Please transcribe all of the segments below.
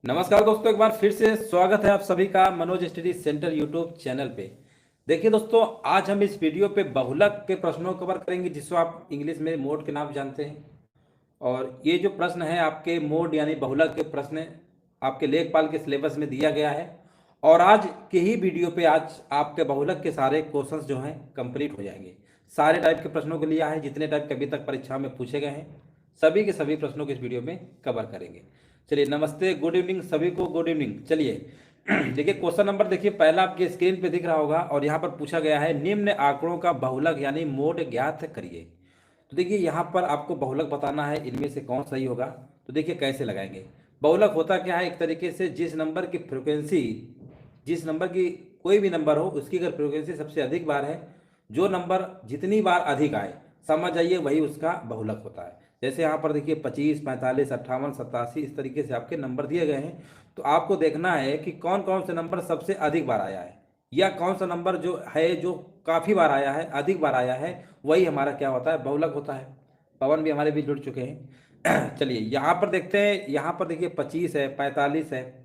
नमस्कार दोस्तों, एक बार फिर से स्वागत है आप सभी का Manoj study centre YouTube channel पे। देखिए दोस्तों, आज हम इस वीडियो पे बहुलक के प्रश्नों को कवर करेंगे, जिसको आप इंग्लिश में मोड के नाम जानते हैं। और ये जो प्रश्न है आपके मोड यानी बहुलक के प्रश्न आपके लेखपाल के सिलेबस में दिया गया है। और आज के ही वीडियो पे आज आपके बहुलक के सारे क्वेश्चंस जो हैं कंप्लीट हो जाएंगे। सारे टाइप के प्रश्नों को लिया है, जितने टाइप के अभी तक परीक्षा में पूछे गए हैं सभी के सभी प्रश्नों को इस वीडियो में कवर करेंगे। चलिए, नमस्ते, गुड इवनिंग सभी को, गुड इवनिंग। चलिए देखिए, क्वेश्चन नंबर देखिए पहला आपके स्क्रीन पे दिख रहा होगा और यहाँ पर पूछा गया है निम्न आंकड़ों का बहुलक यानी मोड ज्ञात करिए। तो देखिए यहाँ पर आपको बहुलक बताना है, इनमें से कौन सही होगा। तो देखिए कैसे लगाएंगे। बहुलक होता क्या है, एक तरीके से जिस नंबर की फ्रिक्वेंसी, जिस नंबर की कोई भी नंबर हो उसकी अगर फ्रिक्वेंसी सबसे अधिक बार है, जो नंबर जितनी बार अधिक आए समझ जाइए वही उसका बहुलक होता है। जैसे यहाँ पर देखिए 25, 45, 58, 87 इस तरीके से आपके नंबर दिए गए हैं। तो आपको देखना है कि कौन कौन से नंबर सबसे अधिक बार आया है, या कौन सा नंबर जो है जो काफ़ी बार आया है, अधिक बार आया है, वही हमारा क्या होता है, बहुलक होता है। पवन भी हमारे भी जुड़ चुके हैं चलिए यहाँ पर देखते हैं। यहाँ पर देखिए 25 है, 45 है,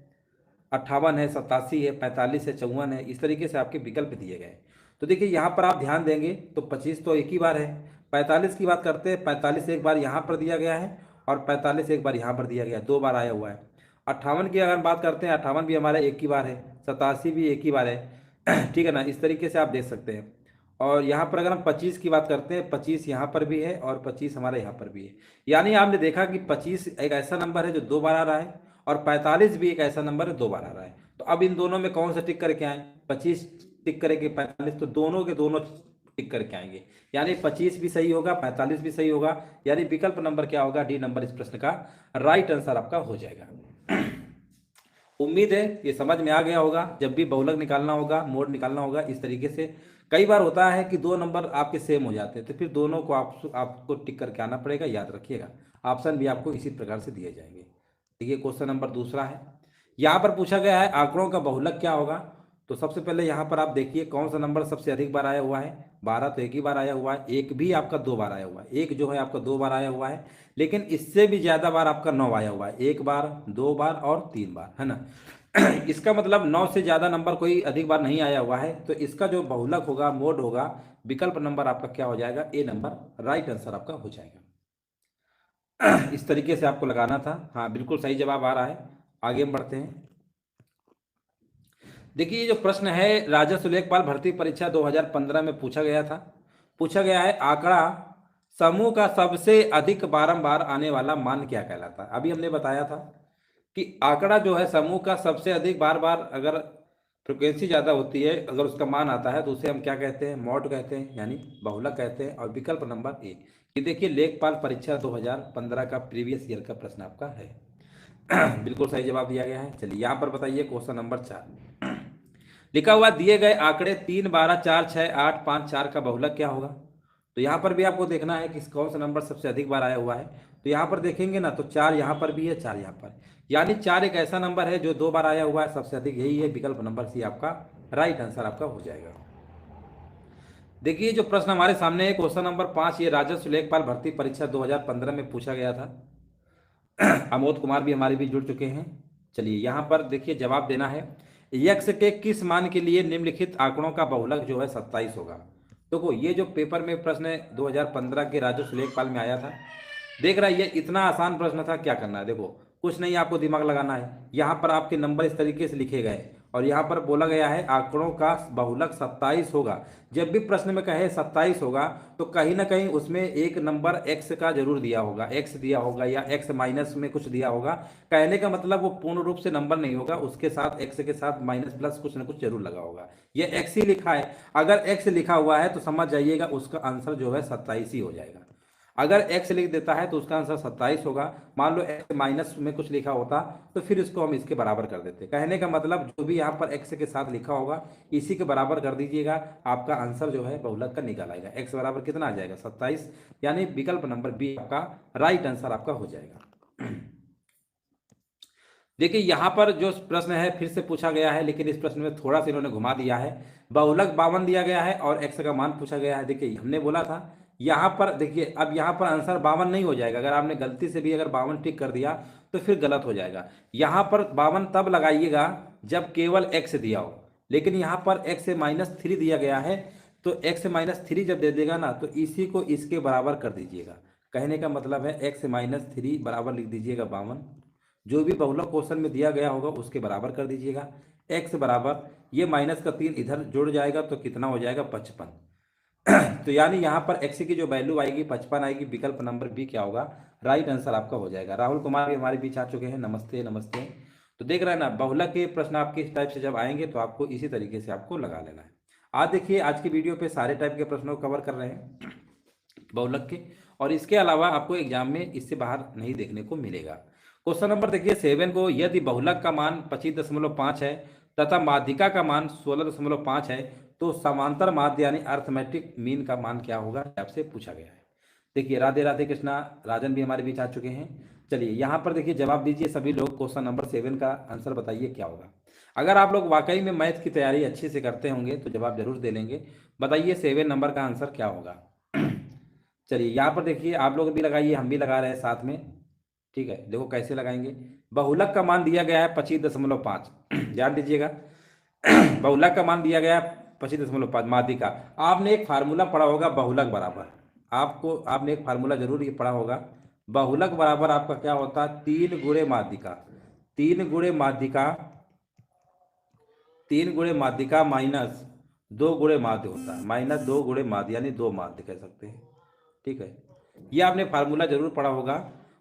58 है, 87 है, 45 है, 54 है, इस तरीके से आपके विकल्प दिए गए। तो देखिए यहाँ पर आप ध्यान देंगे तो 25 तो एक ही बार है। 45 की बात करते हैं, 45 एक बार यहाँ पर दिया गया है और 45 एक बार यहाँ पर दिया गया है, दो बार आया हुआ है। 58 की अगर बात करते हैं, 58 भी हमारा एक ही बार है, 87 भी एक ही बार है ठीक है ना, इस तरीके से आप देख सकते हैं। और यहाँ पर अगर हम 25 की बात करते हैं, 25 यहाँ पर भी है और 25 हमारे यहाँ पर भी है। यानी आपने देखा कि 25 एक ऐसा नंबर है जो दो बार आ रहा है और 45 भी एक ऐसा नंबर है दो बार आ रहा है। तो अब इन दोनों में कौन सा टिक करके आए, 25 टिक करेंगे, 45, तो दोनों के दोनों टिक करके आएंगे। यानी 25 भी सही होगा, 45 भी सही होगा। यानी विकल्प नंबर क्या होगा, डी नंबर इस प्रश्न का राइट आंसर आपका हो जाएगा उम्मीद है ये समझ में आ गया होगा। जब भी बहुलक निकालना होगा, मोड निकालना होगा, इस तरीके से कई बार होता है कि दो नंबर आपके सेम हो जाते हैं, तो फिर दोनों को आपको टिक करके आना पड़ेगा। याद रखिएगा, ऑप्शन भी आपको इसी प्रकार से दिए जाएंगे। देखिए क्वेश्चन नंबर दूसरा है, यहाँ पर पूछा गया है आंकड़ों का बहुलक क्या होगा। तो सबसे पहले यहाँ पर आप देखिए कौन सा नंबर सबसे अधिक बार आया हुआ है। 12 तो एक ही बार आया हुआ है, एक भी आपका दो बार आया हुआ है, एक जो है आपका दो बार आया हुआ है। लेकिन इससे भी ज्यादा बार आपका 9 आया हुआ है, एक बार, दो बार और तीन बार, है ना इसका मतलब 9 से ज्यादा नंबर कोई अधिक बार नहीं आया हुआ है। तो इसका जो बहुलक होगा, मोड होगा, विकल्प नंबर आपका क्या हो जाएगा, ए नंबर राइट आंसर आपका हो जाएगा इस तरीके से आपको लगाना था। हाँ, बिल्कुल सही जवाब आ रहा है। आगे हम बढ़ते हैं। देखिए ये जो प्रश्न है राजस्व लेखपाल भर्ती परीक्षा 2015 में पूछा गया था। पूछा गया है आंकड़ा समूह का सबसे अधिक बारंबार आने वाला मान क्या कहलाता है। अभी हमने बताया था कि आंकड़ा जो है समूह का सबसे अधिक बार बार अगर फ्रिक्वेंसी ज़्यादा होती है, अगर उसका मान आता है तो उसे हम क्या कहते हैं, मॉड कहते हैं, यानी बहुलक कहते हैं। और विकल्प नंबर ए, ये देखिए लेखपाल परीक्षा 2015 का प्रीवियस ईयर का प्रश्न आपका है बिल्कुल सही जवाब दिया गया है। चलिए यहाँ पर बताइए क्वेश्चन नंबर 4 लिखा हुआ दिए गए आंकड़े 3, 12, 4, 6, 8, 5, 4 का बहुलक क्या होगा। तो यहाँ पर भी आपको देखना है कि कौन सा नंबर सबसे अधिक बार आया हुआ है। तो यहाँ पर देखेंगे ना, तो 4 यहाँ पर भी है, 4 यहाँ पर, यानी 4 एक ऐसा नंबर है जो दो बार आया हुआ है, सबसे अधिक यही है। विकल्प नंबर सी आपका राइट आंसर आपका हो जाएगा। देखिए जो प्रश्न हमारे सामने है क्वेश्चन नंबर 5, ये राजस्व लेखपाल भर्ती परीक्षा 2015 में पूछा गया था अमोद कुमार भी हमारे भी जुड़ चुके हैं। चलिए यहाँ पर देखिए जवाब देना है, यक्स के किस मान के लिए निम्नलिखित आंकड़ों का बहुलक जो है 27 होगा। देखो ये जो पेपर में प्रश्न 2015 के राजस्व लेखपाल में आया था, देख रहा है ये इतना आसान प्रश्न था। क्या करना है, देखो कुछ नहीं, आपको दिमाग लगाना है। यहाँ पर आपके नंबर इस तरीके से लिखे गए और यहाँ पर बोला गया है आंकड़ों का बहुलक 27 होगा। जब भी प्रश्न में कहे 27 होगा तो कहीं ना कहीं उसमें एक नंबर एक्स का जरूर दिया होगा, एक्स दिया होगा या एक्स माइनस में कुछ दिया होगा। कहने का मतलब वो पूर्ण रूप से नंबर नहीं होगा, उसके साथ एक्स के साथ माइनस प्लस कुछ ना कुछ जरूर लगा होगा। ये एक्स ही लिखा है, अगर एक्स लिखा हुआ है तो समझ जाइएगा उसका आंसर जो है 27 ही हो जाएगा। अगर x लिख देता है तो उसका आंसर 27 होगा। मान लो x माइनस में कुछ लिखा होता तो फिर इसको हम इसके बराबर कर देते। कहने का मतलब जो भी यहाँ पर x के साथ लिखा होगा इसी के बराबर कर दीजिएगा, आपका आंसर जो है बहुलक का निकाल आएगा। x बराबर कितना आ जाएगा, 27, यानी विकल्प नंबर बी आपका राइट आंसर आपका हो जाएगा देखिए यहाँ पर जो प्रश्न है फिर से पूछा गया है, लेकिन इस प्रश्न में थोड़ा सा इन्होंने घुमा दिया है। बहुलक 52 दिया गया है और x का मान पूछा गया है। देखिए हमने बोला था यहाँ पर देखिए, अब यहाँ पर आंसर 52 नहीं हो जाएगा। अगर आपने गलती से भी अगर 52 टिक कर दिया तो फिर गलत हो जाएगा। यहाँ पर 52 तब लगाइएगा जब केवल एक्स दिया हो, लेकिन यहाँ पर एक्स से -3 दिया गया है, तो एक्स से -3 जब दे देगा ना, तो इसी को इसके बराबर कर दीजिएगा। कहने का मतलब है एक्स से -3 बराबर लिख दीजिएगा 52। जो भी बहुलक क्वेश्चन में दिया गया होगा उसके बराबर कर दीजिएगा। एक्स बराबर ये -3 इधर जुड़ जाएगा तो कितना हो जाएगा, 55। तो यानी यहाँ पर एक्स की जो वैल्यू आएगी 55 आएगी। विकल्प नंबर बी क्या होगा, राइट आंसर आपका हो जाएगा। राहुल कुमार भी हमारे बीच आ चुके हैं, नमस्ते नमस्ते। तो देख रहे हैं ना, बहुलक के प्रश्न आपके इस टाइप से जब आएंगे तो आपको इसी तरीके से आपको लगा लेना है। आज देखिए, आज की वीडियो पे सारे टाइप के प्रश्नों को कवर कर रहे हैं बहुलक के, और इसके अलावा आपको एग्जाम में इससे बाहर नहीं देखने को मिलेगा। क्वेश्चन नंबर देखिए 7 को, यदि बहुलक का मान 25.5 है तथा माध्यिका का मान 16.5 है, तो समांतर माध्य यानी अर्थमेटिक मीन का मान क्या होगा, आपसे पूछा गया है। देखिए, राधे राधे कृष्णा, राजन भी हमारे बीच आ चुके हैं। चलिए यहाँ पर देखिए, जवाब दीजिए सभी लोग। क्वेश्चन नंबर 7 का आंसर बताइए क्या होगा। अगर आप लोग वाकई में मैथ की तैयारी अच्छे से करते होंगे तो जवाब जरूर दे लेंगे। बताइए 7 नंबर का आंसर क्या होगा। चलिए यहाँ पर देखिए, आप लोग भी लगाइए, हम भी लगा रहे हैं साथ में। ठीक है, देखो कैसे लगाएंगे। बहुलक का मान दिया गया है 25.5, ध्यान दीजिएगा। बहुलक का मान दिया गया है 25.5, माध्यिका। आपने एक फार्मूला पढ़ा होगा बहुलक बराबर, आपने एक फार्मूला जरूर ये पढ़ा होगा। बहुलक बराबर आपका क्या होता है, 3 गुणे माध्यिका। 3 गुणे माध्यिका, 3 गुणे माध्यिका माइनस 2 गुणे माध्य होता है। -2 गुणे माध्य यानी 2 माध्य कह सकते हैं। ठीक है, ये आपने फार्मूला जरूर पढ़ा होगा।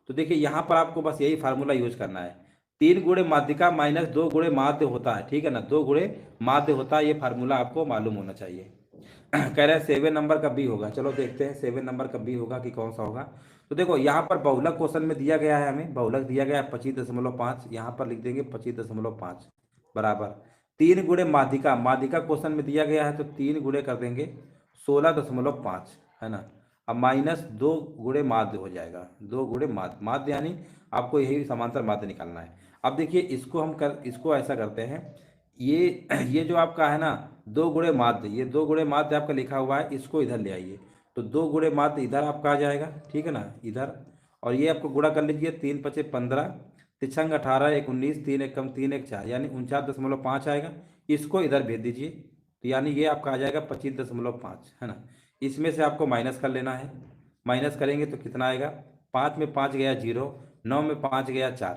तो देखिए यहाँ पर आपको बस यही फार्मूला यूज करना है। 3 गुणे माध्यिका -2 गुणे माध्य होता है। ठीक है ना, 2 गुणे माध्य होता है, ये फार्मूला आपको मालूम होना चाहिए। कह रहे हैं 7 नंबर का बी होगा। चलो देखते हैं 7 नंबर का बी होगा कि कौन सा होगा। तो देखो यहाँ पर बहुलक क्वेश्चन में दिया गया है, हमें बहुलक दिया गया है 25.5। यहाँ पर लिख देंगे 25.5 बराबर 3 गुणे माध्यिका। माध्यिका क्वेश्चन में दिया गया है तो 3 गुणे कर देंगे 16.5, है ना। अब -2 गुणे माध्य हो जाएगा, 2 गुणे माध्य। माध्य यानी आपको यही समांतर माध्य निकालना है। अब देखिए इसको ऐसा करते हैं, ये जो आपका है ना 2 गुणे माध्य, ये 2 गुणे माध्य आपका लिखा हुआ है, इसको इधर ले आइए। तो 2 गुणे माध्य इधर आपका आ जाएगा, ठीक है ना, इधर। और ये आपको गुणा कर लीजिए, 3 × 5 = 15, 3 × 18 = 19, 3 × 1 = 3, 1 = 4, यानी 49.5 आएगा। इसको इधर भेज दीजिए, तो यानी ये आपका आ जाएगा 25.5, है ना। इसमें से आपको माइनस कर लेना है। माइनस करेंगे तो कितना आएगा, 5 में 5 गया 0, 9 में 5 गया 4,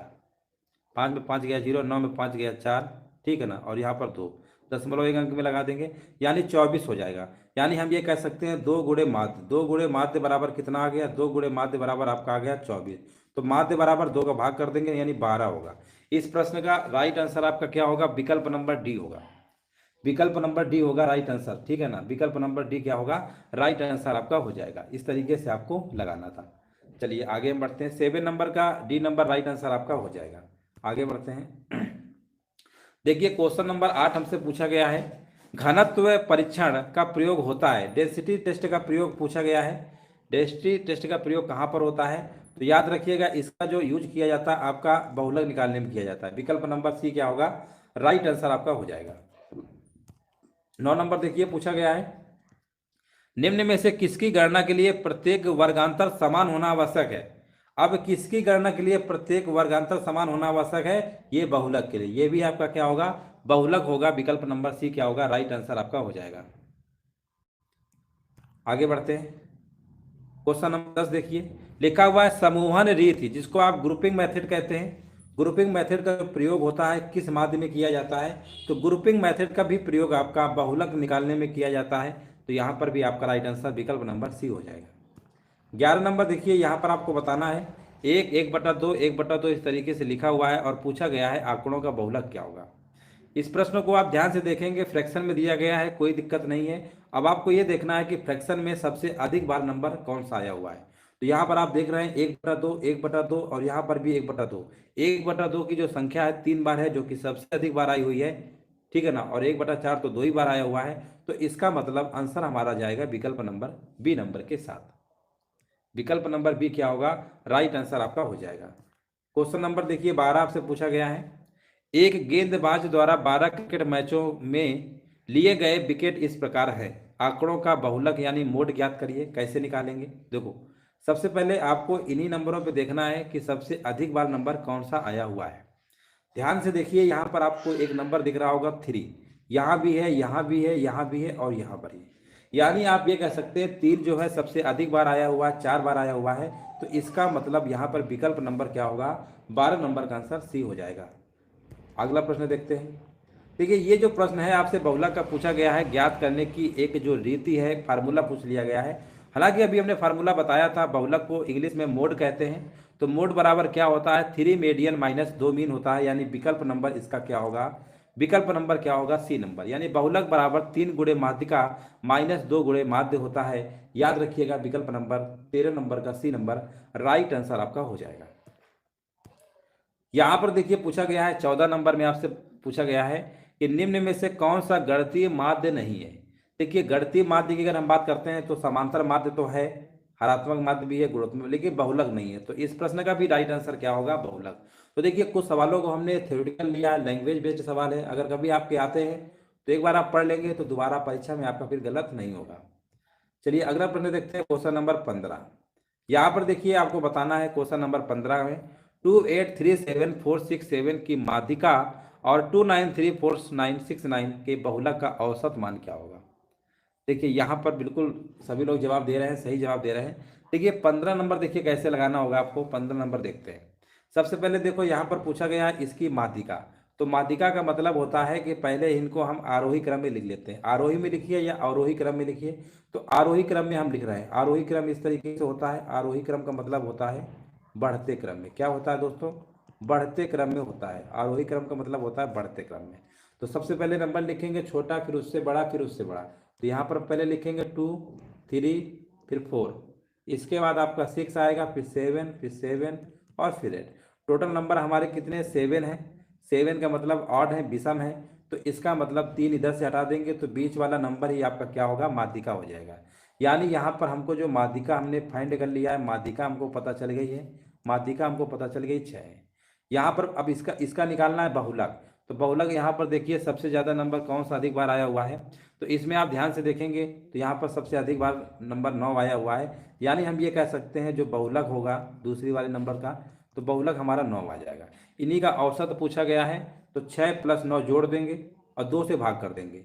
5 में 5 गया 0, 9 में 5 गया 4, ठीक है ना। और यहाँ पर 2 दशमलव 1 अंक में लगा देंगे, यानी 24 हो जाएगा। यानी हम ये कह सकते हैं 2 गुणे माध्य। 2 गुणे माध्य बराबर कितना आ गया, 2 गुणे माध्य बराबर आपका आ गया 24। तो माध्य बराबर 2 का भाग कर देंगे, यानी 12 होगा। इस प्रश्न का राइट आंसर आपका क्या होगा, विकल्प नंबर डी होगा। विकल्प नंबर डी होगा राइट आंसर, ठीक है ना। विकल्प नंबर डी क्या होगा, राइट आंसर आपका हो जाएगा। इस तरीके से आपको लगाना था। चलिए आगे हम बढ़ते हैं। 7 नंबर का डी नंबर राइट आंसर आपका हो जाएगा। आगे बढ़ते हैं। देखिए क्वेश्चन नंबर 8 हमसे पूछा गया है, घनत्व परीक्षण का प्रयोग होता है। डेंसिटी टेस्ट का प्रयोग पूछा गया है। डेंसिटी टेस्ट का प्रयोग कहाँ पर होता है, तो याद रखिएगा इसका जो यूज किया जाता है आपका बहुलक निकालने में किया जाता है। विकल्प नंबर सी क्या होगा, राइट आंसर आपका हो जाएगा। 9 नंबर देखिए पूछा गया है, निम्न में से किसकी गणना के लिए प्रत्येक वर्गांतर समान होना आवश्यक है। अब किसकी गणना के लिए प्रत्येक वर्गांतर समान होना आवश्यक है, ये बहुलक के लिए। ये भी आपका क्या होगा, बहुलक होगा। विकल्प नंबर सी क्या होगा, राइट आंसर आपका हो जाएगा। आगे बढ़ते हैं। क्वेश्चन नंबर 10 देखिए, लिखा हुआ है समूहन रीति, जिसको आप ग्रुपिंग मेथड कहते हैं। ग्रुपिंग मेथड का प्रयोग होता है किस माध्यम में किया जाता है, तो ग्रुपिंग मेथड का भी प्रयोग आपका बहुलक निकालने में किया जाता है। तो यहाँ पर भी आपका राइट आंसर विकल्प नंबर सी हो जाएगा। 11 नंबर देखिए, यहाँ पर आपको बताना है 1, 1/2, 1/2 इस तरीके से लिखा हुआ है और पूछा गया है आंकड़ों का बहुलक क्या होगा। इस प्रश्न को आप ध्यान से देखेंगे, फ्रैक्शन में दिया गया है, कोई दिक्कत नहीं है। अब आपको ये देखना है कि फ्रैक्शन में सबसे अधिक बार नंबर कौन सा आया हुआ है। तो यहाँ पर आप देख रहे हैं 1/2, 1/2 और यहाँ पर भी 1/2। 1/2 की जो संख्या है 3 बार है, जो कि सबसे अधिक बार आई हुई है, ठीक है ना। और 1/4 तो 2 ही बार आया हुआ है। तो इसका मतलब आंसर हमारा जाएगा विकल्प नंबर बी नंबर के साथ। विकल्प नंबर बी क्या होगा, राइट आंसर आपका हो जाएगा। क्वेश्चन नंबर देखिए 12 आपसे पूछा गया है, एक गेंदबाज द्वारा 12 क्रिकेट मैचों में लिए गए विकेट इस प्रकार है। आंकड़ों का बहुलक यानी मोड ज्ञात करिए। कैसे निकालेंगे? देखो, सबसे पहले आपको इन्हीं नंबरों पे देखना है कि सबसे अधिक बार नंबर कौन सा आया हुआ है। ध्यान से देखिए, यहाँ पर आपको एक नंबर दिख रहा होगा 3, यहाँ भी है, यहाँ भी है, यहाँ भी है और यहाँ पर ही। यानी आप ये कह सकते हैं 3 जो है सबसे अधिक बार आया हुआ है, 4 बार आया हुआ है। तो इसका मतलब यहाँ पर विकल्प नंबर क्या होगा? 12 नंबर का आंसर सी हो जाएगा। अगला प्रश्न देखते हैं। देखिए, ये जो प्रश्न है आपसे बहुलक का पूछा गया है, ज्ञात करने की एक जो रीति है, फार्मूला पूछ लिया गया है। हालांकि अभी हमने फार्मूला बताया था, बहुलक को इंग्लिश में मोड कहते हैं। तो मोड बराबर क्या होता है? 3 मीडियन माइनस 2 मीन होता है। यानी विकल्प नंबर इसका क्या होगा? विकल्प नंबर क्या होगा? C number. यानी बहुलक बराबर 3 गुणे माध्यिका माइनस 2 गुणे माध्य होता है। याद रखिएगा, विकल्प नंबर 13 नंबर का सी नंबर राइट आंसर आपका हो जाएगा। यहाँ पर देखिए पूछा गया है 14 नंबर में आपसे पूछा गया है कि निम्न में से कौन सा गणितीय माध्य नहीं है। देखिए, गणितीय माध्य की अगर हम बात करते हैं तो समांतर माध्य तो है, हरात्मक माध्य भी है, गुणात्मक, लेकिन बहुलक नहीं है। तो इस प्रश्न का भी राइट आंसर क्या होगा? बहुलक। तो देखिए, कुछ सवालों को हमने थ्योरेटिकल लिया है, लैंग्वेज बेस्ड सवाल है। अगर कभी आपके आते हैं तो एक बार आप पढ़ लेंगे तो दोबारा परीक्षा में आपका फिर गलत नहीं होगा। चलिए अगला प्रश्न देखते हैं, क्वेश्चन नंबर 15। यहाँ पर देखिए आपको बताना है क्वेश्चन नंबर 15 में 2837,467 की माध्यिका और 293,4969 के बहुलक का औसत मान क्या होगा। देखिए, यहाँ पर बिल्कुल सभी लोग जवाब दे रहे हैं, सही जवाब दे रहे हैं। देखिए 15 नंबर देखिए कैसे लगाना होगा आपको। 15 नंबर देखते हैं। सबसे पहले देखो, यहाँ पर पूछा गया है इसकी माध्यिका। तो माध्यिका का मतलब होता है कि पहले इनको हम आरोही क्रम में लिख लेते हैं। आरोही में लिखिए या अवरोही क्रम में लिखिए। तो आरोही क्रम में हम लिख रहे हैं। आरोही क्रम इस तरीके से होता है। आरोही क्रम का मतलब होता है बढ़ते क्रम में। क्या होता है दोस्तों? बढ़ते क्रम में होता है। आरोही क्रम का मतलब होता है बढ़ते क्रम में। तो सबसे पहले नंबर लिखेंगे छोटा, फिर उससे बड़ा, फिर उससे बड़ा। तो यहाँ पर पहले लिखेंगे 2, 3, फिर 4, इसके बाद आपका 6 आएगा, फिर 7, फिर 7 और फिर 8। टोटल नंबर हमारे कितने? 7 है। 7 का मतलब ऑड है, विषम है। तो इसका मतलब 3 इधर से हटा देंगे तो बीच वाला नंबर ही आपका क्या होगा? माध्यिका हो जाएगा। यानी यहाँ पर हमको जो माध्यिका हमने फाइंड कर लिया है, माध्यिका हमको पता चल गई है। माध्यिका हमको पता चल गई 6 है। यहाँ पर अब इसका इसका निकालना है बहुलक। तो बहुलक यहाँ पर देखिए सबसे ज़्यादा नंबर कौन सा अधिक बार आया हुआ है। तो इसमें आप ध्यान से देखेंगे तो यहाँ पर सबसे अधिक बार नंबर 9 आया हुआ है। यानी हम ये कह सकते हैं जो बहुलक होगा दूसरी वाले नंबर का, तो बहुलक हमारा 9 आ जाएगा। इन्हीं का औसत पूछा गया है। तो 6 + 9 जोड़ देंगे और 2 से भाग कर देंगे।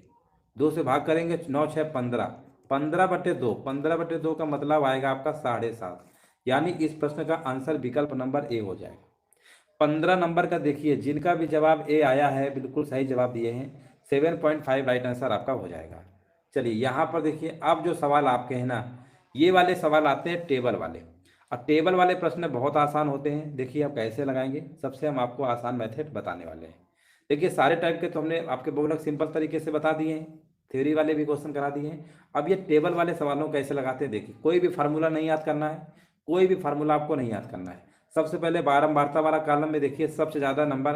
2 से भाग करेंगे, 9 6 15, 15/2। 15/2 का मतलब आएगा आपका 7.5। यानी इस प्रश्न का आंसर विकल्प नंबर ए हो जाएगा। 15 नंबर का देखिए, जिनका भी जवाब ए आया है बिल्कुल सही जवाब दिए हैं। 7.5 राइट आंसर आपका हो जाएगा। चलिए यहाँ पर देखिए, अब जो सवाल आपके हैं ना, ये वाले सवाल आते हैं टेबल वाले। अब टेबल वाले प्रश्न बहुत आसान होते हैं। देखिए आप कैसे लगाएंगे। सबसे हम आपको आसान मेथड बताने वाले हैं। देखिए, सारे टाइप के तो हमने आपके बहुलक सिंपल तरीके से बता दिए हैं, थ्योरी वाले भी क्वेश्चन करा दिए हैं। अब ये टेबल वाले सवालों कैसे लगाते हैं, देखिए कोई भी फार्मूला नहीं याद करना है। कोई भी फार्मूला आपको नहीं याद करना है। सबसे पहले बारंबारता वाला कॉलम में देखिए सबसे ज़्यादा नंबर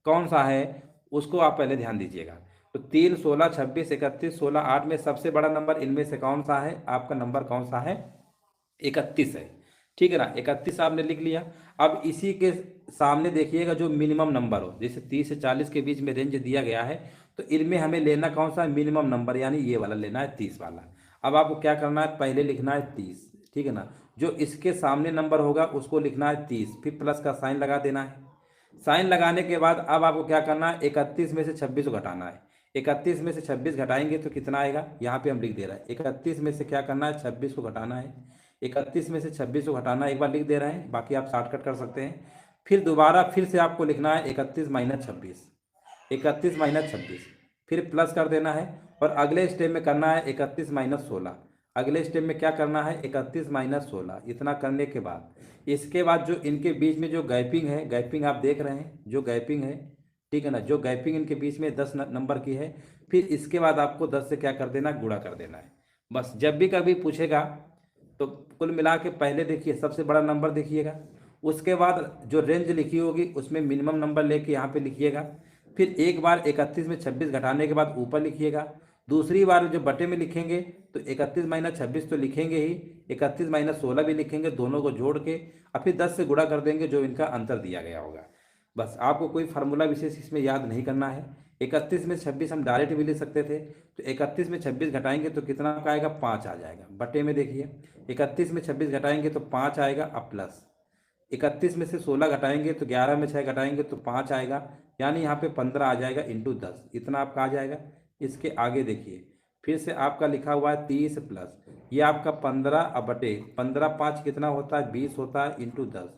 कौन सा है, उसको आप पहले ध्यान दीजिएगा। तो 3, 16, 26, 31, 16, 8 में सबसे बड़ा नंबर इनमें से कौन सा है? आपका नंबर कौन सा है? 31 है। ठीक है ना, 31 आपने लिख लिया। अब इसी के सामने देखिएगा जो मिनिमम नंबर हो, जैसे 30 से 40 के बीच में रेंज दिया गया है, तो इनमें हमें लेना कौन सा मिनिमम नंबर, यानी ये वाला लेना है 30 वाला। अब आपको क्या करना है? पहले लिखना है 30, ठीक है ना। जो इसके सामने नंबर होगा उसको लिखना है 30, फिर प्लस का साइन लगा देना है। साइन लगाने के बाद अब आपको क्या करना है? 31 में से 26 को घटाना है। 31 में से 26 घटाएंगे तो कितना आएगा? यहाँ पे हम लिख दे रहे हैं 31 में से क्या करना है? 26 को घटाना है। 31 में से 26 को घटाना एक बार लिख दे रहे हैं, बाकी आप शॉर्टकट कर सकते हैं। फिर दोबारा फिर से आपको लिखना है 31 - 26, 31 - 26, फिर प्लस कर देना है। और अगले स्टेप में करना है 31 - 16। अगले स्टेप में क्या करना है? 31 - 16। इतना करने के बाद इसके बाद जो इनके बीच में जो गैपिंग है, गैपिंग आप देख रहे हैं जो गैपिंग है, ठीक है ना, जो गैपिंग इनके बीच में 10 नंबर की है, फिर इसके बाद आपको 10 से क्या कर देना? गुणा कर देना है। बस जब भी कभी पूछेगा तो कुल मिला के पहले देखिए सबसे बड़ा नंबर देखिएगा, उसके बाद जो रेंज लिखी होगी उसमें मिनिमम नंबर लेके यहाँ पे लिखिएगा। फिर एक बार 31 में 26 घटाने के बाद ऊपर लिखिएगा। दूसरी बार जो बटे में लिखेंगे तो 31 - 26 तो लिखेंगे ही, 31 - 16 भी लिखेंगे, दोनों को जोड़ के और फिर 10 से गुणा कर देंगे जो इनका अंतर दिया गया होगा। बस आपको कोई फार्मूला विशेष इसमें याद नहीं करना है। 31 में 26 हम डायरेक्ट भी ले सकते थे, तो 31 में 26 घटाएंगे तो कितना का आएगा, 5 आ जाएगा। बटे में देखिए 31 में 26 घटाएंगे तो 5 आएगा, अब प्लस 31 में से 16 घटाएंगे तो 11 में 6 घटाएंगे तो 5 आएगा, यानी यहाँ पे 15 आ जाएगा इंटू 10, इतना आपका आ जाएगा। इसके आगे देखिए फिर से आपका लिखा हुआ है 30 प्लस ये आपका 15 अब बटे 15, 5 कितना होता है, 20 होता है इंटू 10।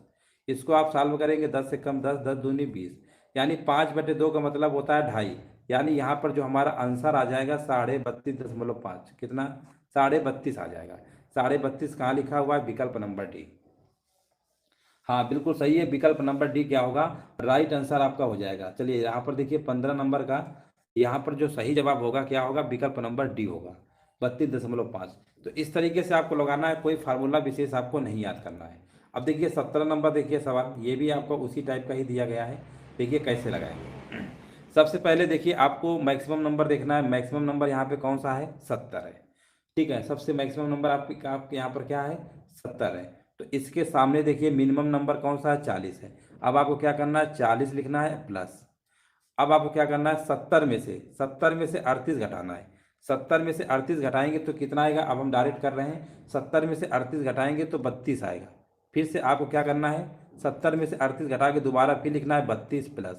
इसको आप सॉल्व करेंगे 10 से कम 10, 10 दूनी 20, यानी 5/2 का मतलब होता है 2.5, यानी यहाँ पर जो हमारा आंसर आ जाएगा 32.5, कितना 32.5 आ जाएगा। 32.5 कहाँ लिखा हुआ है, विकल्प नंबर डी। हाँ बिल्कुल सही है, विकल्प नंबर डी क्या होगा, राइट आंसर आपका हो जाएगा। चलिए यहाँ पर देखिए 15 नंबर का यहाँ पर जो सही जवाब होगा क्या होगा, विकल्प नंबर डी होगा, 32.5। तो इस तरीके से आपको लगाना है, कोई फार्मूला विशेष आपको नहीं याद करना है। अब देखिए 17 नंबर देखिए सवाल, ये भी आपको उसी टाइप का ही दिया गया है, देखिए कैसे लगाएंगे। सबसे पहले देखिए आपको मैक्सिमम नंबर देखना है, मैक्सिमम नंबर यहाँ पे कौन सा है, 70 है, ठीक है। सबसे मैक्सिमम नंबर आपके यहाँ पर क्या है, 70 है। तो इसके सामने देखिए मिनिमम नंबर कौन सा है, 40 है। अब आपको क्या करना है, 40 लिखना है प्लस, अब आपको क्या करना है, 70 में से 38 घटाना है। 70 में से 38 घटाएंगे तो कितना आएगा, अब हम डायरेक्ट कर रहे हैं, 70 में से 38 घटाएंगे तो 32 आएगा। फिर से आपको क्या करना है, 70 में से 38 घटा के दोबारा फिर लिखना है 32 प्लस।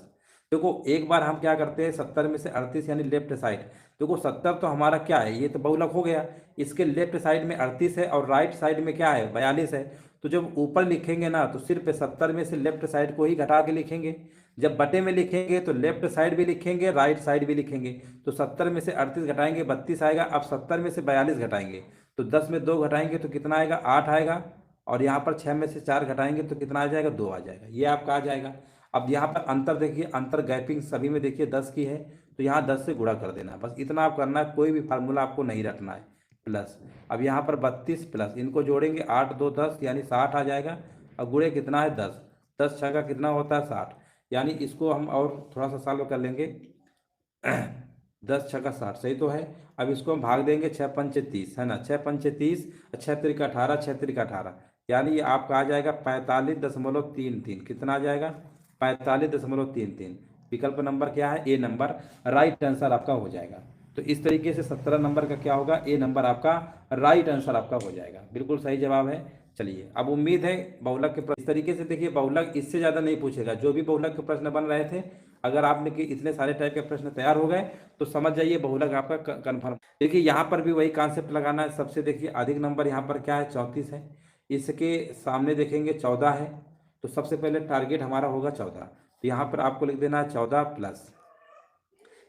देखो एक बार हम क्या करते हैं, 70 में से 38 यानी लेफ्ट साइड, देखो 70 तो हमारा क्या है, ये तो बहुलक हो गया, इसके लेफ्ट साइड में 38 है और राइट साइड में क्या है, 42 है। तो जब ऊपर लिखेंगे ना तो सिर्फ 70 में से लेफ्ट साइड को ही घटा के लिखेंगे, जब बटे में लिखेंगे तो लेफ्ट साइड भी लिखेंगे राइट साइड भी लिखेंगे। तो 70 में से 38 घटाएंगे 32 आएगा। अब 70 में से 42 घटाएंगे तो 10 में 2 घटाएंगे तो कितना आएगा, 8 आएगा। और यहाँ पर 6 में से 4 घटाएंगे तो कितना आ जाएगा, 2 आ जाएगा, ये आपका आ जाएगा। अब यहाँ पर अंतर देखिए, अंतर गैपिंग सभी में देखिए 10 की है, तो यहाँ 10 से गुणा कर देना, बस इतना आप करना है, कोई भी फार्मूला आपको नहीं रखना है। प्लस अब यहाँ पर 32 प्लस इनको जोड़ेंगे 8 2 10 यानी 60 आ जाएगा। अब गुणे कितना है 10, 10 6 का कितना होता है 60, यानी इसको हम और थोड़ा सा सॉल्व कर लेंगे। 10 6 का 60 सही तो है। अब इसको हम भाग देंगे 6 पंचे 30 है ना, 6 पंचे 30, 6 तिरिका 18, 6 तिरिका 18, यानी ये आपका आ जाएगा 45.33, कितना आ जाएगा 45.33। विकल्प नंबर क्या है, ए नंबर राइट आंसर आपका हो जाएगा। तो इस तरीके से 17 नंबर का क्या होगा, ए नंबर आपका राइट आंसर आपका हो जाएगा, बिल्कुल सही जवाब है। चलिए अब उम्मीद है बहुलक के प्रश्न इस तरीके से देखिए, बहुलक इससे ज़्यादा नहीं पूछेगा, जो भी बहुलक के प्रश्न बन रहे थे अगर आपने कि इतने सारे टाइप के प्रश्न तैयार हो गए तो समझ जाइए बहुलक आपका कन्फर्म। देखिए यहाँ पर भी वही कॉन्सेप्ट लगाना है। सबसे देखिए अधिक नंबर यहाँ पर क्या है, 34 है, इसके सामने देखेंगे 14 है, तो सबसे पहले टारगेट हमारा होगा 14, तो यहाँ पर आपको लिख देना है 14 प्लस।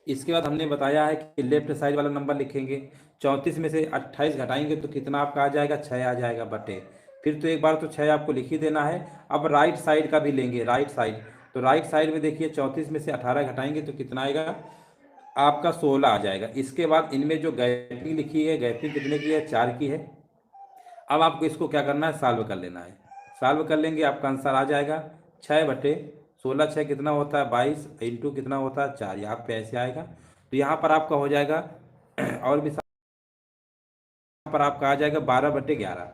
इसके बाद हमने बताया है कि लेफ्ट साइड वाला नंबर लिखेंगे, 34 में से 28 घटाएंगे तो कितना आपका आ जाएगा, 6 आ जाएगा बटे, फिर तो एक बार तो 6 आपको लिख ही देना है। अब राइट साइड का भी लेंगे, राइट साइड, तो राइट साइड में देखिए 34 में से 18 घटाएंगे तो कितना आएगा आपका 16 आ जाएगा। इसके बाद इनमें जो गैपिंग लिखी है, गैपिंग कितने की है, 4 की है। अब आपको इसको क्या करना है, सॉल्व कर लेना है, सॉल्व कर लेंगे आपका आंसर आ जाएगा 6/16, 6 कितना होता है 22 इंटू कितना होता है 4, यहाँ पे ऐसे आएगा। तो यहाँ पर आपका हो जाएगा और भी पर आपका आ जाएगा 12/11,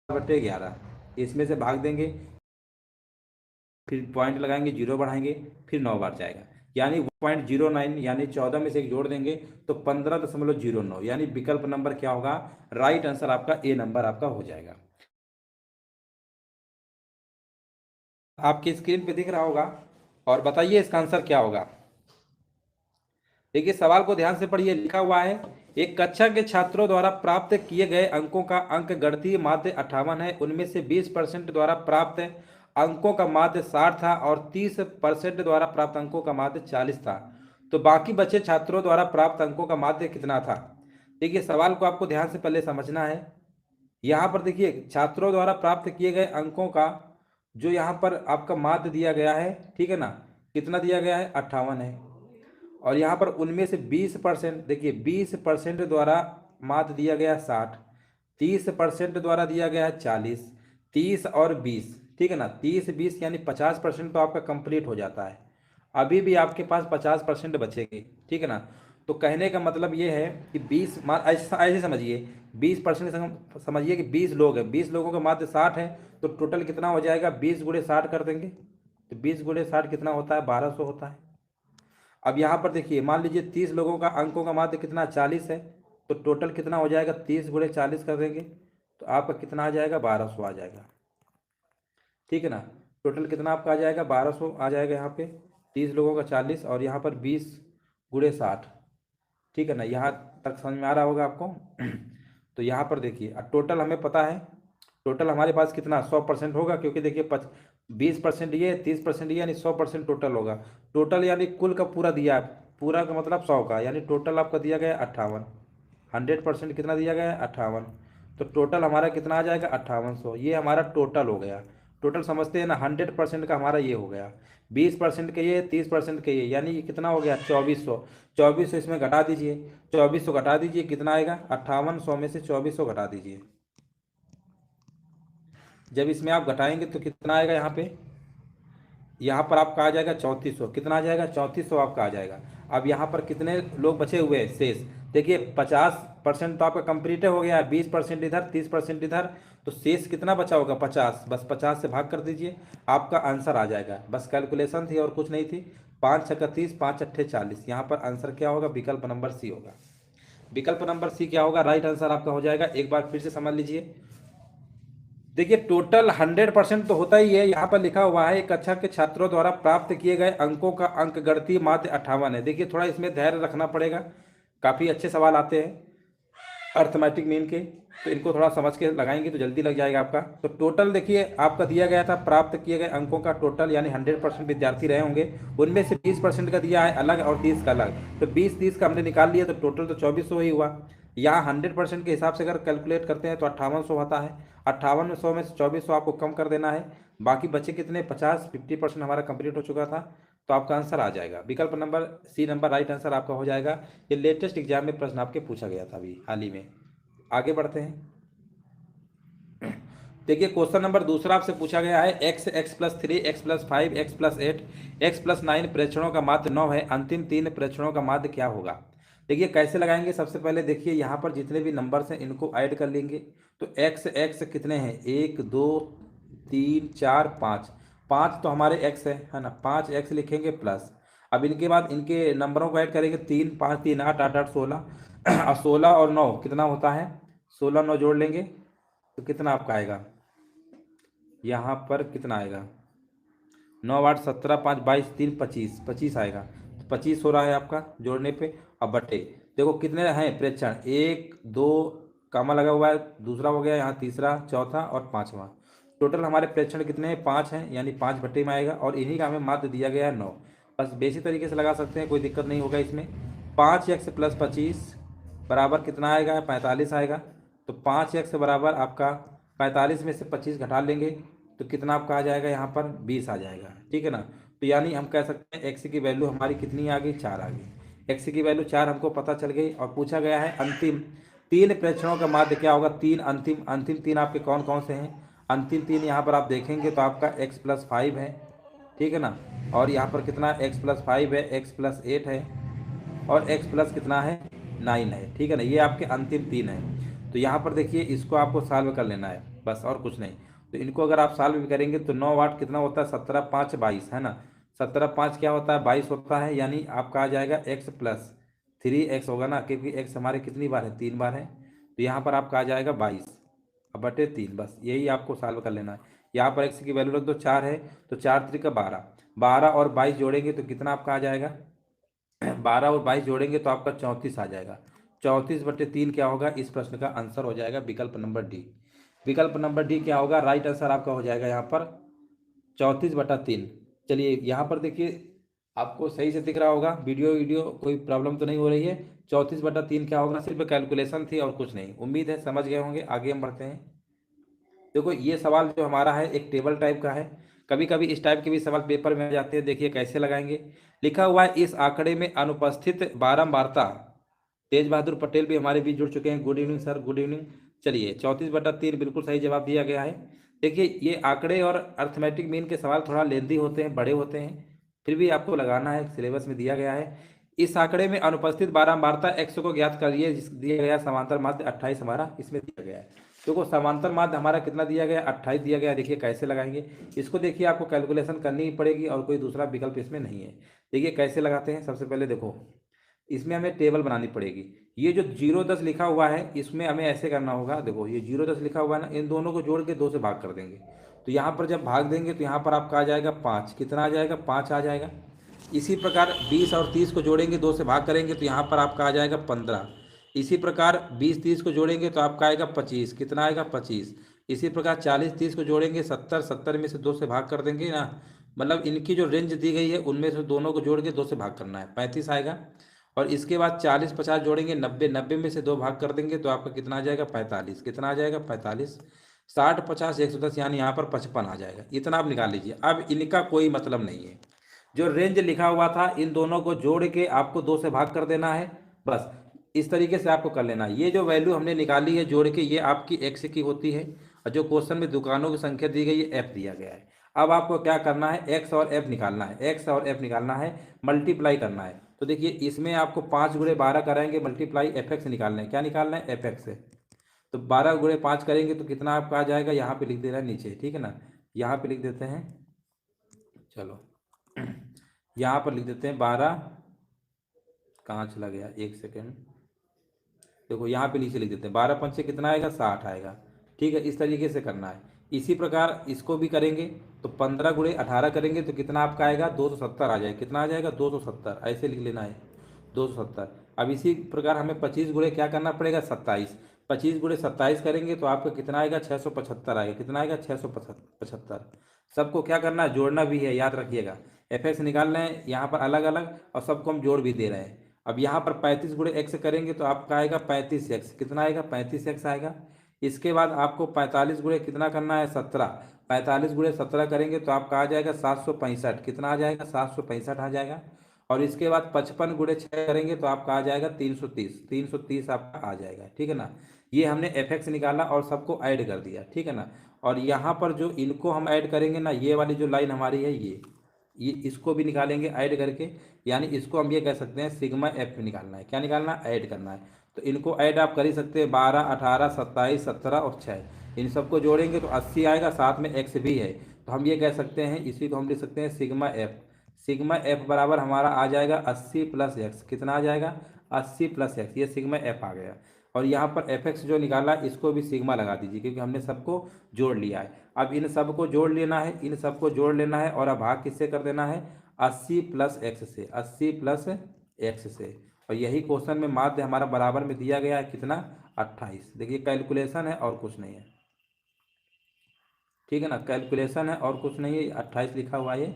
12/11, इसमें से भाग देंगे, फिर पॉइंट लगाएंगे, जीरो बढ़ाएंगे, फिर 9 बार जाएगा, यानी 1.09, यानी 14 में से एक जोड़ देंगे तो 15.09, यानी विकल्प नंबर क्या होगा, राइट आंसर आपका ए नंबर आपका हो जाएगा। आपकी स्क्रीन पे दिख रहा होगा, और बताइए इसका आंसर क्या होगा। देखिए सवाल को ध्यान से पढ़िए, लिखा हुआ है एक कक्षा के छात्रों द्वारा प्राप्त किए गए अंकों का अंक गणितीय माध्य 58 है, उनमें से 20% द्वारा प्राप्त अंकों का माध्य 60 था और 30% द्वारा प्राप्त अंकों का माध्य 40 था, तो बाकी बचे छात्रों द्वारा प्राप्त अंकों का माध्य कितना था। देखिए सवाल को आपको ध्यान से पहले समझना है। यहाँ पर देखिए छात्रों द्वारा प्राप्त किए गए अंकों का जो यहाँ पर आपका माध्य दिया गया है, ठीक है ना, कितना दिया गया है 58 है, और यहाँ पर उनमें से 20%, देखिए 20% द्वारा माध्य दिया गया 60, 30% द्वारा दिया गया है 40, 30 और 20, ठीक है ना, 30 20 यानी 50% तो आपका कंप्लीट हो जाता है, अभी भी आपके पास 50% बचेंगे, ठीक है ना। तो कहने का मतलब ये है कि 20 ऐसे ऐसे समझिए, 20% समझिए कि 20 लोग हैं, 20 लोगों का माध्य 60 है, तो टोटल कितना हो जाएगा, 20 × 60 कर देंगे तो 20 × 60 कितना होता है, 1200 होता है। अब यहाँ पर देखिए, मान लीजिए 30 लोगों का अंकों का माध्य कितना 40 है, तो टोटल कितना हो जाएगा, 30 × 40 कर देंगे तो आपका कितना आ जाएगा, 1200 आ जाएगा। ठीक है ना, टोटल कितना आपका आ जाएगा, 1200 आ जाएगा। यहाँ पे 30 लोगों का 40 और यहाँ पर 20 × 60। ठीक है ना, यहाँ तक समझ में आ रहा होगा आपको। तो यहाँ पर देखिए, अब टोटल हमें पता है, टोटल हमारे पास कितना 100% होगा, क्योंकि देखिए 20% ये, 30% ये, यानी 100% टोटल होगा। टोटल यानी कुल का पूरा दिया है, पूरा का मतलब 100 का, यानी टोटल आपका दिया गया है 58। 100% कितना दिया गया है, 58। तो टोटल हमारा कितना आ जाएगा, 5800। ये हमारा टोटल हो गया। टोटल समझते हैं ना, 100% का हमारा ये हो गया, 20% के ये, 30% के ये, यानी ये कितना हो गया, 2400। 2400 इसमें घटा दीजिए, 2400 घटा दीजिए, कितना आएगा, 5800 में से 2400 घटा दीजिए। जब इसमें आप घटाएंगे तो कितना आएगा, यहाँ पर आपका आ जाएगा 3400। कितना आ जाएगा, 3400 आपका आ जाएगा। अब यहाँ पर कितने लोग बचे हुए हैं शेष, देखिए 50% तो आपका कंप्लीट हो गया है, 20% इधर, 30% इधर, तो शेष कितना बचा होगा, 50। बस 50 से भाग कर दीजिए, आपका आंसर आ जाएगा। बस कैलकुलेशन थी और कुछ नहीं थी। 5 × 30, 5 × 40। यहाँ पर आंसर क्या होगा, विकल्प नंबर सी होगा। विकल्प नंबर सी क्या होगा, राइट आंसर आपका हो जाएगा। एक बार फिर से समझ लीजिए, देखिए टोटल 100% तो होता ही है। यहाँ पर लिखा हुआ है, एक कक्षा के छात्रों द्वारा प्राप्त किए गए अंकों का अंक गणितीय माध्य 58 है। देखिए थोड़ा इसमें धैर्य रखना पड़ेगा, काफ़ी अच्छे सवाल आते हैं अर्थमेटिक मीन के, तो इनको थोड़ा समझ के लगाएंगे तो जल्दी लग जाएगा आपका। तो टोटल देखिए आपका दिया गया था, प्राप्त किए गए अंकों का टोटल, यानी 100% विद्यार्थी रहे होंगे, उनमें से 20% का दिया है अलग और 30 का अलग। तो 20-30 का हमने निकाल लिया, तो टोटल तो 2400 ही हुआ। यहाँ 100% के हिसाब से अगर कैलकुलेट करते हैं तो 5800 होता है। 5800 में से 2400 आपको कम कर देना है, बाकी बचे कितने, 50% हमारा कंप्लीट हो चुका था। तो आपका आंसर आ जाएगा विकल्प number C number, right answer आपका हो जाएगा। ये लेटेस्ट एग्जाम में प्रश्न आपके पूछा गया था अभी हाल ही में। आगे बढ़ते हैं, देखिए क्वेश्चन नंबर दूसरा आपसे पूछा गया है, x+3, x+5, x+8, x+9 प्रेक्षणों का माध्य 9 है, अंतिम 3 प्रेक्षणों का माध्य क्या होगा। देखिए कैसे लगाएंगे, सबसे पहले देखिए यहाँ पर जितने भी नंबर्स हैं इनको ऐड कर लेंगे। तो x कितने हैं, 1 2 3 4 5, 5 तो हमारे x है ना, 5x लिखेंगे प्लस। अब इनके बाद इनके नंबरों को ऐड करेंगे, 3 5 3 8 8 8 16 और 16 और 9 कितना होता है, 16 9 जोड़ लेंगे तो कितना आपका आएगा, यहाँ पर कितना आएगा, 9 8 17 5 22 3 25, 25 आएगा। तो 25 हो रहा है आपका जोड़ने पे। अब बटे, देखो कितने हैं प्रेक्षण, 1 2 कामा लगा हुआ है, दूसरा हो गया यहाँ, तीसरा, चौथा और पांचवा। टोटल हमारे प्रेक्षण कितने हैं, 5 हैं, यानी 5 बटे में आएगा, और इन्हीं का हमें माध्य दिया गया है 9। बस बेसिक तरीके से लगा सकते हैं, कोई दिक्कत नहीं होगा इसमें। 5x + 25 बराबर कितना आएगा, 45 आएगा। तो 5x बराबर आपका 45 में से 25 घटा लेंगे तो कितना आपका आ जाएगा, यहाँ पर 20 आ जाएगा। ठीक है ना, तो यानी हम कह सकते हैं x की वैल्यू हमारी कितनी आ गई, 4 आ गई। x की वैल्यू 4 हमको पता चल गई। और पूछा गया है अंतिम 3 प्रेक्षणों का माध्य क्या होगा। अंतिम 3 आपके कौन कौन से हैं, अंतिम 3 यहाँ पर आप देखेंगे तो आपका x+5 है, ठीक है ना, और यहाँ पर कितना x+5 है, x+8 है, और x+ कितना है, 9 है। ठीक है ना, ये आपके अंतिम 3 है। तो यहाँ पर देखिए इसको आपको सॉल्व कर लेना है, बस और कुछ नहीं। तो इनको अगर आप सॉल्व भी करेंगे तो 9 8 कितना होता है, 17 5 22 है ना, 17 5 क्या होता है, 22 होता है, यानी आपका आ जाएगा x+3x होगा ना, क्योंकि x हमारे कितनी बार है, 3 बार है। तो यहाँ पर आपका आ जाएगा 22 अब बटे 3, बस यही आपको सॉल्व कर लेना है। यहाँ पर x की वैल्यू रख दो, 4 है तो 4 3 12, 12 और 22 जोड़ेंगे तो कितना आपका आ जाएगा, 12 और 22 जोड़ेंगे तो आपका 34 आ जाएगा। 34/3 क्या होगा, इस प्रश्न का आंसर हो जाएगा विकल्प नंबर डी। विकल्प नंबर डी क्या होगा, राइट आंसर आपका हो जाएगा यहाँ पर 34/3। चलिए यहाँ पर देखिए, आपको सही से दिख रहा होगा, वीडियो कोई प्रॉब्लम तो नहीं हो रही है। 34/3 क्या होगा, सिर्फ कैलकुलेशन थी और कुछ नहीं। उम्मीद है समझ गए होंगे। आगे हम बढ़ते हैं। देखो ये सवाल जो हमारा है एक टेबल टाइप का है, कभी कभी इस टाइप के भी सवाल पेपर में आ जाते हैं। देखिए कैसे लगाएंगे, लिखा हुआ है इस आंकड़े में अनुपस्थित बारंबारता। तेज बहादुर पटेल भी हमारे बीच जुड़ चुके हैं, good evening sir, good evening. चलिए 34/3 बिल्कुल सही जवाब दिया गया है। देखिए ये आंकड़े और अर्थमेटिक मीन के सवाल थोड़ा लेंदी होते हैं, बड़े होते हैं, फिर भी आपको लगाना है, सिलेबस में दिया गया है। इस आंकड़े में अनुपस्थित बारंबारता x को ज्ञात करिए, दिया गया समांतर माध्य 28 हमारा इसमें दिया गया है। देखो समांतर माध्य हमारा कितना दिया गया, 28 दिया गया। देखिए कैसे लगाएंगे इसको, देखिए आपको कैलकुलेशन करनी ही पड़ेगी और कोई दूसरा विकल्प इसमें नहीं है। देखिए कैसे लगाते हैं, सबसे पहले देखो इसमें हमें टेबल बनानी पड़ेगी। ये जो 0 10 लिखा हुआ है इसमें हमें ऐसे करना होगा, देखो ये 0 10 लिखा हुआ है ना, इन दोनों को जोड़ के 2 से भाग कर देंगे। तो यहाँ पर जब भाग देंगे तो यहाँ पर आपका आ जाएगा 5, कितना आ जाएगा 5 आ जाएगा। इसी प्रकार 20 और 30 को जोड़ेंगे, 2 से भाग करेंगे तो यहाँ पर आपका आ जाएगा 15। इसी प्रकार 20 30 को जोड़ेंगे तो आपका आएगा 25, कितना आएगा 25। इसी प्रकार 40 30 को जोड़ेंगे 70, 70 में से 2 से भाग कर देंगे ना, मतलब इनकी जो रेंज दी गई है उनमें से दोनों को जोड़ के 2 से भाग करना है, 35 आएगा। और इसके बाद 40 50 जोड़ेंगे 90, 90 में से 2 भाग कर देंगे तो आपका कितना आ जाएगा 45, कितना आ जाएगा 45। 60 50 110 यानी यहाँ पर 55 आ जाएगा। इतना आप निकाल लीजिए। अब इनका कोई मतलब नहीं है, जो रेंज लिखा हुआ था इन दोनों को जोड़ के आपको 2 से भाग कर देना है, बस इस तरीके से आपको कर लेना है। ये जो वैल्यू हमने निकाली है जोड़ के, ये आपकी एक्स की होती है, और जो क्वेश्चन में दुकानों की संख्या दी गई है एफ दिया गया है। अब आपको क्या करना है, एक्स और एफ निकालना है, एक्स और एफ निकालना है, मल्टीप्लाई करना है। तो देखिए इसमें आपको 5 गुणे 12 कराएंगे मल्टीप्लाई एफ एक्स निकालना है। क्या निकालना है, एफ एक्स है। तो 12 गुणे 5 करेंगे तो कितना आपका आ जाएगा, यहाँ पे लिख दे रहा है नीचे, ठीक है ना, यहाँ पे लिख देते हैं, चलो यहाँ पर लिख देते हैं 12, कहाँ चला गया, एक सेकेंड, देखो यहाँ पे नीचे लिख देते हैं 12 पंचे कितना आएगा 60 आएगा। ठीक है, इस तरीके से करना है। इसी प्रकार इसको भी करेंगे तो 15 गुणे 18 करेंगे तो कितना आपका आएगा 270 आ जाएगा, कितना आ जाएगा 270, ऐसे लिख लेना है 270। अब इसी प्रकार हमें 25 गुणे क्या करना पड़ेगा 27, 25 गुणे 27 करेंगे तो आपका कितना आएगा 675 आएगा, कितना आएगा 675। सबको क्या करना है, जोड़ना भी है, याद रखिएगा। एफ एक्स निकालना है यहाँ पर अलग अलग, और सबको हम जोड़ भी दे रहे हैं। अब यहाँ पर 35 गुणे एक्स करेंगे तो आपका आएगा 35x, कितना आएगा 35x आएगा। इसके बाद आपको 45 गुणे कितना करना है 17, 45 गुणे 17 करेंगे तो आपका आ जाएगा 765, कितना आ जाएगा 765 आ जाएगा। और इसके बाद 55 गुणे 6 करेंगे तो आपका आ जाएगा 330, 330 आपका आ जाएगा, ठीक है ना। ये हमने एफ एक्स निकाला और सबको ऐड कर दिया, ठीक है ना। और यहाँ पर जो इनको हम ऐड करेंगे ना, ये वाली जो लाइन हमारी है ये इसको भी निकालेंगे ऐड करके, यानी इसको हम ये कह सकते हैं सिग्मा एफ निकालना है। क्या निकालना है, ऐड करना है। तो इनको ऐड आप कर ही सकते हैं, 12 18 27 17 और 6, इन सबको जोड़ेंगे तो 80 आएगा, साथ में एक्स भी है। तो हम ये कह सकते हैं, इसी को हम लिख सकते हैं सिग्मा एफ। सिग्मा एफ बराबर हमारा आ जाएगा 80 प्लस एक्स, कितना आ जाएगा 80 प्लस एक्स, ये सिग्मा एफ आ गया। और यहाँ पर एफ एक्स जो निकाला इसको भी सिग्मा लगा दीजिए, क्योंकि हमने सबको जोड़ लिया है। अब इन सबको जोड़ लेना है, इन सबको जोड़ लेना है, और अब भाग किससे कर देना है 80 प्लस एक्स से, 80 प्लस एक्स से। और यही क्वेश्चन में माध्य हमारा बराबर में दिया गया है कितना 28। देखिए कैलकुलेशन है और कुछ नहीं है, ठीक है ना, कैलकुलेशन है और कुछ नहीं है। 28 लिखा हुआ है,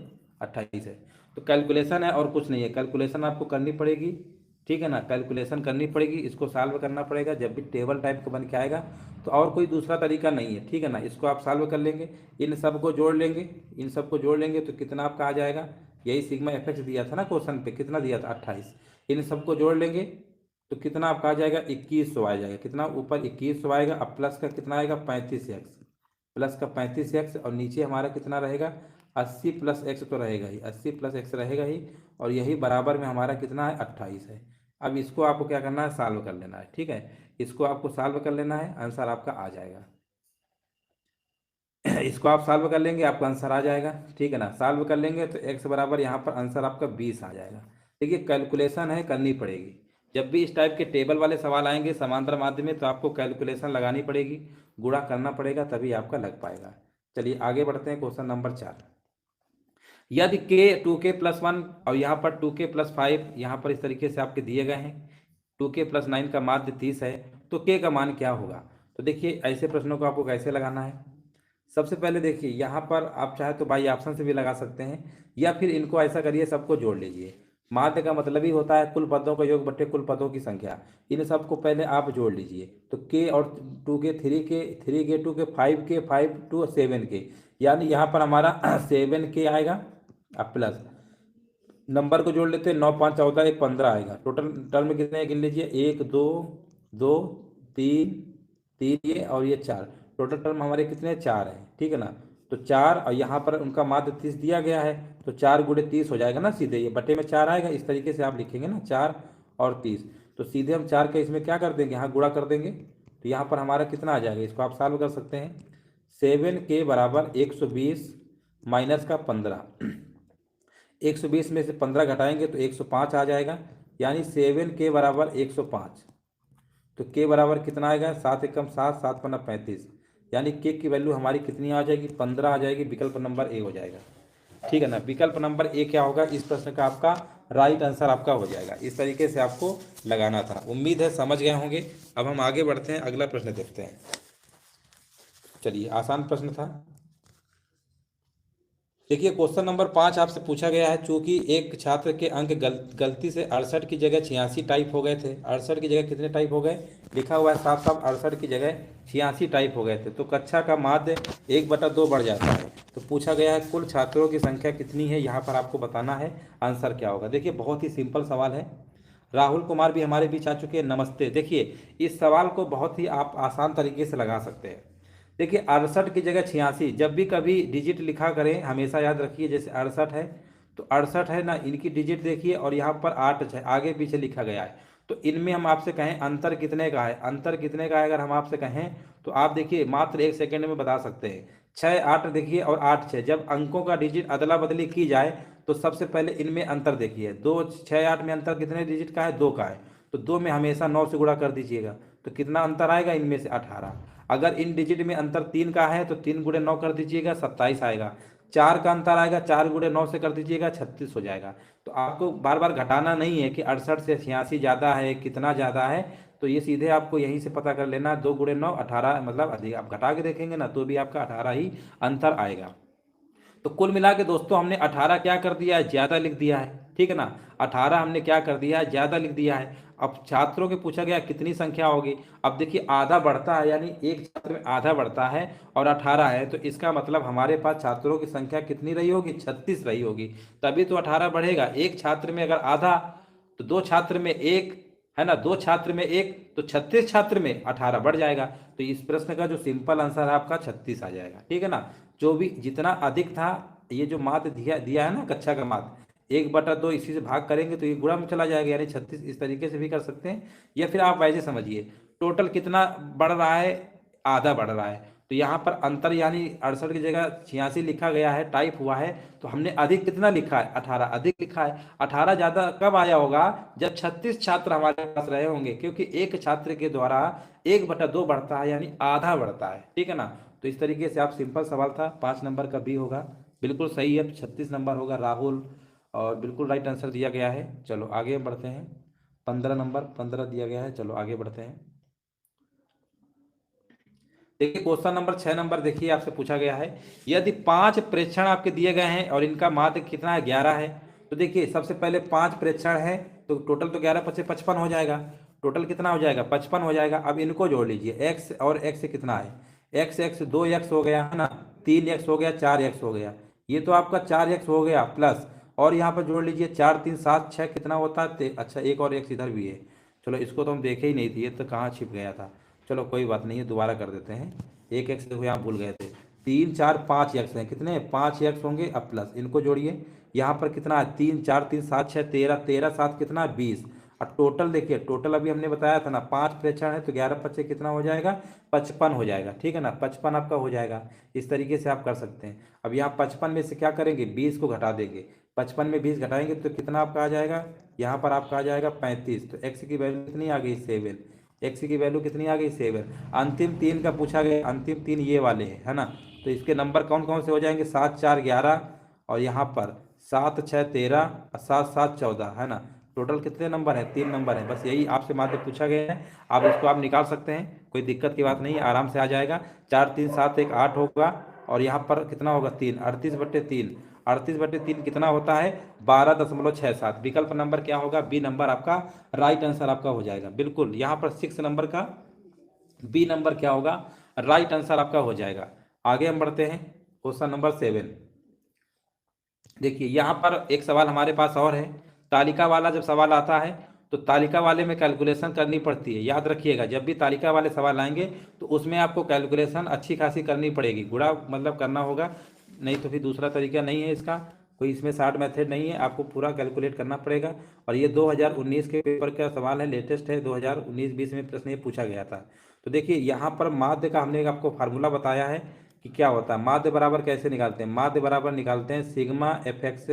28 है। तो कैलकुलेशन है और कुछ नहीं है, कैलकुलेशन आपको करनी पड़ेगी, ठीक है ना, कैलकुलेशन करनी पड़ेगी, इसको सॉल्व करना पड़ेगा। जब भी टेबल टाइप का बन के आएगा तो और कोई दूसरा तरीका नहीं है, ठीक है ना। इसको आप सॉल्व कर लेंगे, इन सब को जोड़ लेंगे, इन सब को जोड़ लेंगे तो कितना आपका आ जाएगा, यही सिग्मा एफ एक्स दिया था ना क्वेश्चन पे, कितना दिया था 28। इन सबको जोड़ लेंगे तो कितना आपका आ जाएगा 2100 आ जाएगा, कितना ऊपर 2100 आएगा। अब प्लस का कितना आएगा 35x, प्लस का 35x, और नीचे हमारा कितना रहेगा 80 प्लस एक्स तो रहेगा ही, 80 प्लस एक्स रहेगा ही। और यही बराबर में हमारा कितना है 28 है। अब इसको आपको क्या करना है, सॉल्व कर लेना है, ठीक है। इसको आपको सॉल्व कर लेना है, आंसर आपका आ जाएगा। इसको आप सॉल्व कर लेंगे आपका आंसर आ जाएगा, ठीक है ना। सॉल्व कर लेंगे तो एक्स बराबर यहाँ पर आंसर आपका 20 आ जाएगा। देखिए कैलकुलेशन है, करनी पड़ेगी। जब भी इस टाइप के टेबल वाले सवाल आएंगे समांतर माध्य में तो आपको कैलकुलेशन लगानी पड़ेगी, गुणा करना पड़ेगा, तभी आपका लग पाएगा। चलिए आगे बढ़ते हैं, क्वेश्चन नंबर 4। यदि k 2k+1 और यहाँ पर 2k+5 यहाँ पर इस तरीके से आपके दिए गए हैं, 2k+9 का माध्य 30 है, तो k का मान क्या होगा। तो देखिए ऐसे प्रश्नों को आपको कैसे लगाना है। सबसे पहले देखिए यहाँ पर आप चाहे तो बाई ऑप्शन से भी लगा सकते हैं, या फिर इनको ऐसा करिए सबको जोड़ लीजिए। माध्य का मतलब ही होता है कुल पदों का योग बट्टे कुल पदों की संख्या। इन सबको पहले आप जोड़ लीजिए, तो k और 2k 3k 3k 2k 5k 5 2 7k, यानी यहाँ पर हमारा 7k आएगा। अब प्लस नंबर को जोड़ लेते हैं, 9 5 14 1 15 आएगा। टोटल टर्म कितने गिन लीजिए, 1 2 2 3 3 ये और ये 4, टोटल टर्म हमारे कितने 4 हैं, ठीक है ना। तो 4 और यहाँ पर उनका माध्य 30 दिया गया है, तो 4 गुणे 30 हो जाएगा ना, सीधे ये बटे में 4 आएगा। इस तरीके से आप लिखेंगे ना 4 और 30, तो सीधे हम 4 के इसमें क्या कर देंगे, यहाँ गुणा कर देंगे। तो तो यहाँ पर हमारा कितना आ जाएगा, इसको आप सॉल्व कर सकते हैं। 7 के बराबर 120 माइनस का 15, 120 में से 15 घटाएंगे तो 105 आ जाएगा, यानी 7 के बराबर 105। तो के बराबर कितना आएगा, 7 एकम 7, 7 पन्ना 35, यानी के की वैल्यू हमारी कितनी आ जाएगी, 15 आ जाएगी। विकल्प नंबर ए हो जाएगा। ठीक है ना, विकल्प नंबर ए क्या होगा, इस प्रश्न का आपका राइट आंसर आपका हो जाएगा। इस तरीके से आपको लगाना था। उम्मीद है समझ गए होंगे। अब हम आगे बढ़ते हैं, अगला प्रश्न देखते हैं। चलिए, आसान प्रश्न था। देखिए, क्वेश्चन नंबर 5 आपसे पूछा गया है, चूंकि एक छात्र के अंक गलती से 68 की जगह 86 टाइप हो गए थे। 68 की जगह कितने टाइप हो गए, लिखा हुआ है साफ साफ, 68 की जगह 86 टाइप हो गए थे, तो कक्षा का माध्य 1/2 बढ़ जाता है। तो पूछा गया है कुल छात्रों की संख्या कितनी है, यहाँ पर आपको बताना है आंसर क्या होगा। देखिए, बहुत ही सिंपल सवाल है। राहुल कुमार भी हमारे बीच आ चुके हैं, नमस्ते। देखिए, इस सवाल को बहुत ही आप आसान तरीके से लगा सकते हैं। देखिए, 68 की जगह 86, जब भी कभी डिजिट लिखा करें हमेशा याद रखिए, जैसे 68 है तो 68 है ना, इनकी डिजिट देखिए, और यहाँ पर 8 है, आगे पीछे लिखा गया है। तो इनमें हम आपसे कहें अंतर कितने का है, अंतर कितने का है अगर हम आपसे कहें, तो आप देखिए मात्र 1 सेकेंड में बता सकते हैं। 6 8 देखिए, और 8 6, जब अंकों का डिजिट अदला बदली की जाए तो सबसे पहले इनमें अंतर देखिए। 2 6 8 में अंतर कितने डिजिट का है, 2 का है। तो 2 में हमेशा 9 से गुणा कर दीजिएगा, तो कितना अंतर आएगा, इनमें से 18। अगर इन डिजिट में अंतर 3 का है तो 3 गुणे 9 कर दीजिएगा, 27 आएगा। 4 का अंतर आएगा, 4 गुणे 9 से कर दीजिएगा, 36 हो जाएगा। तो आपको बार बार घटाना नहीं है कि 68 से 86 ज़्यादा है, कितना ज़्यादा है, तो ये सीधे आपको यहीं से पता कर लेना। 2 गुणे 9 18, मतलब अधिक। आप घटा के देखेंगे ना तो भी आपका 18 ही अंतर आएगा। तो कुल मिला के दोस्तों हमने 18 क्या कर दिया है, ज़्यादा लिख दिया है। ठीक है ना, 18 हमने क्या कर दिया है, ज़्यादा लिख दिया है। अब छात्रों के पूछा गया कितनी संख्या होगी। अब देखिए, आधा बढ़ता है, यानी एक छात्र में आधा बढ़ता है और 18 है, तो इसका मतलब हमारे पास छात्रों की संख्या कितनी रही होगी, 36 रही होगी। तभी तो 18 बढ़ेगा। एक छात्र में अगर आधा, तो 2 छात्र में 1 है ना, 2 छात्र में 1, तो 36 छात्र में 18 बढ़ जाएगा। तो इस प्रश्न का जो सिंपल आंसर है आपका 36 आ जाएगा। ठीक है ना, जो भी जितना अधिक था, ये जो माध्य दिया दिया है ना, कक्षा का माध्य 1/2 इसी से भाग करेंगे तो ये गुणा में चला जाएगा, यानी 36। इस तरीके से भी कर सकते हैं, या फिर आप वैसे समझिए टोटल कितना बढ़ रहा है, आधा बढ़ रहा है। तो यहाँ पर अंतर यानी 68 की जगह 86 लिखा गया है, टाइप हुआ है, तो हमने अधिक कितना लिखा है, 18 अधिक लिखा है। 18 ज्यादा कब आया होगा, जब 36 छात्र हमारे पास रहे होंगे, क्योंकि एक छात्र के द्वारा 1/2 बढ़ता है, यानी आधा बढ़ता है। ठीक है ना, तो इस तरीके से आप सिंपल सवाल था। 5 नंबर का बी होगा, बिल्कुल सही है। 36 नंबर होगा राहुल, और बिल्कुल राइट आंसर दिया गया है। चलो आगे हम बढ़ते हैं। 15 नंबर, 15 दिया गया है। चलो आगे बढ़ते हैं। देखिए, क्वेश्चन नंबर 6 नंबर देखिए, आपसे पूछा गया है, यदि 5 प्रेक्षण आपके दिए गए हैं और इनका माध्य कितना है, 11 है। तो देखिए, सबसे पहले 5 प्रेक्षण है, तो टोटल तो 11 पचे 55 हो जाएगा। टोटल कितना हो जाएगा, 55 हो जाएगा। अब इनको जोड़ लीजिए, एक्स और एक्स कितना है, एक्स एक्स 2x हो गया है ना, 3x हो गया, 4x हो गया। ये तो आपका 4x हो गया प्लस, और यहाँ पर जोड़ लीजिए 4 3 7 6 कितना होता है, अच्छा एक और एक्स इधर भी है। चलो, इसको तो हम देखे ही नहीं थे, ये तो कहाँ छिप गया था। चलो कोई बात नहीं है, दोबारा कर देते हैं। एक एक्स देखो यहाँ भूल गए थे, 3 4 5 एक्स हैं, कितने 5 एक्स होंगे। अब प्लस इनको जोड़िए, यहाँ पर कितना है, 3 4 3 7 6 13, 13 7 कितना है, 20। और टोटल देखिए, टोटल अभी हमने बताया था ना, 5 प्रेक्षण है, तो 11 पच्चे कितना हो जाएगा, 55 हो जाएगा। ठीक है ना, 55 आपका हो जाएगा। इस तरीके से आप कर सकते हैं। अब यहाँ 55 में से क्या करेंगे, 20 को घटा देंगे। 55 में 20 घटाएंगे तो कितना आपका आ जाएगा, यहाँ पर आपका आ जाएगा 35। तो एक्स की वैल्यू कितनी आ गई, 7। एक्स की वैल्यू कितनी आ गई, 7। अंतिम 3 का पूछा गया, अंतिम 3 ये वाले हैं, है ना। तो इसके नंबर कौन कौन से हो जाएंगे, 7 4 11, और यहाँ पर 7 6 13, और 7 7 14, है ना। टोटल कितने नंबर है, 3 नंबर है। बस यही आपसे माध्य पूछा गया है। आप इसको आप निकाल सकते हैं, कोई दिक्कत की बात नहीं है, आराम से आ जाएगा। 4 3 7 1 8 होगा, और यहाँ पर कितना होगा, 3, 38/3। 38/3 कितना होता है, 12.67। विकल्प नंबर क्या होगा, बी नंबर आपका राइट आंसर आपका हो जाएगा। बिल्कुल, यहाँ पर 6 नंबर का बी नंबर क्या होगा, राइट आंसर आपका हो जाएगा। आगे हम बढ़ते हैं, क्वेश्चन नंबर 7। देखिए, यहाँ पर एक सवाल हमारे पास और है। तालिका वाला जब सवाल आता है तो तालिका वाले में कैलकुलेशन करनी पड़ती है। याद रखिएगा, जब भी तालिका वाले सवाल आएंगे तो उसमें आपको कैलकुलेशन अच्छी खासी करनी पड़ेगी, गुणा मतलब करना होगा, नहीं तो फिर दूसरा तरीका नहीं है इसका। कोई इसमें शार्ट मेथड नहीं है, आपको पूरा कैलकुलेट करना पड़ेगा। और ये 2019 के पेपर का सवाल है, लेटेस्ट है, 2019-20 में प्रश्न ये पूछा गया था। तो देखिए यहाँ पर माध्य का हमने आपको फार्मूला बताया है कि क्या होता है। माध्य बराबर कैसे निकालते हैं, माध्य बराबर निकालते हैं सिग्मा एफ एक्स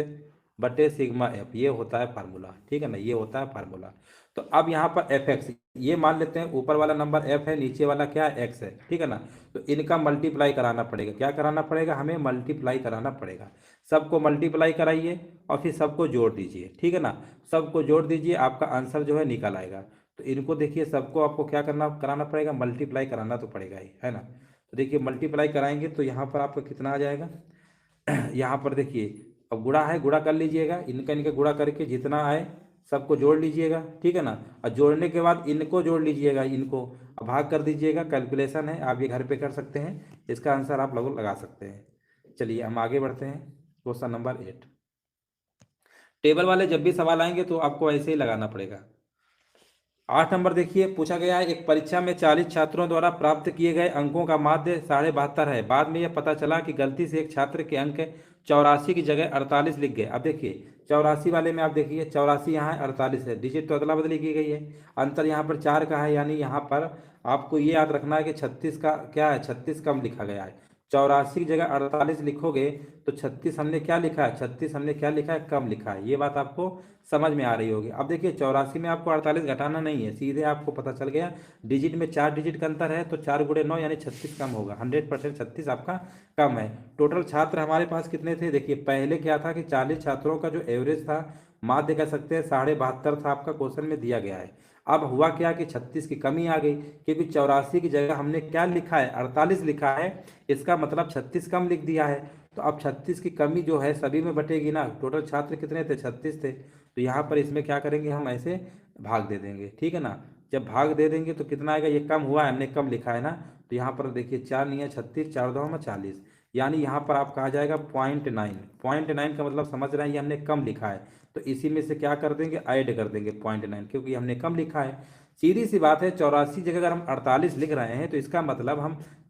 बटे सिग्मा एफ, ये होता है फार्मूला, ठीक है ना, ये होता है फार्मूला। तो अब यहाँ पर एफ एक्स, ये मान लेते हैं ऊपर वाला नंबर एफ है, नीचे वाला क्या है, एक्स है, ठीक है ना। तो इनका मल्टीप्लाई कराना पड़ेगा, क्या कराना पड़ेगा, हमें मल्टीप्लाई कराना पड़ेगा। सबको मल्टीप्लाई कराइए और फिर सबको जोड़ दीजिए, ठीक है ना। सबको जोड़ दीजिए, आपका आंसर जो है निकल आएगा। तो इनको देखिए, सबको आपको क्या करना कराना पड़ेगा, मल्टीप्लाई कराना तो पड़ेगा ही, है ना। तो देखिए मल्टीप्लाई कराएंगे तो यहाँ पर आपका कितना आ जाएगा यहाँ पर देखिए, अब गुणा है, गुणा कर लीजिएगा, इनका इनका गुणा करके जितना आए सबको जोड़ लीजिएगा, ठीक है ना। और जोड़ने के बाद इनको जोड़ लीजिएगा, इनको अब भाग कर दीजिएगा। कैलकुलेशन है, आप ये घर पे कर सकते हैं, इसका आंसर आप लोग लगा सकते हैं। चलिए हम आगे बढ़ते हैं। Question number 8। टेबल वाले जब भी सवाल आएंगे तो आपको ऐसे ही लगाना पड़ेगा। 8 नंबर देखिए, पूछा गया है एक परीक्षा में 40 छात्रों द्वारा प्राप्त किए गए अंकों का माध्य 72.5 है। बाद में यह पता चला कि गलती से एक छात्र के अंक 84 की जगह 48 लिख गए। अब देखिए 84 वाले में आप देखिए 84 यहाँ है, 48 है, डिजिट तो अदला बदली की गई है। अंतर यहाँ पर 4 का है, यानी यहाँ पर आपको ये याद रखना है कि 36 का क्या है, 36 कम लिखा गया है। 84 की जगह 48 लिखोगे तो 36 हमने क्या लिखा है, 36 हमने क्या लिखा है, कम लिखा है। ये बात आपको समझ में आ रही होगी। अब देखिए 84 में आपको 48 घटाना नहीं है, सीधे आपको पता चल गया डिजिट में 4 डिजिट का अंतर है, तो 4 गुणे 9 यानी 36 कम होगा। 100% 36 आपका कम है। टोटल छात्र हमारे पास कितने थे, देखिए पहले क्या था कि 40 छात्रों का जो एवरेज था, माध्य कह सकते हैं 72.5 था, आपका क्वेश्चन में दिया गया है। अब हुआ क्या कि 36 की कमी आ गई, क्योंकि 84 की जगह हमने क्या लिखा है, 48 लिखा है, इसका मतलब 36 कम लिख दिया है। तो अब 36 की कमी जो है सभी में बटेगी ना। टोटल छात्र कितने थे, 36 थे। तो यहाँ पर इसमें क्या करेंगे, हम ऐसे भाग दे देंगे, ठीक है ना। जब भाग दे देंगे तो कितना आएगा, ये कम हुआ है, हमने कम लिखा है ना। तो यहाँ पर देखिए 4 नहीं है 36, 4 दो में 40, यानी यहाँ पर आपका आ जाएगा 0.9। 0.9 का मतलब समझ रहे हैं, ये हमने कम लिखा है, तो इसी में से क्या कर देंगे, ऐड कर देंगे 0.9, क्योंकि हमने कम लिखा है। सीधी सी बात है, 84 जगह अगर हम 48 लिख रहे हैं तो इसका मतलब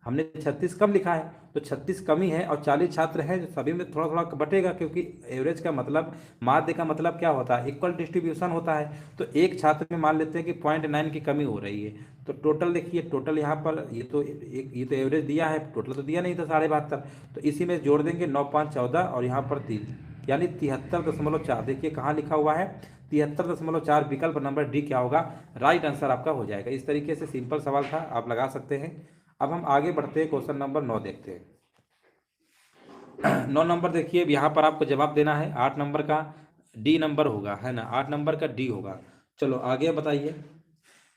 हमने 36 कम लिखा है, तो 36 कमी है और 40 छात्र हैं, जो सभी में थोड़ा थोड़ा बटेगा, क्योंकि एवरेज का मतलब, माध्य का मतलब क्या होता है, इक्वल डिस्ट्रीब्यूशन होता है। तो एक छात्र में मान लेते हैं कि 0.9 की कमी हो रही है। तो टोटल देखिए, टोटल यहाँ पर ये तो एवरेज दिया है, टोटल तो दिया नहीं था 72। तो इसी में जोड़ देंगे 9 5 14 और यहाँ पर 3, यानी 73.4। देखिए कहाँ लिखा हुआ है, 73.4। विकल्प नंबर डी क्या होगा, राइट आंसर आपका हो जाएगा। इस तरीके से सिंपल सवाल था, आप लगा सकते हैं। अब हम आगे बढ़ते हैं, क्वेश्चन नंबर 9 देखते हैं। 9 नंबर देखिए, यहाँ पर आपको जवाब देना है। 8 नंबर का डी नंबर होगा, है ना, 8 नंबर का डी होगा। चलो आगे बताइए,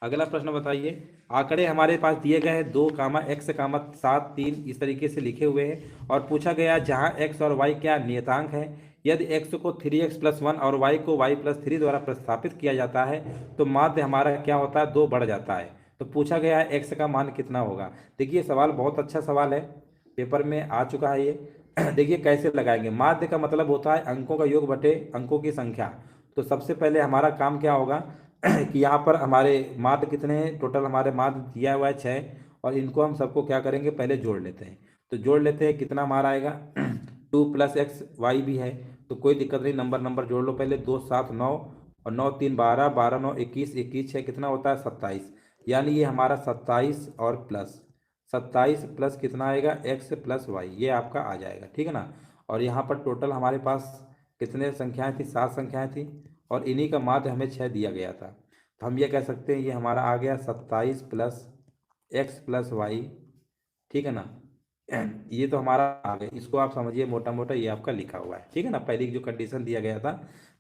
अगला प्रश्न बताइए। आंकड़े हमारे पास दिए गए हैं 2 कामा एक्स कामा 7 3 इस तरीके से लिखे हुए हैं, और पूछा गया जहां एक्स और वाई क्या नियतांक है। यदि एक्स को 3x+1 और वाई को y+3 द्वारा प्रतिस्थापित किया जाता है तो माध्य हमारा क्या होता है, 2 बढ़ जाता है। तो पूछा गया है एक्स का मान कितना होगा। देखिए सवाल बहुत अच्छा सवाल है, पेपर में आ चुका है ये। देखिए कैसे लगाएंगे, माध्य का मतलब होता है अंकों का योग बटे अंकों की संख्या। तो सबसे पहले हमारा काम क्या होगा कि यहाँ पर हमारे माध्य कितने हैं, टोटल हमारे माध्य दिया हुआ है 6, और इनको हम सबको क्या करेंगे, पहले जोड़ लेते हैं। तो जोड़ लेते हैं, कितना हमारा आएगा 2 + x y भी है, तो कोई दिक्कत नहीं, नंबर नंबर जोड़ लो पहले। 2 7 9 और 9 3 12, 12 9 21, 21 6 कितना होता है 27, यानी ये हमारा 27 और प्लस 27 प्लस कितना आएगा, x + y, ये आपका आ जाएगा, ठीक है ना। और यहाँ पर टोटल हमारे पास कितने संख्याएं थी, 7 संख्याएं थी, और इन्हीं का माध्य हमें 6 दिया गया था। तो हम ये कह सकते हैं ये हमारा आ गया 27 + x + y, ठीक है ना। ये तो हमारा आ गया, इसको आप समझिए मोटा मोटा ये आपका लिखा हुआ है, ठीक है ना। पहले जो कंडीशन दिया गया था,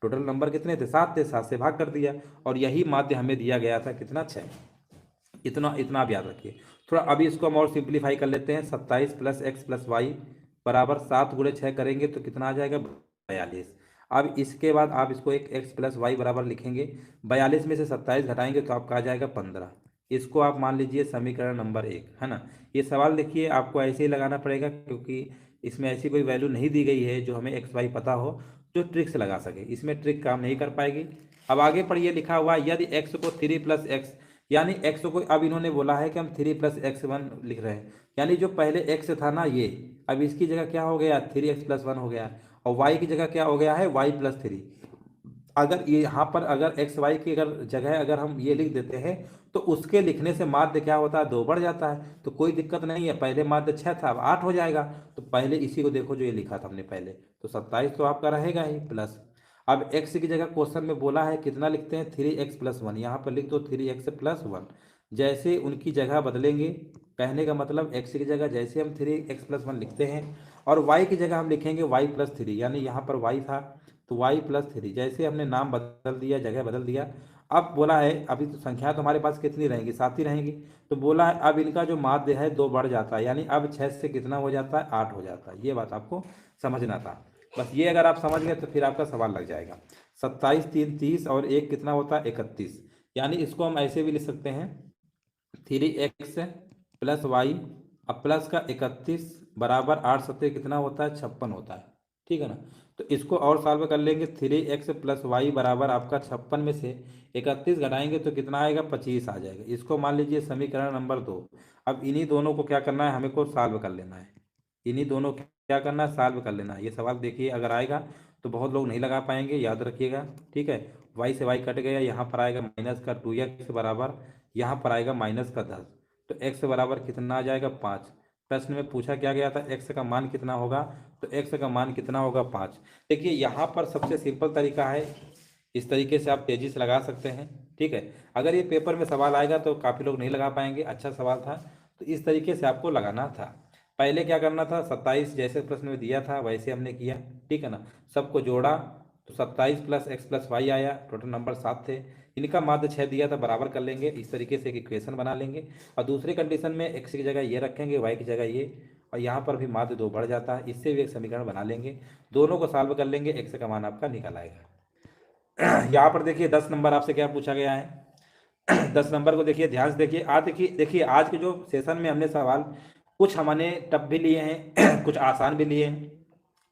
टोटल नंबर कितने थे, 7 थे, 7 से भाग कर दिया, और यही माध्य हमें दिया गया था कितना, 6। इतना इतना आप याद रखिए। थोड़ा अभी इसको हम और सिंप्लीफाई कर लेते हैं। 27 + x + y बराबर 7 × 6 करेंगे तो कितना आ जाएगा, 42। अब इसके बाद आप इसको एक x + y बराबर लिखेंगे, 42 में से 27 घटाएंगे तो आपका आ जाएगा 15। इसको आप मान लीजिए समीकरण नंबर 1, है ना। ये सवाल देखिए आपको ऐसे ही लगाना पड़ेगा, क्योंकि इसमें ऐसी कोई वैल्यू नहीं दी गई है जो हमें एक्स वाई पता हो, जो ट्रिक से लगा सके, इसमें ट्रिक काम नहीं कर पाएगी। अब आगे पढ़िए, लिखा हुआ यदि x को 3 + x, यानी x को अब इन्होंने बोला है कि हम 3 + x1 लिख रहे हैं, यानी जो पहले x था ना ये, अब इसकी जगह क्या हो गया, 3x + 1 हो गया। और वाई की जगह क्या हो गया है, वाई प्लस थ्री। अगर ये यहाँ पर अगर एक्स वाई की अगर जगह अगर हम ये लिख देते हैं तो उसके लिखने से माध्य क्या होता है, दो बढ़ जाता है, तो कोई दिक्कत नहीं है। पहले माध्य 6 था, अब 8 हो जाएगा। तो पहले इसी को देखो जो ये लिखा था हमने पहले, तो 27 तो आपका रहेगा ही प्लस। अब एक्स की जगह क्वेश्चन में बोला है कितना लिखते हैं, 3x+1, यहाँ पर लिख दो 3x+1। जैसे उनकी जगह बदलेंगे, कहने का मतलब एक्स की जगह जैसे हम 3x+1 लिखते हैं और वाई की जगह हम लिखेंगे y+3, यानी यहाँ पर y था तो y+3, जैसे हमने नाम बदल दिया, जगह बदल दिया। अब बोला है अभी तो संख्या तो हमारे पास कितनी रहेंगी, 7 ही रहेंगी। तो बोला है अब इनका जो माध्य है 2 बढ़ जाता है, यानी अब 6 से कितना हो जाता है, 8 हो जाता है। ये बात आपको समझना था। बस ये अगर आप समझ गए तो फिर आपका सवाल लग जाएगा। 27 3 30 और एक कितना होता है, 31। यानी इसको हम ऐसे भी लिख सकते हैं 3x+y, अब प्लस का 31 बराबर 8 सत्ते कितना होता है, 56 होता है। ठीक है ना। तो इसको और सॉल्व कर लेंगे, 3x+y बराबर आपका 56 में से 31 घटाएंगे तो कितना आएगा, 25 आ जाएगा। इसको मान लीजिए समीकरण नंबर 2। अब इन्हीं दोनों को क्या करना है, हमें को सॉल्व कर लेना है। इन्हीं दोनों को क्या करना है, सॉल्व कर लेना है। ये सवाल देखिए अगर आएगा तो बहुत लोग नहीं लगा पाएंगे, याद रखिएगा। ठीक है, वाई से वाई कट गया, यहाँ पर आएगा माइनस का 2x बराबर, यहाँ पर आएगा माइनस का 10, तो x बराबर कितना आ जाएगा, 5। प्रश्न में पूछा क्या गया था, x का मान कितना होगा, तो x का मान कितना होगा, 5। देखिए यहाँ पर सबसे सिंपल तरीका है, इस तरीके से आप तेजी से लगा सकते हैं। ठीक है, अगर ये पेपर में सवाल आएगा तो काफ़ी लोग नहीं लगा पाएंगे, अच्छा सवाल था। तो इस तरीके से आपको लगाना था। पहले क्या करना था, 27 जैसे प्रश्न में दिया था वैसे हमने किया। ठीक है ना, सबको जोड़ा तो 27 + x + y आया, टोटल नंबर 7 थे। इनका माध्य 6 दिया था, बराबर कर लेंगे, इस तरीके से एक इक्वेशन बना लेंगे। और दूसरी कंडीशन में x की जगह ये रखेंगे, y की जगह ये, और यहाँ पर भी माध्य 2 बढ़ जाता है, इससे भी एक समीकरण बना लेंगे। दोनों को सॉल्व कर लेंगे, x का मान आपका निकल आएगा। यहाँ पर देखिए 10 नंबर आपसे क्या पूछा गया है। 10 नंबर को देखिए, ध्यान से देखिए। आज देखिए आज के जो सेशन में हमने सवाल कुछ हमने टफ भी लिए हैं, कुछ आसान भी लिए हैं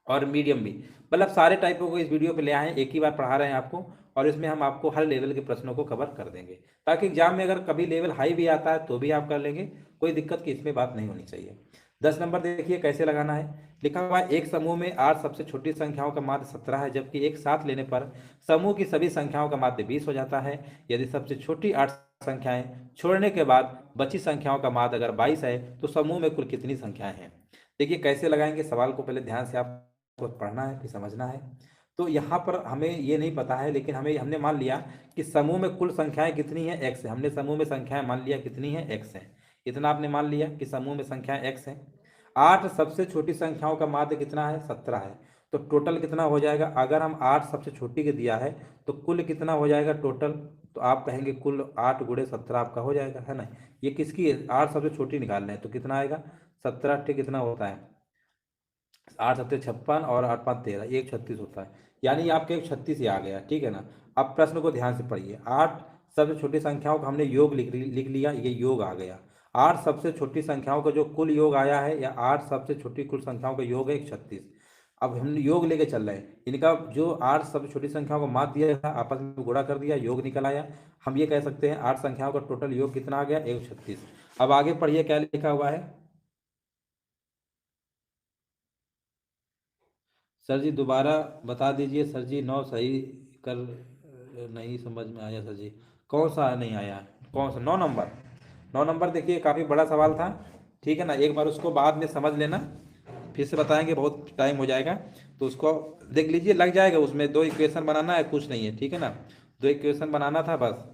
और मीडियम भी, मतलब सारे टाइपों को इस वीडियो पे ले आए हैं, एक ही बार पढ़ा रहे हैं आपको। और इसमें हम आपको हर लेवल के प्रश्नों को कवर कर देंगे, ताकि एग्जाम में अगर कभी लेवल हाई भी आता है तो भी आप कर लेंगे, कोई दिक्कत की इसमें बात नहीं होनी चाहिए। 10 नंबर देखिए कैसे लगाना है। लिखा हुआ है एक समूह में 8 सबसे छोटी संख्याओं का माध्य 17 है, जबकि एक साथ लेने पर समूह की सभी संख्याओं का माध्य 20 हो जाता है। यदि सबसे छोटी 8 संख्याएं छोड़ने के बाद बची संख्याओं का माध्य अगर 22 है तो समूह में कुल कितनी संख्याएं हैं। देखिए कैसे लगाएंगे, सवाल को पहले ध्यान से आपको पढ़ना है फिर समझना है। तो यहाँ पर हमें ये नहीं पता है, लेकिन हमने मान लिया कि समूह में कुल संख्याएं कितनी है, x है। हमने समूह में संख्याएं मान लिया कितनी है, x है। इतना आपने मान लिया कि समूह में संख्याएं x है। 8 सबसे छोटी संख्याओं का माध्य कितना है, 17 है। तो टोटल कितना हो जाएगा, अगर हम 8 सबसे छोटी के दिया है तो कुल कितना हो जाएगा टोटल, तो आप कहेंगे कुल 8 × 17 आपका हो जाएगा, है ना। ये किसकी है, 8 सबसे छोटी निकालना है तो कितना आएगा, 17 8 कितना होता है, 8 7 56 और 8 5 13, एक 36 होता है। यानी आपके एक 36 ही आ गया। ठीक है ना। अब प्रश्न को ध्यान से पढ़िए। 8 सबसे छोटी संख्याओं का हमने योग लिख लिया, ये योग आ गया। 8 सबसे छोटी संख्याओं का जो कुल योग आया है, या 8 सबसे छोटी कुल संख्याओं का योग है 136। अब हम योग लेके चल रहे हैं, इनका जो 8 सबसे छोटी संख्याओं को मात दिया था, आपस में गुणा कर दिया, योग निकल आया। हम ये कह सकते हैं 8 संख्याओं का टोटल योग कितना आ गया, 136। अब आगे पढ़िए क्या लिखा हुआ है। सर जी दोबारा बता दीजिए सर जी, 9 सही कर, नहीं समझ में आया सर जी। कौन सा नहीं आया, कौन सा, 9 नंबर। 9 नंबर देखिए काफ़ी बड़ा सवाल था। ठीक है ना, एक बार उसको बाद में समझ लेना, फिर से बताएंगे, बहुत टाइम हो जाएगा। तो उसको देख लीजिए, लग जाएगा। उसमें 2 इक्वेशन बनाना है, कुछ नहीं है। ठीक है ना, 2 इक्वेशन बनाना था बस,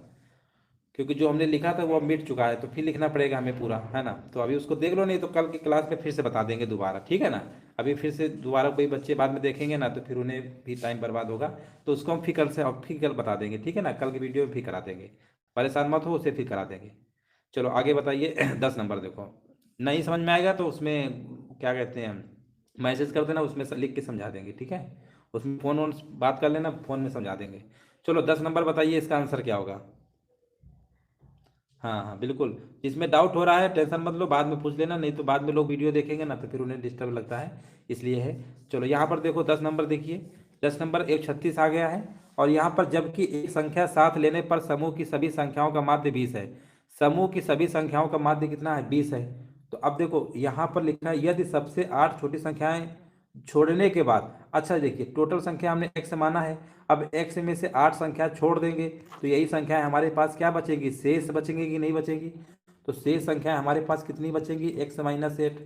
क्योंकि जो हमने लिखा था वो अब मिट चुका है, तो फिर लिखना पड़ेगा हमें पूरा, है ना। तो अभी उसको देख लो, नहीं तो कल की क्लास में फिर से बता देंगे दोबारा। ठीक है ना, अभी फिर से दोबारा कोई बच्चे बाद में देखेंगे ना तो फिर उन्हें भी टाइम बर्बाद होगा। तो उसको हम फिर कल से, अब फिर कल बता देंगे। ठीक है ना, कल की वीडियो में फिर करा देंगे, परेशान मत हो, उसे फिर करा देंगे। चलो आगे बताइए। 10 नंबर देखो, नहीं समझ में आएगा तो उसमें क्या कहते हैं, मैसेज कर देना, उसमें लिख के समझा देंगे। ठीक है, उसमें फ़ोन वोन बात कर लेना, फ़ोन में समझा देंगे। चलो 10 नंबर बताइए, इसका आंसर क्या होगा। हाँ हाँ बिल्कुल, इसमें डाउट हो रहा है टेंशन मत लो, बाद में पूछ लेना, नहीं तो बाद में लोग वीडियो देखेंगे ना तो फिर उन्हें डिस्टर्ब लगता है, इसलिए है। चलो यहाँ पर देखो 10 नंबर देखिए, 10 नंबर 136 आ गया है। और यहाँ पर जबकि एक संख्या साथ लेने पर समूह की सभी संख्याओं का माध्य 20 है। समूह की सभी संख्याओं का माध्य कितना है, 20 है। तो अब देखो यहाँ पर लिखना है, यदि सबसे 8 छोटी संख्याएं छोड़ने के बाद अच्छा देखिए, टोटल संख्या हमने x माना है। अब x में से 8 संख्या छोड़ देंगे तो यही संख्या हमारे पास क्या बचेगी, शेष बचेंगी कि नहीं बचेंगी। तो शेष संख्या हमारे पास कितनी बचेंगी, x माइनस 8,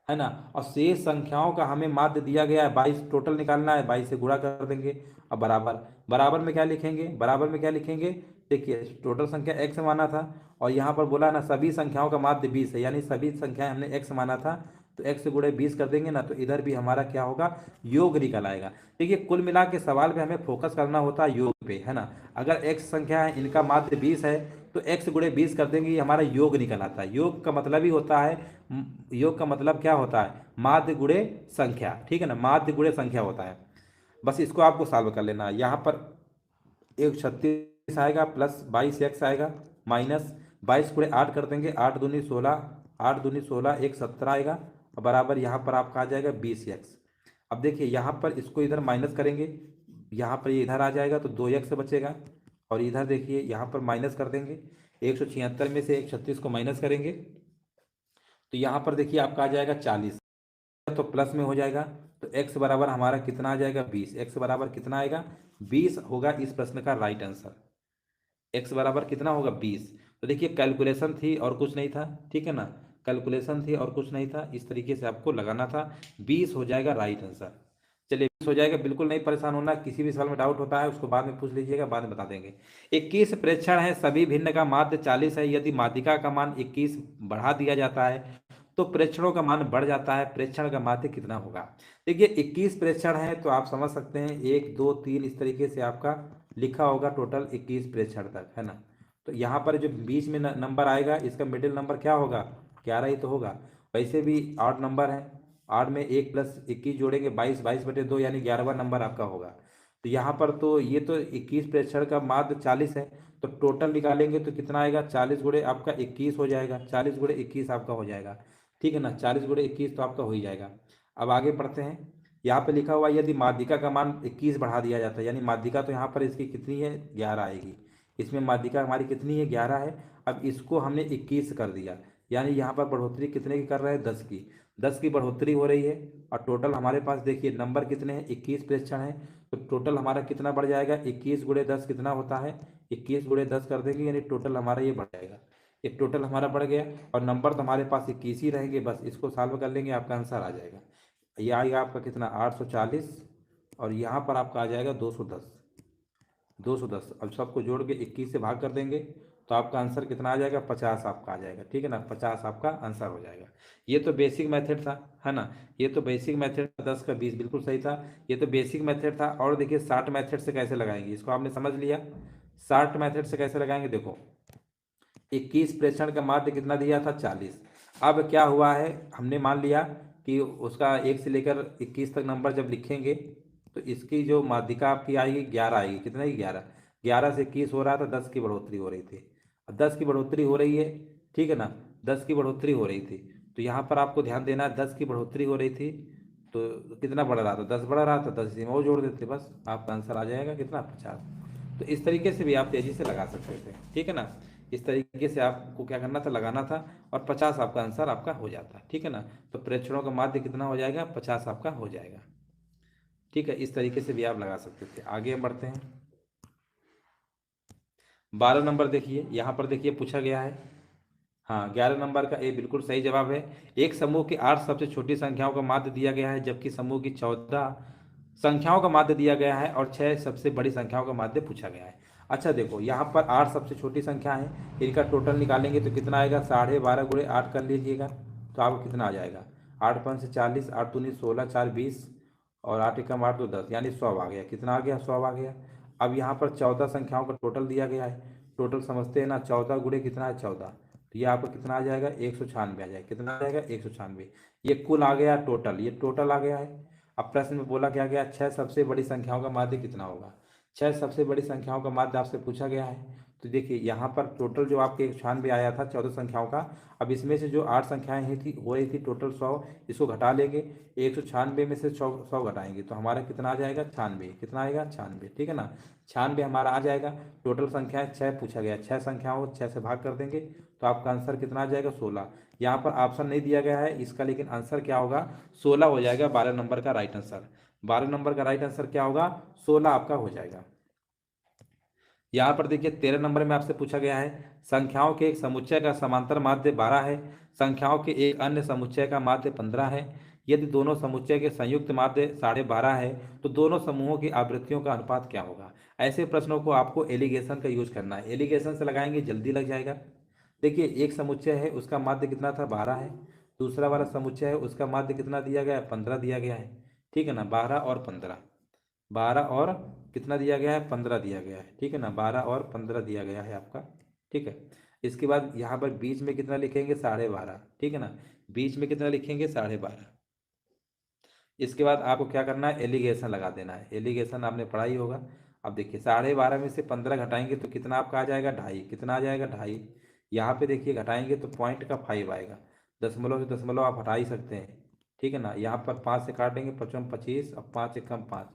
है ना। और शेष संख्याओं का हमें माध्य दिया गया है 22, टोटल निकालना है, 22 से गुणा कर देंगे। अब बराबर, बराबर में क्या लिखेंगे, बराबर में क्या लिखेंगे, देखिए टोटल संख्या x माना था और यहाँ पर बोला ना सभी संख्याओं का माध्य 20 है, यानी सभी संख्याएं हमने x माना था, तो x से गुणे 20 कर देंगे ना, तो इधर भी हमारा क्या होगा, योग निकल आएगा। देखिए कुल मिला के सवाल में हमें फोकस करना होता है योग पे, है ना। अगर x संख्या है, इनका माध्य 20 है, तो x गुणे 20 कर देंगे, ये हमारा योग निकल आता है। योग का मतलब ही होता है, योग का मतलब क्या होता है, माध्य गुणे संख्या, ठीक है ना, माध्य गुणे संख्या होता है। बस इसको आपको सॉल्व कर लेना है। यहाँ पर 136 आएगा प्लस 22x आएगा माइनस 22 गुणे 8 कर देंगे, 8 दूनी 16, 8 दूनी 16, 1 17 आएगा और बराबर यहाँ पर आपका आ जाएगा 20x। अब देखिए यहाँ पर इसको इधर माइनस करेंगे, यहाँ पर ये इधर आ जाएगा तो 2x बचेगा, और इधर देखिए यहाँ पर माइनस कर देंगे, 176 में से 136 को माइनस करेंगे तो यहाँ पर देखिए आपका आ जाएगा 40, तो प्लस में हो जाएगा। तो x बराबर हमारा कितना आ जाएगा, 20। x बराबर कितना आएगा, 20 होगा इस प्रश्न का राइट आंसर। x बराबर कितना होगा, 20। तो देखिए कैलकुलेशन थी और कुछ नहीं था, ठीक है ना, कैलकुलेशन थी और कुछ नहीं था, इस तरीके से आपको लगाना था, 20 हो जाएगा राइट आंसर। चलिए 20 हो जाएगा, बिल्कुल नहीं परेशान होना, किसी भी सवाल में डाउट होता है उसको बाद में पूछ लीजिएगा, बाद में बता देंगे। 21 प्रेक्षण है, सभी भिन्न का माध्य 40 है, यदि माध्यिका का मान 21 बढ़ा दिया जाता है तो प्रेक्षणों का मान बढ़ जाता है, प्रेक्षण का माध्य कितना होगा। देखिए 21 प्रेक्षण है तो आप समझ सकते हैं 1 2 3 इस तरीके से आपका लिखा होगा, टोटल 21 प्रेक्षण तक, है ना। तो यहाँ पर जो बीच में नंबर आएगा इसका मिडिल नंबर क्या होगा, 11 ही तो होगा। वैसे भी 8 नंबर है, 8 में 1 प्लस 21 जोड़ेंगे 22, 22/2 यानी 11वां नंबर आपका होगा। तो यहाँ पर तो ये तो 21 प्रेक्षण का माध्य 40 है, तो टोटल निकालेंगे तो कितना आएगा, 40 गुणे आपका 21 हो जाएगा, 40 गुणे 21 आपका हो जाएगा, ठीक है ना, 40 गुणे 21 तो आपका हो ही जाएगा। अब आगे बढ़ते हैं, यहाँ पे लिखा हुआ यदि माध्यिका का मान 21 बढ़ा दिया जाता है, यानी माध्यिका तो यहाँ पर इसकी कितनी है, 11 आएगी, इसमें माध्यिका हमारी कितनी है, 11 है। अब इसको हमने 21 कर दिया, यानी यहाँ पर बढ़ोतरी कितने की कर रहे हैं, 10 की, 10 की बढ़ोतरी हो रही है। और टोटल हमारे पास देखिए नंबर कितने हैं, 21 प्रेक्षण है, तो टोटल हमारा कितना बढ़ जाएगा, 21 गुणे 10 कितना होता है, 21 गुणे 10 कर देंगे, यानी टोटल हमारा ये बढ़ जाएगा, एक टोटल हमारा बढ़ गया। और नंबर तो हमारे पास 21 ही रहेंगे, बस इसको सॉल्व कर लेंगे आपका आंसर आ जाएगा। ये आएगा आपका कितना, 840, और यहाँ पर आपका आ जाएगा 210, 210। अब सबको जोड़ के 21 से भाग कर देंगे तो आपका आंसर कितना आ जाएगा, 50 आपका आ जाएगा, ठीक है ना, 50 आपका आंसर हो जाएगा। ये तो बेसिक मेथड था, है ना, ये तो बेसिक मेथड, 10 का 20 बिल्कुल सही था, ये तो बेसिक मेथड था। और देखिए शार्ट मेथड से कैसे लगाएंगे, इसको आपने समझ लिया, शार्ट मेथड से कैसे लगाएंगे, देखो 21 प्रेक्षण का माध्य कितना दिया था, 40। अब क्या हुआ है, हमने मान लिया कि उसका 1 से लेकर 21 तक नंबर जब लिखेंगे तो इसकी जो माध्यिका आपकी आएगी 11 आएगी, कितना ही 11, 11 से 21 हो रहा था, 10 की बढ़ोतरी हो रही थी। अब 10 की बढ़ोतरी हो रही है, ठीक है ना, 10 की बढ़ोतरी हो रही थी, तो यहाँ पर आपको ध्यान देना है, 10 की बढ़ोतरी हो रही थी तो कितना बढ़ रहा था, 10 बढ़ रहा था, 10 इसी में वो जोड़ देते, बस आपका आंसर आ जाएगा कितना, 50। तो इस तरीके से भी आप तेजी से लगा सकते थे, ठीक है ना, इस तरीके से आपको क्या करना था, लगाना था, और 50 आपका आंसर आपका हो जाता, ठीक है ना। तो प्रेक्षणों का माध्य कितना हो जाएगा, 50 आपका हो जाएगा, ठीक है, इस तरीके से भी आप लगा सकते थे। आगे हम बढ़ते हैं, 12 नंबर देखिए, यहाँ पर देखिए पूछा गया है, हाँ 11 नंबर का ए बिल्कुल सही जवाब है। एक समूह की 8 सबसे छोटी संख्याओं का माध्य दिया गया है, जबकि समूह की 14 संख्याओं का माध्य दिया गया है और 6 सबसे बड़ी संख्याओं का माध्य पूछा गया है। अच्छा देखो यहाँ पर 8 सबसे छोटी संख्या है, इनका टोटल निकालेंगे तो कितना आएगा, 12.5 गुणे 8 कर लीजिएगा तो आपको कितना आ जाएगा, 8 5 से 40, 8 दूनी 16, 4 20, और 8 एकम 8 तो 10, यानी 100 आ गया, कितना आ गया, 100 आ गया। अब यहाँ पर 14 संख्याओं का टोटल दिया गया है, टोटल समझते हैं ना, 14 गुणे कितना है, 14, तो ये आपको कितना आ जाएगा, 196 आ जाएगा, कितना आ जाएगा, 196। ये कुल आ गया टोटल, ये टोटल आ गया है। अब प्रश्न में बोला क्या गया, 6 सबसे बड़ी संख्याओं का माध्य कितना होगा, 6 सबसे बड़ी संख्याओं का माध्य आपसे पूछा गया है। तो देखिए यहाँ पर टोटल जो आपके 196 आया था 14 संख्याओं का, अब इसमें से जो 8 संख्याएं ही थी हो रही थी टोटल 100, इसको घटा लेंगे, 196 में से 100 घटाएंगे तो हमारा कितना आ जाएगा, 96, कितना आएगा, 96, ठीक है ना, 96 हमारा आ जाएगा। टोटल संख्याएं 6 पूछा गया, 6 संख्याओं को 6 से भाग कर देंगे तो आपका आंसर कितना आ जाएगा, 16। यहाँ पर ऑप्शन नहीं दिया गया है इसका, लेकिन आंसर क्या होगा, 16 हो जाएगा 12 नंबर का राइट आंसर। 12 नंबर का राइट आंसर क्या होगा? 16 आपका हो जाएगा। यहाँ पर देखिए 13 नंबर में आपसे पूछा गया है, संख्याओं के एक समुच्चय का समांतर माध्य 12 है, संख्याओं के एक अन्य समुच्चय का माध्य 15 है। यदि दोनों समुच्चय के संयुक्त माध्य 12.5 है तो दोनों समूहों की आवृत्तियों का अनुपात क्या होगा? ऐसे प्रश्नों को आपको एलिगेशन का यूज करना है। एलिगेशन से लगाएंगे जल्दी लग जाएगा। देखिए एक समुच्चय है उसका माध्य कितना था? 12 है। दूसरा वाला समुच्चय है उसका माध्य कितना दिया गया है? 15 दिया गया है। ठीक है ना, 12 और 15, 12 और कितना दिया गया है? 15 दिया गया है। ठीक है ना, 12 और 15 दिया गया है आपका। ठीक है, इसके बाद यहाँ पर बीच में कितना लिखेंगे? 12.5। ठीक है ना, बीच में कितना लिखेंगे? 12.5। इसके बाद आपको क्या करना है? एलिगेशन लगा देना है। एलिगेशन आपने पढ़ा ही होगा। अब देखिए 12.5 में से 15 घटाएंगे तो कितना आपका आ जाएगा? 2.5। कितना आ जाएगा? 2.5। यहाँ पे देखिए घटाएंगे तो पॉइंट का 5 आएगा। दशमलव से दशमलव आप हटा ही सकते हैं। ठीक है ना, यहाँ पर 5 से काटेंगे, 55 25, अब 5 एकम 5,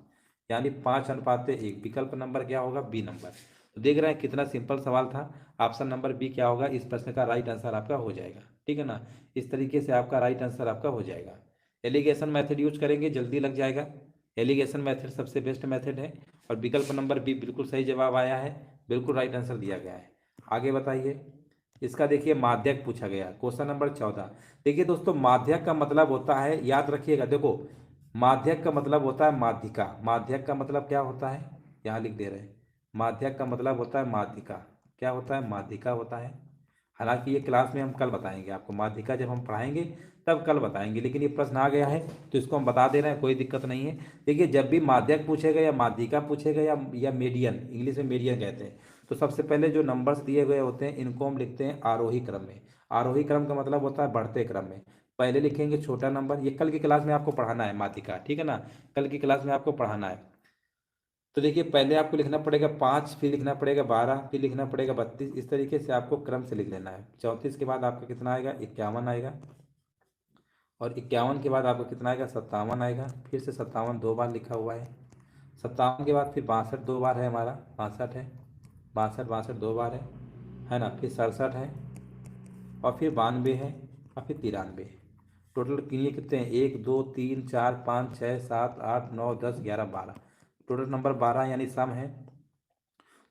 यानी 5:1। विकल्प नंबर क्या होगा? B number. तो देख रहे हैं कितना सिंपल सवाल था। ऑप्शन नंबर बी क्या होगा? इस प्रश्न का राइट आंसर आपका हो जाएगा। ठीक है ना, इस तरीके से आपका राइट आंसर आपका हो जाएगा। एलिगेशन मेथड यूज करेंगे जल्दी लग जाएगा। एलिगेशन मेथड सबसे बेस्ट मेथड है। और विकल्प नंबर बी बिल्कुल सही जवाब आया है, बिल्कुल राइट आंसर दिया गया है। आगे बताइए। इसका देखिए माध्यक पूछा गया, क्वेश्चन नंबर 14। देखिए दोस्तों माध्यक का मतलब होता है, याद रखिएगा, देखो माध्यक का मतलब होता है माध्यिका। माध्यक का मतलब क्या होता है? यहाँ लिख दे रहे हैं, माध्यक का मतलब होता है माध्यिका। क्या होता है? माध्यिका होता है। हालांकि ये क्लास में हम कल बताएंगे आपको, माध्यिका जब हम पढ़ाएंगे तब कल बताएंगे, लेकिन ये प्रश्न आ गया है तो इसको हम बता दे रहे हैं, कोई दिक्कत नहीं है। देखिए जब भी माध्यक पूछेगा या माध्यिका पूछेगा या मीडियन, इंग्लिश में मीडियन कहते हैं, तो सबसे पहले जो नंबर्स दिए गए होते हैं इनको हम लिखते हैं आरोही क्रम में। आरोही क्रम का मतलब होता है बढ़ते क्रम में। पहले लिखेंगे छोटा नंबर, ये कल की क्लास में आपको पढ़ाना है माध्यिका। ठीक है ना, कल की क्लास में आपको पढ़ाना है। तो देखिए पहले आपको लिखना पड़ेगा 5, फिर लिखना पड़ेगा 12, फिर लिखना पड़ेगा 32। इस तरीके से आपको क्रम से लिख लेना है। 34 के बाद आपका कितना आएगा? 51 आएगा। और 51 के बाद आपका कितना आएगा? 57 आएगा। फिर से 57 दो बार लिखा हुआ है। 57 के बाद फिर 62 दो बार है हमारा, 62 है। 62 दो बार है ना। फिर 67 है, और फिर 92 है, और फिर 93 है। टोटल गिनिए कितने हैं? 1 2 3 4 5 6 7 8 9 10 11 12। टोटल नंबर 12 यानी सम है।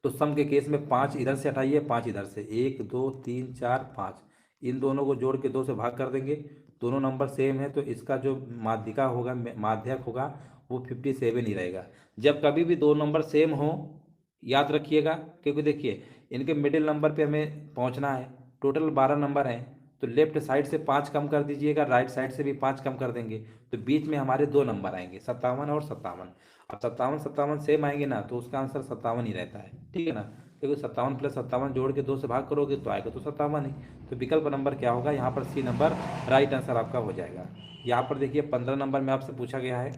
तो सम के केस में 5 इधर से हटाइए, 5 इधर से, 1 2 3 4 5, इन दोनों को जोड़ के 2 से भाग कर देंगे। दोनों नंबर सेम है तो इसका जो माध्यिका होगा, माध्यक होगा, वो 57 ही रहेगा। जब कभी भी दो नंबर सेम हो, याद रखिएगा, क्योंकि देखिए इनके मिडिल नंबर पे हमें पहुंचना है। टोटल 12 नंबर हैं, तो लेफ्ट साइड से 5 कम कर दीजिएगा, राइट साइड से भी 5 कम कर देंगे, तो बीच में हमारे दो नंबर आएंगे, 57 और 57। अब 57 57 सेम आएंगे ना, तो उसका आंसर 57 ही रहता है। ठीक है ना, क्योंकि 57 प्लस 57 जोड़ के 2 से भाग करोगे तो आएगा तो 57 ही। तो विकल्प नंबर क्या होगा? यहाँ पर सी नंबर राइट आंसर आपका हो जाएगा। यहाँ पर देखिए 15 नंबर में आपसे पूछा गया है,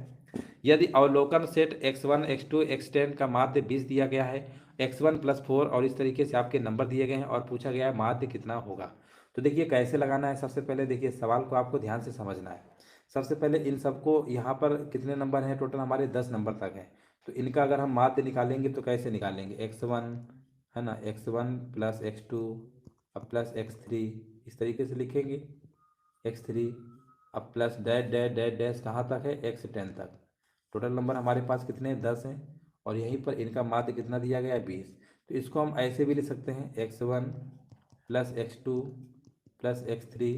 यदि अवलोकन सेट x1 x2 x10 का माध्य 20 दिया गया है, x1 प्लस 4 और इस तरीके से आपके नंबर दिए गए हैं और पूछा गया है माध्य कितना होगा। तो देखिए कैसे लगाना है। सबसे पहले देखिए सवाल को आपको ध्यान से समझना है। सबसे पहले इन सबको, यहाँ पर कितने नंबर हैं? टोटल हमारे 10 नंबर तक हैं। तो इनका अगर हम माध्य निकालेंगे तो कैसे निकालेंगे? x1 है ना, x1 प्लस x2 अब प्लस x3, इस तरीके से लिखेंगे। x3 अब plus dash dash dash dash कहाँ तक है? x10 तक। टोटल नंबर हमारे पास कितने हैं? 10 हैं। और यहीं पर इनका माध्य कितना दिया गया है? 20। तो इसको हम ऐसे भी लिख सकते हैं, x1 plus x2 plus x3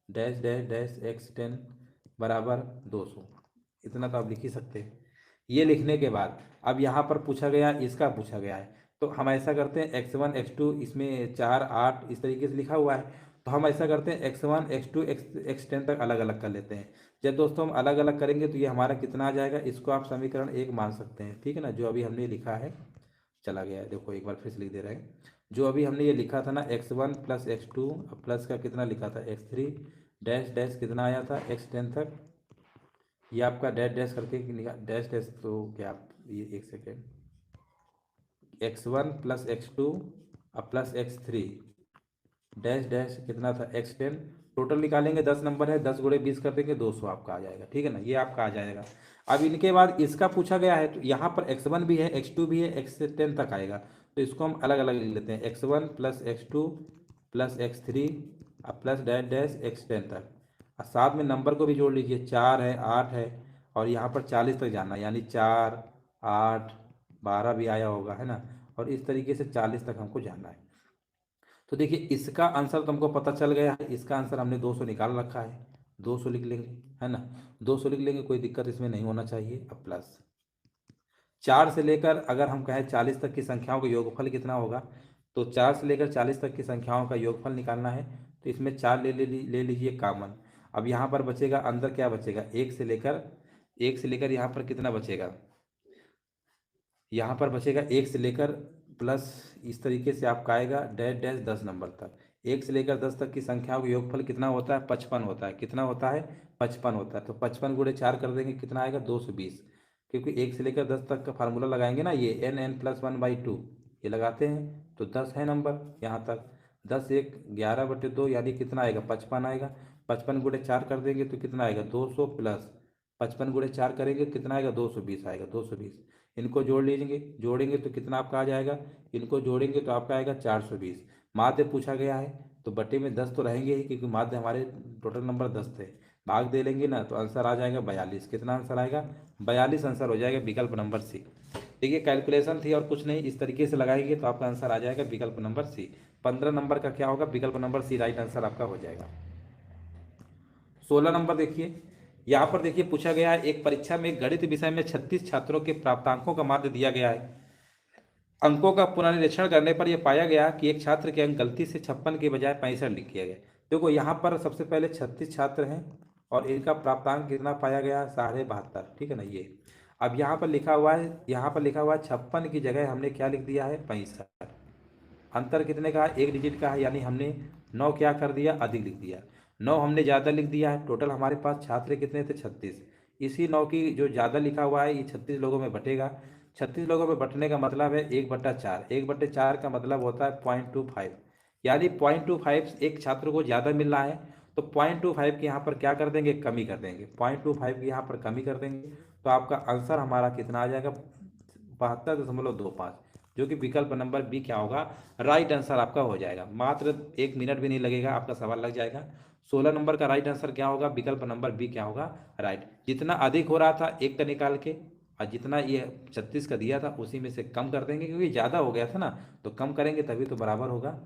dash dash dash x10 बराबर 200। इतना तो आप लिख ही सकते हैं। ये लिखने के बाद अब यहाँ पर पूछा गया, इसका पूछा गया है, तो हम ऐसा करते हैं x1 x2, इसमें 4 8 इस तरीके से लिखा हुआ है, तो हम ऐसा करते हैं x1 x2 x10 तक अलग अलग कर लेते हैं। जब दोस्तों हम अलग अलग करेंगे तो ये हमारा कितना आ जाएगा? इसको आप समीकरण 1 मान सकते हैं। ठीक है ना, जो अभी हमने लिखा है, चला गया है, देखो एक बार फिर से लिख दे रहे हैं। जो अभी हमने ये लिखा था ना, x1 प्लस x2 प्लस का कितना लिखा था? x3 डैश डैश कितना आया था? x10 तक। ये आपका डैश डैश करके डैश डैश, तो क्या ये एक सेकेंड, x1 प्लस x2 अब प्लस x3 डैश डैश कितना था? x10। टोटल निकालेंगे, 10 नंबर है, 10 गुणे 20 कर देंगे, 200 आपका आ जाएगा। ठीक है ना, ये आपका आ जाएगा। अब इनके बाद इसका पूछा गया है, तो यहाँ पर x1 भी है, x2 भी है, x10 तक आएगा, तो इसको हम अलग अलग लिख लेते हैं। x1 plus x2 plus x3 अब प्लस डैश डैश x10 तक। और साथ में नंबर को भी जोड़ लीजिए, 4 है, 8 है, और यहाँ पर 40 तक जाना है, यानी 4, 8, 12 भी आया होगा, है ना। और इस तरीके से 40 तक हमको जाना है। तो देखिए इसका आंसर तुमको पता चल गया है, इसका आंसर हमने 200 निकाल रखा है, 200 लिख लेंगे, है ना। 200 लिख लेंगे, कोई दिक्कत इसमें नहीं होना चाहिए। अब प्लस 4 से लेकर अगर हम कहें 40 तक की संख्याओं का योगफल कितना होगा, तो 4 से लेकर 40 तक की संख्याओं का योगफल निकालना है। तो इसमें 4 ले लीजिए कॉमन। अब यहाँ पर बचेगा, अंदर क्या बचेगा, 1 से लेकर यहाँ पर कितना बचेगा, यहाँ पर बचेगा 1 से लेकर प्लस, इस तरीके से आपका आएगा डैश डैश 10 नंबर तक। 1 से लेकर 10 तक की संख्याओं का योगफल कितना होता है, 55 होता है। कितना होता है, 55 होता है। तो 55 × 4 कर देंगे, कितना आएगा, 220। क्योंकि 1 से लेकर 10 तक का फार्मूला लगाएंगे ना, ये n+1/2 ये लगाते हैं, तो 10 है नंबर यहाँ तक। 10 1 11/2 यानी कितना आएगा, 55 आएगा। 55 × 4 कर देंगे तो कितना आएगा, 200 प्लस 55 × 4 करेंगे कितना आएगा, 220 आएगा, 220। इनको जोड़ेंगे तो कितना आपका आ जाएगा, इनको जोड़ेंगे तो आपका आएगा 420। माध्य पूछा गया है तो बटे में 10 तो रहेंगे ही, क्योंकि माध्य हमारे टोटल नंबर 10 थे। भाग दे लेंगे ना तो आंसर आ जाएगा 42। कितना आंसर आएगा, 42 आंसर हो जाएगा विकल्प नंबर सी। देखिए कैलकुलेशन थी और कुछ नहीं, इस तरीके से लगाएंगे तो आपका आंसर आ जाएगा विकल्प नंबर सी। 15 नंबर का क्या होगा, विकल्प नंबर सी राइट आंसर आपका हो जाएगा। 16 नंबर देखिए, यहाँ पर देखिए पूछा गया है, एक परीक्षा में गणित विषय में 36 छात्रों के प्राप्तांकों का माध्य दिया गया है। अंकों का पुनरीक्षण करने पर यह पाया गया कि एक छात्र के अंक गलती से 56 के बजाय 65 लिख किया गया। देखो यहाँ पर सबसे पहले 36 छात्र हैं और इनका प्राप्तांक कितना पाया गया, 72.5, ठीक है ना। ये अब यहाँ पर लिखा हुआ है, 56 की जगह हमने क्या लिख दिया है, 65। अंतर कितने का है, 1 डिजिट का है, यानी हमने 9 क्या कर दिया, अधिक लिख दिया। 9 हमने ज़्यादा लिख दिया है। टोटल हमारे पास छात्र कितने थे, 36। इसी 9 की जो ज़्यादा लिखा हुआ है ये 36 लोगों में बटेगा। 36 लोगों में बटने का मतलब है 1/4। 1/4 का मतलब होता है 0.25, यानी 0.25 एक छात्र को ज़्यादा मिल रहा है। तो 0.25 की यहाँ पर क्या कर देंगे, कमी कर देंगे। 0.25 की यहाँ पर कमी कर देंगे तो आपका आंसर हमारा कितना आ जाएगा, 72.25, जो कि विकल्प नंबर बी क्या होगा, राइट आंसर आपका हो जाएगा। मात्र 1 मिनट भी नहीं लगेगा, आपका सवाल लग जाएगा। 16 नंबर का राइट आंसर क्या होगा, विकल्प नंबर बी क्या होगा, राइट। जितना अधिक हो रहा था 1 का निकाल के, और जितना ये 36 का दिया था उसी में से कम कर देंगे, क्योंकि ज़्यादा हो गया था ना, तो कम करेंगे तभी तो बराबर होगा।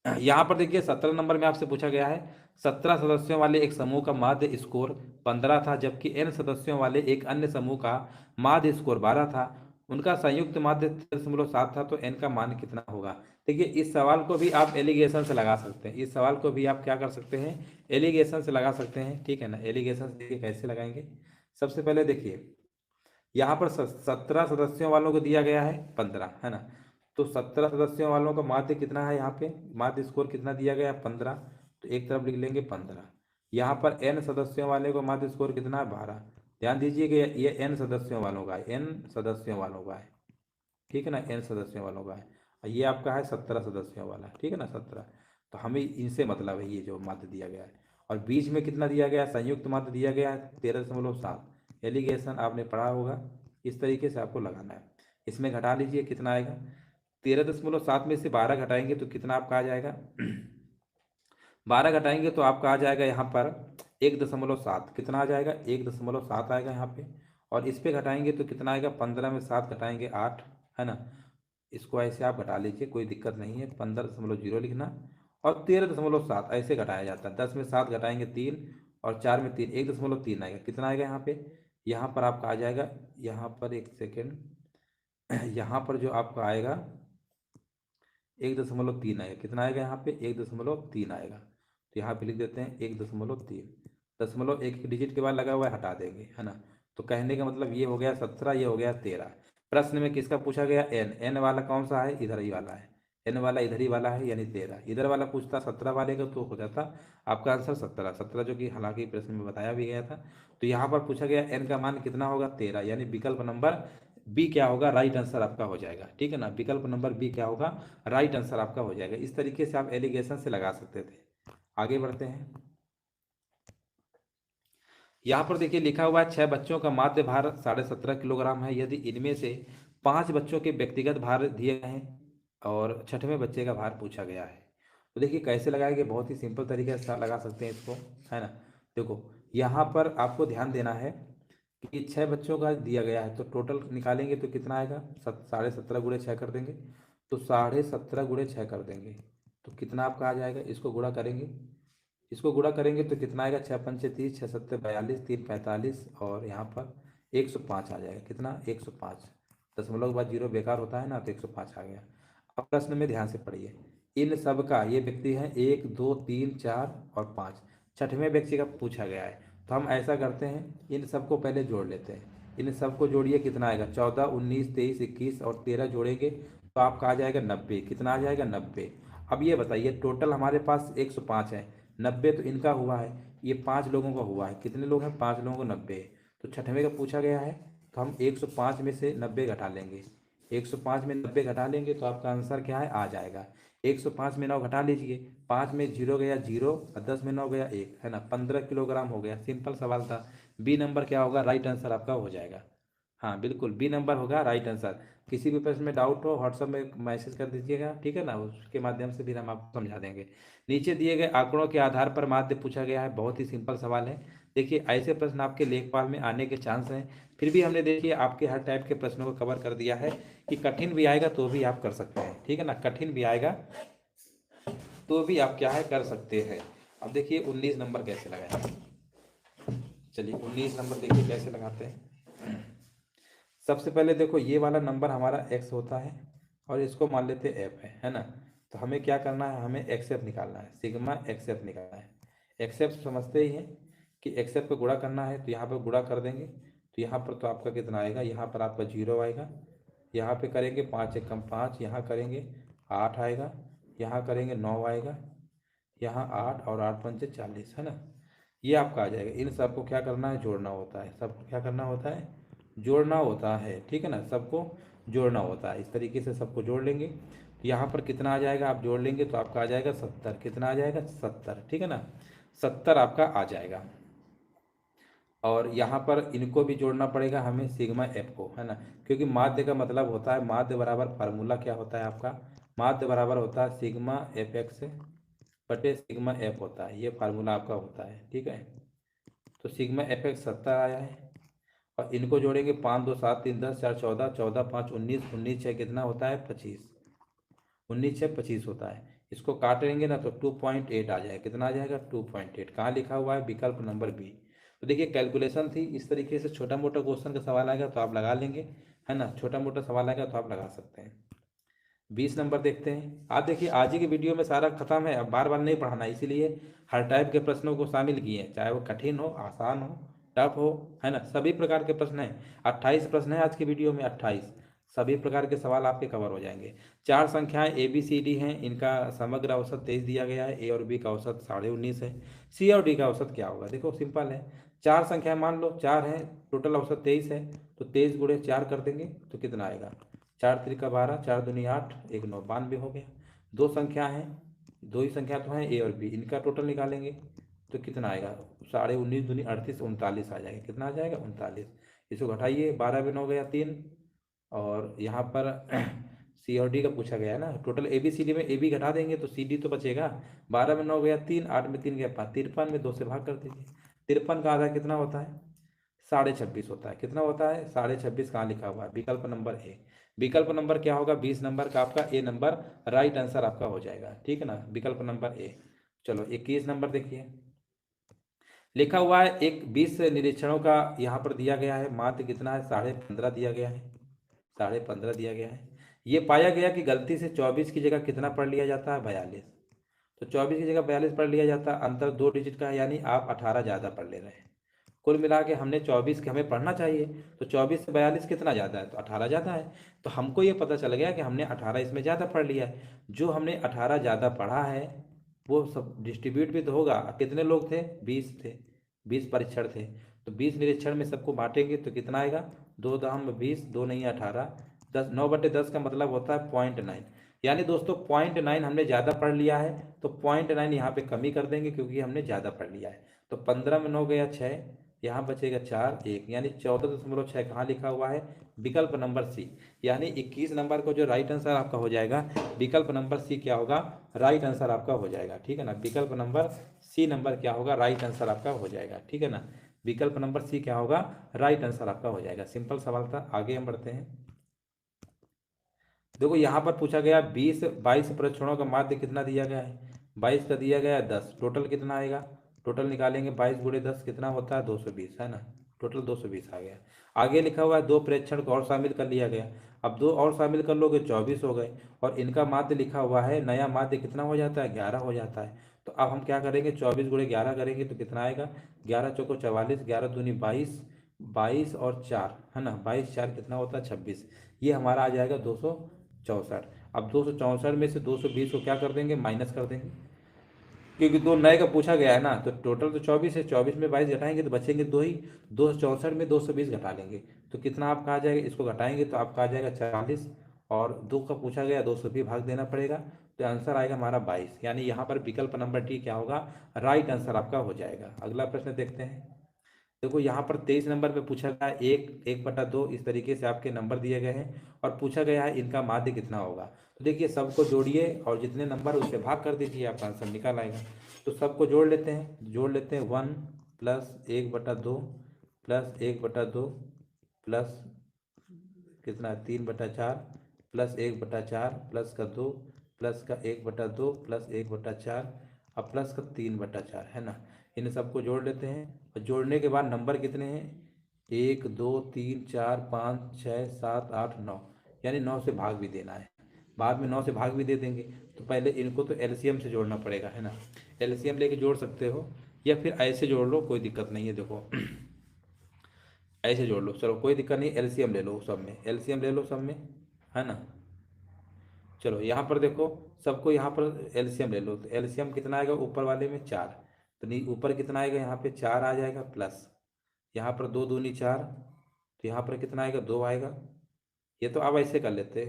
यहाँ पर देखिए 17 नंबर में आपसे पूछा गया है, 17 सदस्यों वाले एक समूह का माध्य स्कोर 15 था, जबकि n सदस्यों वाले एक अन्य समूह का माध्य स्कोर 12 था। उनका संयुक्त माध्य 13.7 था, तो n का मान कितना होगा। देखिए इस सवाल को भी आप एलिगेशन से लगा सकते हैं, इस सवाल को भी आप क्या कर सकते हैं, एलिगेशन से लगा सकते हैं, ठीक है ना। एलिगेशन से देखिए कैसे लगाएंगे। सबसे पहले देखिए यहाँ पर 17 सदस्यों वालों को दिया गया है 15, है ना। तो 17 सदस्यों वालों का माध्य कितना है, यहाँ पे माध्य स्कोर कितना दिया गया है, 15। तो एक तरफ लिख लेंगे 15। यहाँ पर n सदस्यों वाले को माध्य स्कोर कितना है, 12। ध्यान दीजिए कि ये n सदस्यों वालों का है, n सदस्यों वालों का है, ठीक है ना, n सदस्यों वालों का है। और ये आपका है 17 सदस्यों वाला, ठीक है ना, 17। तो हमें इनसे मतलब है ये जो माध्य दिया गया है। और बीच में कितना दिया गया है, संयुक्त माध्य दिया गया है 13.7। एलिगेशन आपने पढ़ा होगा, इस तरीके से आपको लगाना है। इसमें घटा लीजिए कितना आएगा, 13.7 में से 12 घटाएंगे तो कितना आपका आ जाएगा 12 घटाएंगे तो आपका आ जाएगा यहाँ पर 1.7। कितना आ जाएगा, 1.7 आएगा यहाँ पे। और इस पे घटाएंगे तो कितना आएगा, 15 में 7 घटाएंगे 8, है ना। इसको ऐसे आप घटा लीजिए, कोई दिक्कत नहीं है, 15.0 लिखना। और 13.7 ऐसे घटाया जाता है। 10 में 7 घटाएंगे 3, और 4 में 3, 1.3 आएगा। कितना आएगा यहाँ पे, यहाँ पर आपका आ जाएगा, यहाँ पर एक सेकेंड, यहाँ पर जो आपका आएगा 1.3 आएगा। कितना आएगा यहाँ पे, 1.3 आएगा। तो यहाँ पे लिख देते हैं 1.3। दशमलव एक डिजिट के बाद लगा हुआ है, हटा देंगे, है ना। तो कहने का मतलब ये हो गया 17, ये हो गया 13। प्रश्न में किसका पूछा गया, n वाला कौन सा है, इधर ही वाला है, n वाला इधर ही वाला है, यानी 13। इधर वाला पूछता 17 वाले का तो हो जाता आपका आंसर 17, जो कि हालांकि प्रश्न में बताया भी गया था। तो यहाँ पर पूछा गया n का मान कितना होगा, 13, यानी विकल्प नंबर बी क्या होगा, राइट आंसर आपका हो जाएगा, ठीक है ना। विकल्प नंबर बी क्या होगा, राइट आंसर आपका हो जाएगा। इस तरीके से आप एलिगेशन से लगा सकते थे। आगे बढ़ते हैं। यहाँ पर देखिए लिखा हुआ है 6 बच्चों का माध्य भार 17.5 किलोग्राम है, यदि इनमें से 5 बच्चों के व्यक्तिगत भार दिए गए हैं और छठवें बच्चे का भार पूछा गया है। तो देखिए कैसे लगाएंगे, बहुत ही सिंपल तरीके से लगा सकते हैं इसको, है ना। देखो यहाँ पर आपको ध्यान देना है कि 6 बच्चों का दिया गया है, तो टोटल निकालेंगे तो कितना आएगा, 17.5 गुणे 6 कर देंगे, तो 17.5 गुणे 6 कर देंगे तो कितना आपका आ जाएगा। इसको गुणा करेंगे, इसको गुणा करेंगे तो कितना आएगा, 6×5 = 30, 6×7 = 42, 3×45 और यहाँ पर 105 आ जाएगा। कितना, 105। दशमलव के बाद जीरो बेकार होता है ना, तो 105 आ गया। अब प्रश्न में ध्यान से पढ़िए, इन सब का, ये व्यक्ति हैं 1 2 3 4 और 5, छठवें व्यक्ति का पूछा गया है। तो हम ऐसा करते हैं, इन सबको पहले जोड़ लेते हैं। इन सबको जोड़िए, कितना आएगा, 14 19 23 21 और 13 जोड़ेंगे तो आपका आ जाएगा 90। कितना आ जाएगा, 90। अब ये बताइए, टोटल हमारे पास 105 है, 90 तो इनका हुआ है, ये 5 लोगों का हुआ है। कितने लोग हैं, 5 लोगों को 90 है। तो छठवें का पूछा गया है, तो हम 105 में से 90 घटा लेंगे। 105 में 90 घटा लेंगे तो आपका आंसर क्या है, आ जाएगा। 105 में 9 घटा लीजिए, 5 में 0 गया 0 और 10 में 9 गया 1, है ना, 15 किलोग्राम हो गया। सिंपल सवाल था। बी नंबर क्या होगा, राइट आंसर आपका हो जाएगा। हाँ बिल्कुल, बी नंबर होगा राइट आंसर। किसी भी प्रश्न में डाउट हो व्हाट्सएप में मैसेज कर दीजिएगा, ठीक है ना, उसके माध्यम से भी हम आपको समझा देंगे। नीचे दिए गए आंकड़ों के आधार पर माध्य पूछा गया है, बहुत ही सिंपल सवाल है। देखिए ऐसे प्रश्न आपके लेखपाल में आने के चांस हैं, फिर भी हमने देखिए आपके हर टाइप के प्रश्नों को कवर कर दिया है कि कठिन भी आएगा तो भी आप कर सकते हैं, ठीक है ना, कठिन भी आएगा तो भी आप क्या है, कर सकते हैं। अब देखिए 19 नंबर कैसे लगाएं, चलिए 19 नंबर देखिए कैसे लगाते हैं। सबसे पहले देखो, ये वाला नंबर हमारा एक्स होता है और इसको मान लेते एफ है ना। तो हमें क्या करना है, हमें एक्स एफ निकालना है, सिग्मा एक्स एफ निकालना है। एक्स एफ समझते ही हैं कि एक्स एफ को गुणा करना है, तो यहाँ पर गुणा कर देंगे तो यहाँ पर तो आपका कितना आएगा, यहाँ पर आपका 0 आएगा, यहाँ पे करेंगे 5 × 5, यहाँ करेंगे 8 आएगा, यहाँ करेंगे 9 आएगा, यहाँ 8 और 8×5 = 40, है ना। ये आपका आ जाएगा। इन सबको क्या करना है, जोड़ना होता है, सबको क्या करना होता है, जोड़ना होता है, ठीक है ना, सबको जोड़ना होता है। इस तरीके से सबको जोड़ लेंगे तो यहाँ पर कितना आ जाएगा, आप जोड़ लेंगे तो आपका आ जाएगा 70। कितना आ जाएगा, 70, ठीक है ना, 70 आपका आ जाएगा। और यहाँ पर इनको भी जोड़ना पड़ेगा हमें, सिग्मा एफ को, है ना, क्योंकि माध्य का मतलब होता है, माध्य बराबर फार्मूला क्या होता है आपका, माध्य बराबर होता है सिग्मा एफ एक्स बटे सिग्मा एफ होता है, ये फार्मूला आपका होता है, ठीक है। तो सिग्मा एफ एक्स 70 आया है और इनको जोड़ेंगे, 5 2 7 3 10 4 14, 14 5 19, 19 6 कितना होता है, 25, 19 6 25 होता है। इसको काटेंगे ना तो 2.8 आ जाएगा। कितना आ जाएगा, 2.8। कहाँ लिखा हुआ है, विकल्प नंबर बी। तो देखिए कैलकुलेशन थी, इस तरीके से छोटा मोटा क्वेश्चन का सवाल आएगा तो आप लगा लेंगे, है ना, छोटा मोटा सवाल आएगा तो आप लगा सकते हैं। 20 नंबर देखते हैं। आप देखिए आज ही की वीडियो में सारा खत्म है, अब बार बार नहीं पढ़ाना, इसीलिए हर टाइप के प्रश्नों को शामिल किए हैं, चाहे वो कठिन हो, आसान हो, टफ हो, है ना, सभी प्रकार के प्रश्न हैं। 28 प्रश्न है आज की वीडियो में, 28, सभी प्रकार के सवाल आपके कवर हो जाएंगे। 4 संख्याएं ए बी सी डी हैं, इनका समग्र औसत 23 दिया गया है, ए और बी का औसत 19.5 है, सी और डी का औसत क्या होगा, देखो सिंपल है। 4 संख्याएं मान लो, 4 है, टोटल औसत 23 है, तो 23 गुणे 4 कर देंगे तो कितना आएगा, 4 3 12, 4 दूनी 8, 1 9 92 हो गया। 2 संख्या है, 2 ही संख्या तो है ए और बी, इनका टोटल निकालेंगे तो कितना आएगा, 19.5 दूनी 38, 39 आ जाएगा। कितना आ जाएगा, 39। इसको घटाइए, 12 में 9 गया 3, और यहाँ पर सी और डी का पूछा गया है ना, total A B C D में ए बी घटा देंगे तो सी डी तो बचेगा। 12 में 9 गया 3, 8 में 3 गया 5, 53 में 2 से भाग कर दीजिए। 53 का आधा कितना होता है, 26.5 होता है। कितना होता है, 26.5, कहाँ लिखा हुआ है, विकल्प नंबर ए। विकल्प नंबर क्या होगा, 20 नंबर का आपका ए नंबर राइट आंसर आपका हो जाएगा, ठीक है ना, विकल्प नंबर ए। चलो 21 नंबर देखिए, लिखा हुआ है एक 20 निरीक्षणों का यहाँ पर दिया गया है, माध्य कितना है, 15.5 दिया गया है, 15.5 दिया गया है। ये पाया गया कि गलती से 24 की जगह कितना पढ़ लिया जाता है, 42। तो 24 की जगह 42 पढ़ लिया जाता है, अंतर 2 डिजिट का है, यानी आप 18 ज़्यादा पढ़ ले रहे हैं। कुल मिला के हमने 24 के हमें पढ़ना चाहिए, तो 24 से 42 कितना ज़्यादा है, तो 18 ज़्यादा है। तो हमको ये पता चल गया कि हमने 18 इसमें ज़्यादा पढ़ लिया है। जो हमने 18 ज़्यादा पढ़ा है वो सब डिस्ट्रीब्यूट भी तो होगा। कितने लोग थे, 20 थे, 20 परीक्षण थे, तो 20 निरीक्षण में सबको बांटेंगे तो कितना आएगा, 2 दाम 20, 2 नहीं 18, 10, 9/10 का मतलब होता है 0.9। यानी दोस्तों 0.9 हमने ज़्यादा पढ़ लिया है, तो 0.9 यहाँ पे कमी कर देंगे क्योंकि हमने ज़्यादा पढ़ लिया है। तो 15 में 9 गया 6, यहाँ बचेगा 4 1, यानी 14.6 कहाँ लिखा हुआ है, विकल्प नंबर सी। यानी 21 नंबर को जो राइट आंसर आपका हो जाएगा, विकल्प नंबर सी क्या होगा, राइट आंसर आपका हो जाएगा, ठीक है ना, विकल्प नंबर सी नंबर क्या होगा, राइट आंसर आपका हो जाएगा। ठीक है ना, विकल्प नंबर सी क्या होगा, राइट आंसर आपका हो जाएगा। सिंपल सवाल था। आगे हम बढ़ते हैं। देखो यहाँ पर पूछा गया 22 परीक्षणों का माध्य कितना दिया गया है, 22 का दिया गया है 10, टोटल कितना आएगा, टोटल निकालेंगे 22 गुणे 10 कितना होता है 220, है ना, टोटल 220 आ गया। आगे लिखा हुआ है 2 प्रेक्षण को और शामिल कर लिया गया। अब 2 और शामिल कर लोगे 24 हो गए, और इनका माध्य लिखा हुआ है, नया माध्य कितना हो जाता है 11 हो जाता है। तो अब हम क्या करेंगे, 24 गुणे 11 करेंगे तो कितना आएगा, 11 चौको 44, 11 दूनी 22, 22 और 4 है ना, 22 4 कितना होता है 26, ये हमारा आ जाएगा 264। अब 264 में से 220 को क्या कर देंगे, माइनस कर देंगे, क्योंकि दो नए का पूछा गया है ना, तो टोटल तो 24 है, 24 में 22 घटाएंगे तो बचेंगे दो ही, 264 में 220 घटा लेंगे तो कितना आपका आ जाएगा, इसको घटाएंगे तो आपका आ जाएगा 44, और दो का पूछा गया 200 भी भाग देना पड़ेगा, तो आंसर आएगा हमारा 22। यानी यहाँ पर विकल्प नंबर डी क्या होगा, राइट आंसर आपका हो जाएगा। अगला प्रश्न देखते हैं। देखो यहाँ पर 23 नंबर पे पूछा गया है 1/2, इस तरीके से आपके नंबर दिए गए हैं और पूछा गया है इनका माध्य कितना होगा। तो देखिए सबको जोड़िए और जितने नंबर उससे भाग कर दीजिए, आपका आंसर निकल आएगा। तो सबको जोड़ लेते हैं 1 + 1/2 + 1/2 प्लस कितना 3/4 प्लस 1/4 प्लस का 2 प्लस का 1/2 प्लस 1/4 और प्लस का 3/4, है ना। इन सबको जोड़ लेते हैं और जोड़ने के बाद नंबर कितने हैं, 1 2 3 4 5 6 7 8 9, यानी 9 से भाग भी देना है, बाद में 9 से भाग भी दे देंगे। तो पहले इनको तो एलसीएम से जोड़ना पड़ेगा, है ना। एलसीएम लेके जोड़ सकते हो या फिर ऐसे जोड़ लो, कोई दिक्कत नहीं है। देखो ऐसे जोड़ लो, चलो कोई दिक्कत नहीं, एलसीएम ले लो सब में, एलसीएम ले लो सब में, है ना। चलो यहाँ पर देखो, सबको यहाँ पर एलसीएम ले लो, तो एलसीएम कितना आएगा, ऊपर वाले में 4, तो नहीं ऊपर कितना आएगा, यहाँ पे 4 आ जाएगा, प्लस यहाँ पर 2 दूनी 4, तो यहाँ पर कितना आएगा 2 आएगा। ये तो आप ऐसे कर लेते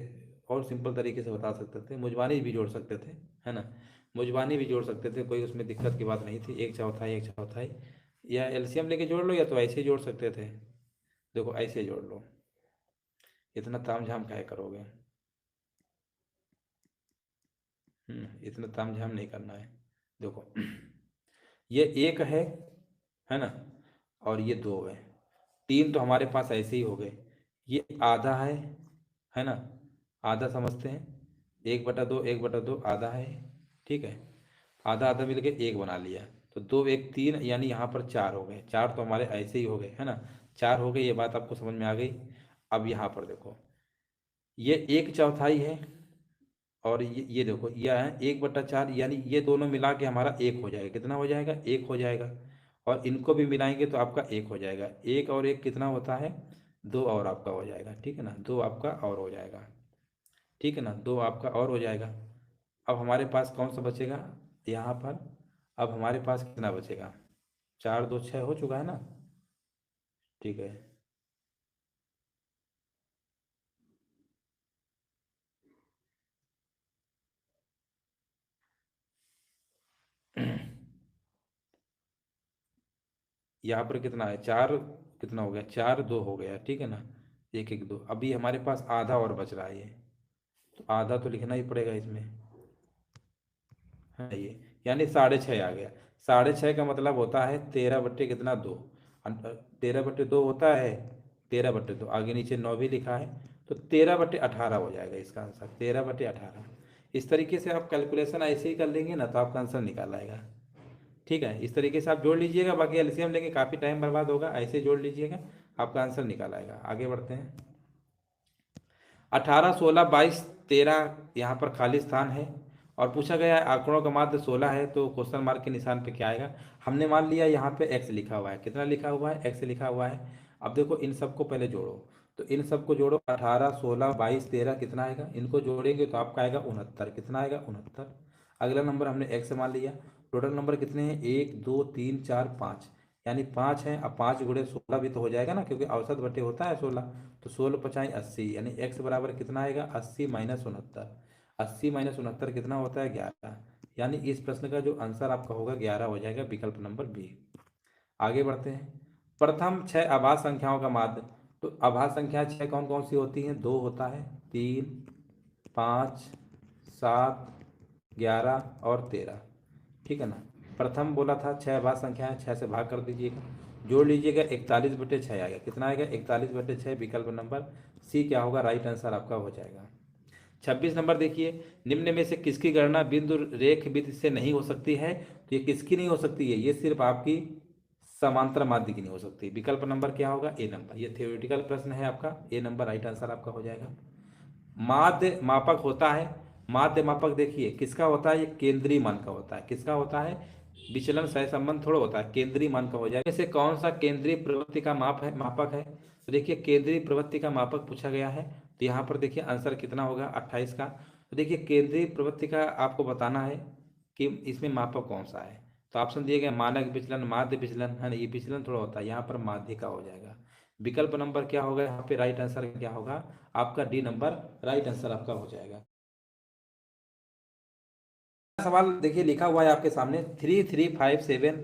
और सिंपल तरीके से बता सकते थे, मुजबानी भी जोड़ सकते थे, है ना, मुजबानी भी जोड़ सकते थे, कोई उसमें दिक्कत की बात नहीं थी। एक चौथाई एक चौथाई, या एलसीएम लेके जोड़ लो या तो ऐसे ही जोड़ सकते थे। देखो ऐसे जोड़ लो, इतना तामझाम काहे करोगे, इतना तामझाम नहीं करना है। देखो ये एक है ना, और ये दो है, तीन तो हमारे पास ऐसे ही हो गए, ये आधा है ना, आधा समझते हैं, 1/2 1/2 आधा है, ठीक है, आधा आधा मिलके एक बना लिया, तो 2 1 3, यानी यहाँ पर 4 हो गए, 4 तो हमारे ऐसे ही हो गए, है ना, 4 हो गए, ये बात आपको समझ में आ गई। अब यहाँ पर देखो ये एक चौथाई है, और ये देखो यह है 1/4, यानी ये दोनों मिला के हमारा एक हो जाएगा, कितना हो जाएगा, एक हो जाएगा, और इनको भी मिलाएंगे तो आपका एक हो जाएगा, एक और एक कितना होता है, दो और आपका हो जाएगा, ठीक है ना, दो आपका और हो जाएगा, ठीक है ना, दो आपका और हो जाएगा। अब हमारे पास कौन सा बचेगा यहाँ पर, अब हमारे पास कितना बचेगा, 4 2 6 हो चुका है ना, ठीक है। यहाँ पर कितना है, 4 कितना हो गया, 4 2 हो गया, ठीक है ना, 1 1 2, अभी हमारे पास आधा और बच रहा है ये, तो आधा तो लिखना ही पड़ेगा इसमें, है ये, यानी 6.5 आ गया। 6.5 का मतलब होता है 13 बट्टे कितना 2, 13/2 होता है, 13/2 आगे नीचे 9 भी लिखा है, तो 13/18 हो जाएगा इसका आंसर, 13/18। इस तरीके से आप कैलकुलेशन ऐसे ही कर लेंगे ना तो आपका आंसर निकाल आएगा, ठीक है। इस तरीके से आप जोड़ लीजिएगा, बाकी एलसीएम लेंगे काफ़ी टाइम बर्बाद होगा, ऐसे जोड़ लीजिएगा, आपका आंसर निकाल आएगा। आगे बढ़ते हैं। 18 16 22 13 यहाँ पर खाली स्थान है, और पूछा गया है आंकड़ों का माध्य 16 है, तो क्वेश्चन मार्क के निशान पे क्या आएगा। हमने मान लिया यहाँ पे एक्स लिखा हुआ है, कितना लिखा हुआ है, एक्स लिखा हुआ है। अब देखो इन सबको पहले जोड़ो, तो इन सबको जोड़ो, 18 16 22 13 कितना आएगा, इनको जोड़ेंगे तो आपका आएगा 69, कितना आएगा 69। अगला नंबर हमने एक्स मान लिया, टोटल नंबर कितने हैं 1 2 3 4 5, यानी 5 है। अब 5 गुणे 16 भी तो हो जाएगा ना, क्योंकि औसत बटे होता है 16, तो 16 पचाई 80, यानी x बराबर कितना आएगा 80 माइनस 69, 80 माइनस 69 कितना होता है 11, यानी इस प्रश्न का जो आंसर आपका होगा 11 हो जाएगा, विकल्प नंबर बी। आगे बढ़ते हैं। प्रथम 6 आभाज्य संख्याओं का माध्य, तो आभाज्य संख्या 6 कौन कौन सी होती हैं, 2 होता है, 3 5 7 11 और 13, ठीक है ना। प्रथम बोला था 6 अभाज्य संख्या है, 6 से भाग कर दीजिएगा, जोड़ लीजिएगा, 41/6 आएगा। कितना आएगा? 41/6। विकल्प नंबर सी क्या होगा? राइट आंसर आपका हो जाएगा। 26 नंबर देखिए, निम्न में से किसकी गणना बिंदु रेख वृत्त से नहीं हो सकती है? तो ये किसकी नहीं हो सकती है? ये सिर्फ आपकी समांतर माध्य की नहीं हो सकती। विकल्प नंबर क्या होगा? ए नंबर। ये थ्योरेटिकल प्रश्न है आपका, ए नंबर राइट आंसर आपका हो जाएगा। माध्य मापक होता है, माध्य मापक देखिए किसका होता है? ये केंद्रीय मान का होता है। किसका होता है? विचलन सहसंबंध थोड़ा होता है, केंद्रीय मान का हो जाएगा। इसे कौन सा केंद्रीय प्रवृत्ति का मापक है? तो देखिए केंद्रीय प्रवृत्ति का मापक पूछा गया है, तो यहाँ पर देखिए आंसर कितना होगा? 28 का। तो देखिए केंद्रीय प्रवृत्ति का आपको बताना है कि इसमें मापक कौन सा है। तो ऑप्शन दिए गए मानक विचलन, माध्य विचलन है ना, ये विचलन थोड़ा होता है, यहाँ पर माध्य का हो जाएगा। विकल्प नंबर क्या होगा यहाँ पे? राइट आंसर क्या होगा आपका? डी नंबर राइट आंसर आपका हो जाएगा। सवाल देखिए लिखा हुआ है आपके सामने, 3 3 5 7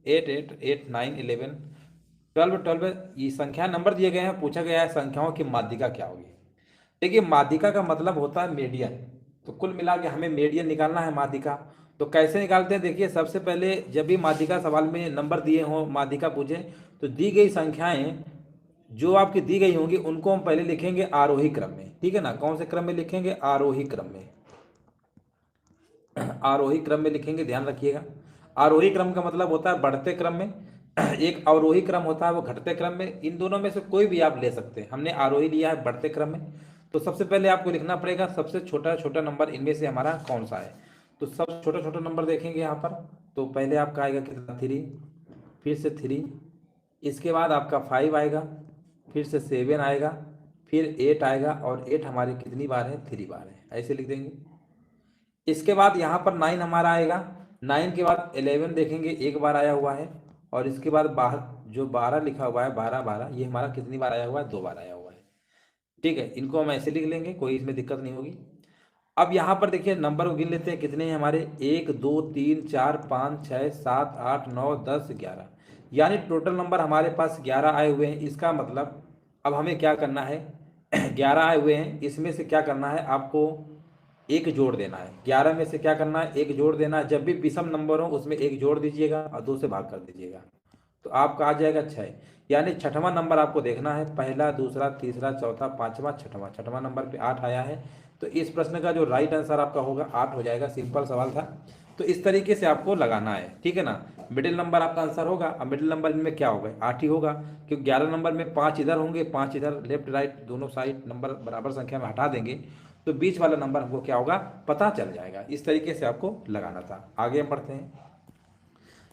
8 8 8 9 11 12 12 ये संख्या नंबर दिए गए हैं। पूछा गया है संख्याओं की माध्यिका क्या होगी। देखिए माध्यिका का मतलब होता है मीडियन, तो कुल मिला के हमें मीडियन निकालना है माध्यिका। तो कैसे निकालते हैं? देखिए सबसे पहले जब भी माध्यिका सवाल में नंबर दिए हों, माध्यिका पूछे, तो दी गई संख्याएं जो आपकी दी गई होंगी उनको हम पहले लिखेंगे आरोही क्रम में। ठीक है ना? कौन से क्रम में लिखेंगे? आरोही क्रम में। आरोही क्रम में लिखेंगे, ध्यान रखिएगा। आरोही क्रम का मतलब होता है बढ़ते क्रम में, एक अवरोही क्रम होता है वो घटते क्रम में। इन दोनों में से कोई भी आप ले सकते हैं। हमने आरोही लिया है बढ़ते क्रम में, तो सबसे पहले आपको लिखना पड़ेगा सबसे छोटा छोटा नंबर इनमें से हमारा कौन सा है। तो सब छोटा छोटा नंबर देखेंगे यहाँ पर, तो पहले आपका आएगा कितना? 3, फिर से 3, इसके बाद आपका 5 आएगा, फिर से 7 आएगा, फिर 8 आएगा, और 8 हमारे कितनी बार है? 3 बार है, ऐसे लिख देंगे। इसके बाद यहाँ पर 9 हमारा आएगा, 9 के बाद 11 देखेंगे, एक बार आया हुआ है, और इसके बाद बाहर जो 12 लिखा हुआ है, 12 12 ये हमारा कितनी बार आया हुआ है? 2 बार आया हुआ है। ठीक है, इनको हम ऐसे लिख लेंगे, कोई इसमें दिक्कत नहीं होगी। अब यहाँ पर देखिए नंबर को गिन लेते हैं, कितने हैं हमारे? 1 2 3 4 5 6 7 8 9 10 11, यानी टोटल नंबर हमारे पास 11 आए हुए हैं। इसका मतलब अब हमें क्या करना है? 11 आए हुए हैं, इसमें से क्या करना है आपको? एक जोड़ देना है। 11 में से क्या करना है? एक जोड़ देना है। जब भी विषम नंबर हो उसमें एक जोड़ दीजिएगा और 2 से भाग कर दीजिएगा, तो आपका आ जाएगा 6। यानी छठवां नंबर आपको देखना है, पहला, दूसरा, तीसरा, चौथा, पांचवा, छठवां। छठवां नंबर पे 8 आया है, तो इस प्रश्न का जो राइट आंसर आपका होगा 8 हो जाएगा। सिंपल सवाल था, तो इस तरीके से आपको लगाना है। ठीक है ना? मिडिल नंबर आपका आंसर होगा। अब मिडिल नंबर में क्या होगा? 8 ही होगा, क्योंकि 11 नंबर में 5 इधर होंगे, 5 इधर, लेफ्ट राइट दोनों साइड नंबर बराबर संख्या में हटा देंगे, तो बीच वाला नंबर हमको क्या होगा? पता चल जाएगा। इस तरीके से आपको लगाना था। आगे हम बढ़ते हैं।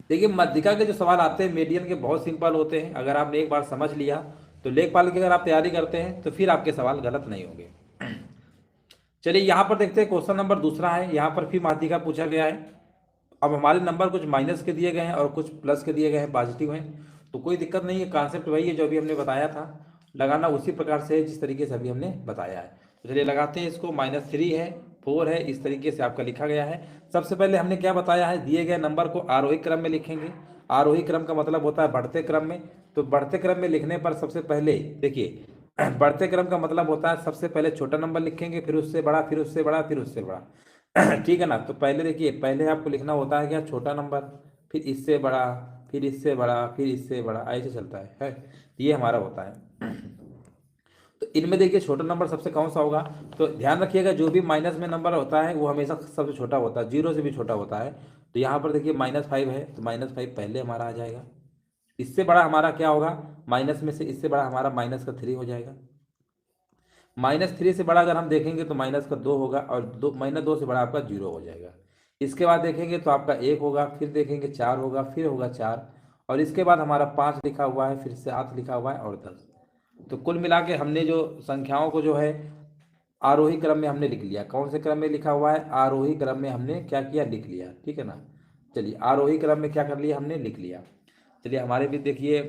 देखिए मध्यिका के जो सवाल आते हैं मीडियन के, बहुत सिंपल होते हैं। अगर आपने एक बार समझ लिया तो लेखपाल की अगर आप तैयारी करते हैं तो फिर आपके सवाल गलत नहीं होंगे। चलिए यहाँ पर देखते हैं, क्वेश्चन नंबर दूसरा है। यहाँ पर फिर माध्यिका पूछा गया है। अब हमारे नंबर कुछ माइनस के दिए गए हैं और कुछ प्लस के दिए गए हैं, पॉजिटिव हैं, तो कोई दिक्कत नहीं है। कॉन्सेप्ट वही है जो अभी हमने बताया था, लगाना उसी प्रकार से है जिस तरीके से अभी हमने बताया है। तो चलिए लगाते हैं इसको। -3 है, 4 है, इस तरीके से आपका लिखा गया है। सबसे पहले हमने क्या बताया है? दिए गए नंबर को आरोही क्रम में लिखेंगे। आरोही क्रम का मतलब होता है बढ़ते क्रम में। तो बढ़ते क्रम में लिखने पर सबसे पहले देखिए, बढ़ते क्रम का मतलब होता है सबसे पहले छोटा नंबर लिखेंगे, फिर उससे बड़ा, फिर उससे बड़ा, फिर उससे बड़ा। ठीक है ना? तो पहले देखिए, पहले आपको लिखना होता है क्या? छोटा नंबर, फिर इससे बड़ा, फिर इससे बड़ा, फिर इससे बड़ा, ऐसे चलता है। ये हमारा होता है। तो इनमें देखिए छोटा नंबर सबसे कौन सा होगा? तो ध्यान रखिएगा, जो भी माइनस में नंबर होता है वो हमेशा सबसे छोटा होता है, 0 से भी छोटा होता है। तो यहाँ पर देखिए -5 है, तो -5 पहले हमारा आ जाएगा। इससे बड़ा हमारा क्या होगा? माइनस में से इससे बड़ा हमारा -3 हो जाएगा। -3 से बड़ा अगर हम देखेंगे तो -2 होगा, और -2 से बड़ा आपका 0 हो जाएगा। इसके बाद देखेंगे तो आपका 1 होगा, फिर देखेंगे 4 होगा, फिर होगा 4, और इसके बाद हमारा 5 लिखा हुआ है, फिर 7 लिखा हुआ है, और 10। तो कुल मिला के हमने जो संख्याओं को जो है आरोही क्रम में हमने लिख लिया। कौन से क्रम में लिखा हुआ है? आरोही क्रम में हमने क्या किया? लिख लिया। ठीक है ना? चलिए आरोही क्रम में क्या कर लिया हमने? लिख लिया। चलिए हमारे भी देखिए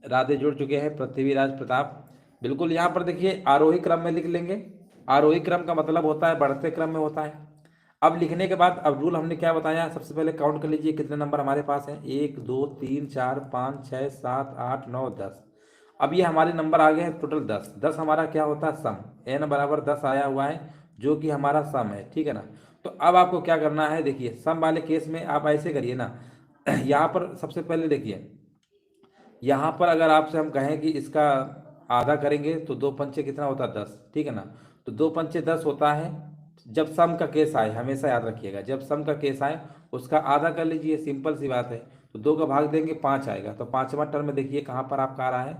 राधे जुड़ चुके हैं, पृथ्वीराज प्रताप। बिल्कुल यहाँ पर देखिए आरोही क्रम में लिख लेंगे। आरोही क्रम का मतलब होता है बढ़ते क्रम में होता है। अब लिखने के बाद अब रूल हमने क्या बताया? सबसे पहले काउंट कर लीजिए कितने नंबर हमारे पास हैं। 1 2 3 4 5 6 7 8 9 10। अब ये हमारे नंबर आ गए हैं टोटल 10। 10 हमारा क्या होता है? सम। n बराबर 10 आया हुआ है, जो कि हमारा सम है। ठीक है ना? तो अब आपको क्या करना है, देखिए सम वाले केस में आप ऐसे करिए ना यहाँ पर सबसे पहले देखिए, यहाँ पर अगर आपसे हम कहें कि इसका आधा करेंगे तो दो पंचे कितना होता है 10, ठीक है ना। तो दो पंचे 10 होता है। जब सम का केस आए, हमेशा याद रखिएगा, जब सम का केस आए उसका आधा कर लीजिए, सिंपल सी बात है। तो दो का भाग देंगे 5 आएगा। तो पांचवा टर्म में देखिए कहाँ पर आपका आ रहा है,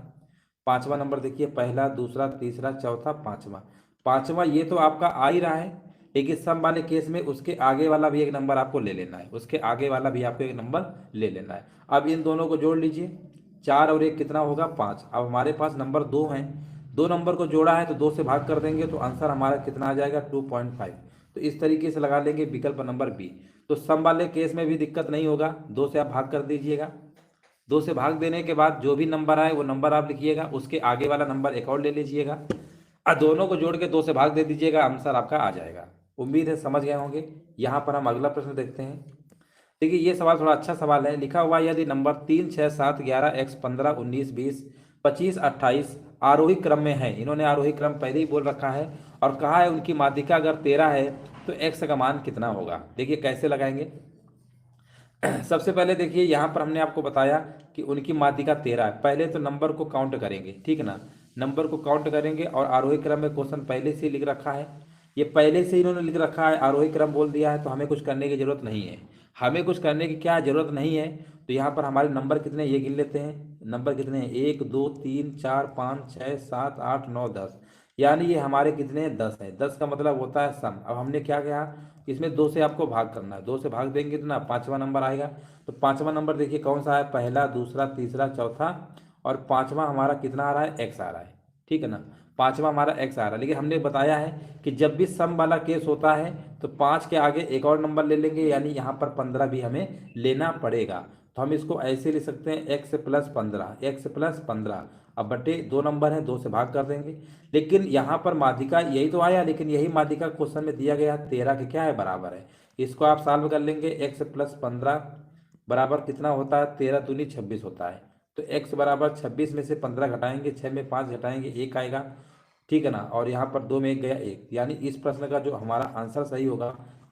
पांचवा नंबर देखिए, पहला दूसरा तीसरा चौथा पांचवा। पांचवा ये तो आपका आ ही रहा है, लेकिन सम वाले केस में उसके आगे वाला भी एक नंबर आपको ले लेना है, उसके आगे वाला भी आपको एक नंबर ले लेना है। अब इन दोनों को जोड़ लीजिए, 4 और 1 कितना होगा 5। अब हमारे पास नंबर 2 हैं, दो नंबर को जोड़ा है तो 2 से भाग कर देंगे तो आंसर हमारा कितना आ जाएगा 2.5। तो इस तरीके से लगा लेंगे विकल्प नंबर बी। तो सम वाले केस में भी दिक्कत नहीं होगा, 2 से आप भाग कर दीजिएगा। 2 से भाग देने के बाद जो भी नंबर आए वो नंबर आप लिखिएगा, उसके आगे वाला नंबर एक और ले लीजिएगा और दोनों को जोड़ के 2 से भाग दे दीजिएगा, आंसर आपका आ जाएगा। उम्मीद है समझ गए होंगे। यहाँ पर हम अगला प्रश्न देखते हैं। देखिए ये सवाल थोड़ा अच्छा सवाल है। लिखा हुआ है यदि नंबर 3 6 7 11 x 15 19 20 25 28 आरोही क्रम में है, इन्होंने आरोही क्रम पहले ही बोल रखा है और कहा है उनकी माध्यिका अगर 13 है तो x का मान कितना होगा। देखिए कैसे लगाएंगे। सबसे पहले देखिए यहाँ पर हमने आपको बताया कि उनकी माध्यिका 13 है। पहले तो नंबर को काउंट करेंगे, ठीक है ना, नंबर को काउंट करेंगे और आरोही क्रम में क्वेश्चन पहले से ही लिख रखा है, ये पहले से ही इन्होंने लिख रखा है, आरोही क्रम बोल दिया है, तो हमें कुछ करने की जरूरत नहीं है। हमें कुछ करने की क्या जरूरत नहीं है। तो यहाँ पर हमारे नंबर कितने ये गिन लेते हैं, नंबर कितने हैं 1 2 3 4 5 6 7 8 9 10, यानी ये हमारे कितने हैं 10 है। 10 का मतलब होता है सम। अब हमने क्या किया, इसमें 2 से आपको भाग करना है, 2 से भाग देंगे तो ना पांचवा नंबर आएगा। तो पांचवा नंबर देखिए कौन सा है, पहला दूसरा तीसरा चौथा और पांचवा हमारा कितना आ रहा है एक्स आ रहा है, ठीक है ना, पांचवा हमारा एक्स आ रहा है। लेकिन हमने बताया है कि जब भी सम वाला केस होता है तो 5 के आगे एक और नंबर ले लेंगे, यानी यहाँ पर 15 भी हमें लेना पड़ेगा। तो हम इसको ऐसे लिख सकते हैं एक्स प्लस 15, एक्स प्लस 15। अब बटे दो नंबर है, 2 से भाग कर देंगे। लेकिन यहाँ पर माध्यिका यही तो आया, लेकिन यही माध्यिका क्वेश्चन में दिया गया 13 के क्या है बराबर है। इसको आप सॉल्व कर लेंगे, एक्स प्लस 15 बराबर कितना होता है 13 दूनी 26 होता है। तो x बराबर 26 में से 15 घटाएंगे, 6 में 5 घटाएंगे 1 आएगा, ठीक है ना, और यहाँ पर 2 में 1 गया 1, यानी इस प्रश्न का जो हमारा आंसर सही होगा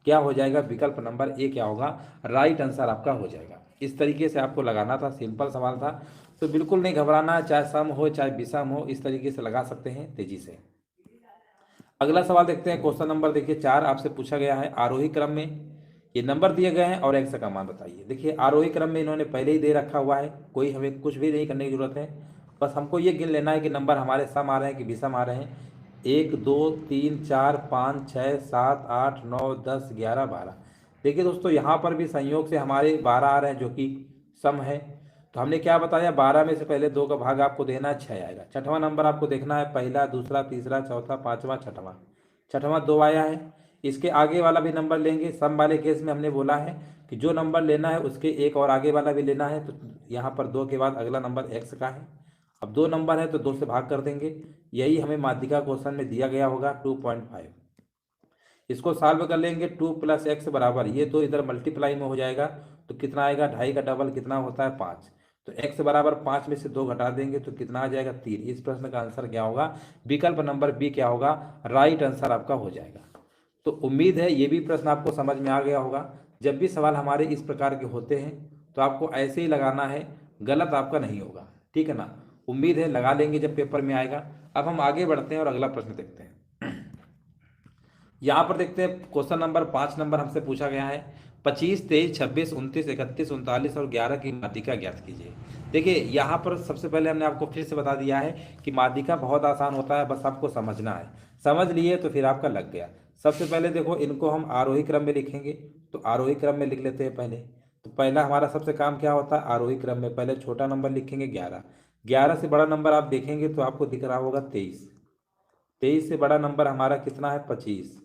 क्या हो जाएगा, विकल्प नंबर ए क्या होगा, राइट आंसर आपका हो जाएगा। इस तरीके से आपको लगाना था, सिंपल सवाल था। तो बिल्कुल नहीं घबराना है, चाहे सम हो चाहे विषम हो, इस तरीके से लगा सकते हैं तेजी से। अगला सवाल देखते हैं। क्वेश्चन नंबर देखिए 4 आपसे पूछा गया है, आरोही क्रम में ये नंबर दिए गए हैं और एक्स का मान बताइए। देखिए आरोही क्रम में इन्होंने पहले ही दे रखा हुआ है, कोई हमें कुछ भी नहीं करने की जरूरत है, बस हमको ये गिन लेना है कि नंबर हमारे सम आ रहे हैं कि विषम आ रहे हैं। 1 2 3 4 5 6 7 8 9 10 11 12। देखिए दोस्तों यहाँ पर भी संयोग से हमारे 12 आ रहे हैं जो कि सम है। तो हमने क्या बताया, 12 में से पहले 2 का भाग आपको देना है, 6 आएगा। छठवां नंबर आपको देखना है, पहला दूसरा तीसरा चौथा पांचवा छठवां, छठवां 2 आया है। इसके आगे वाला भी नंबर लेंगे। सम वाले केस में हमने बोला है कि जो नंबर लेना है उसके एक और आगे वाला भी लेना है। तो यहाँ पर 2 के बाद अगला नंबर एक्स का है। अब 2 नंबर है तो 2 से भाग कर देंगे, यही हमें माध्यिका क्वेश्चन में दिया गया होगा 2.5। इसको सॉल्व कर लेंगे, 2 प्लस एक्स बराबर, ये तो इधर मल्टीप्लाई में हो जाएगा तो कितना आएगा, 2.5 का डबल कितना होता है 5। तो x बराबर 5 में से 2 घटा देंगे तो कितना आ जाएगा 3। इस प्रश्न का आंसर क्या होगा, विकल्प नंबर बी क्या होगा, राइट आंसर आपका हो जाएगा। तो उम्मीद है ये भी प्रश्न आपको समझ में आ गया होगा। जब भी सवाल हमारे इस प्रकार के होते हैं तो आपको ऐसे ही लगाना है, गलत आपका नहीं होगा, ठीक है ना। उम्मीद है लगा लेंगे जब पेपर में आएगा। अब हम आगे बढ़ते हैं और अगला प्रश्न देखते हैं। यहाँ पर देखते हैं क्वेश्चन नंबर 5 नंबर हमसे पूछा गया है, 25 23 26 29 31 39 और 11 की माध्यिका ज्ञात कीजिए। देखिए यहाँ पर सबसे पहले हमने आपको फिर से बता दिया है कि माध्यिका बहुत आसान होता है, बस आपको समझना है। समझ लिए तो फिर आपका लग गया। सबसे पहले देखो इनको हम आरोही क्रम में लिखेंगे, तो आरोही क्रम में लिख लेते हैं पहले। तो पहला हमारा सबसे काम क्या होता है, आरोही क्रम में पहले छोटा नंबर लिखेंगे 11। 11 से बड़ा नंबर आप देखेंगे तो आपको दिख रहा होगा 23। 23 से बड़ा नंबर हमारा कितना है 25।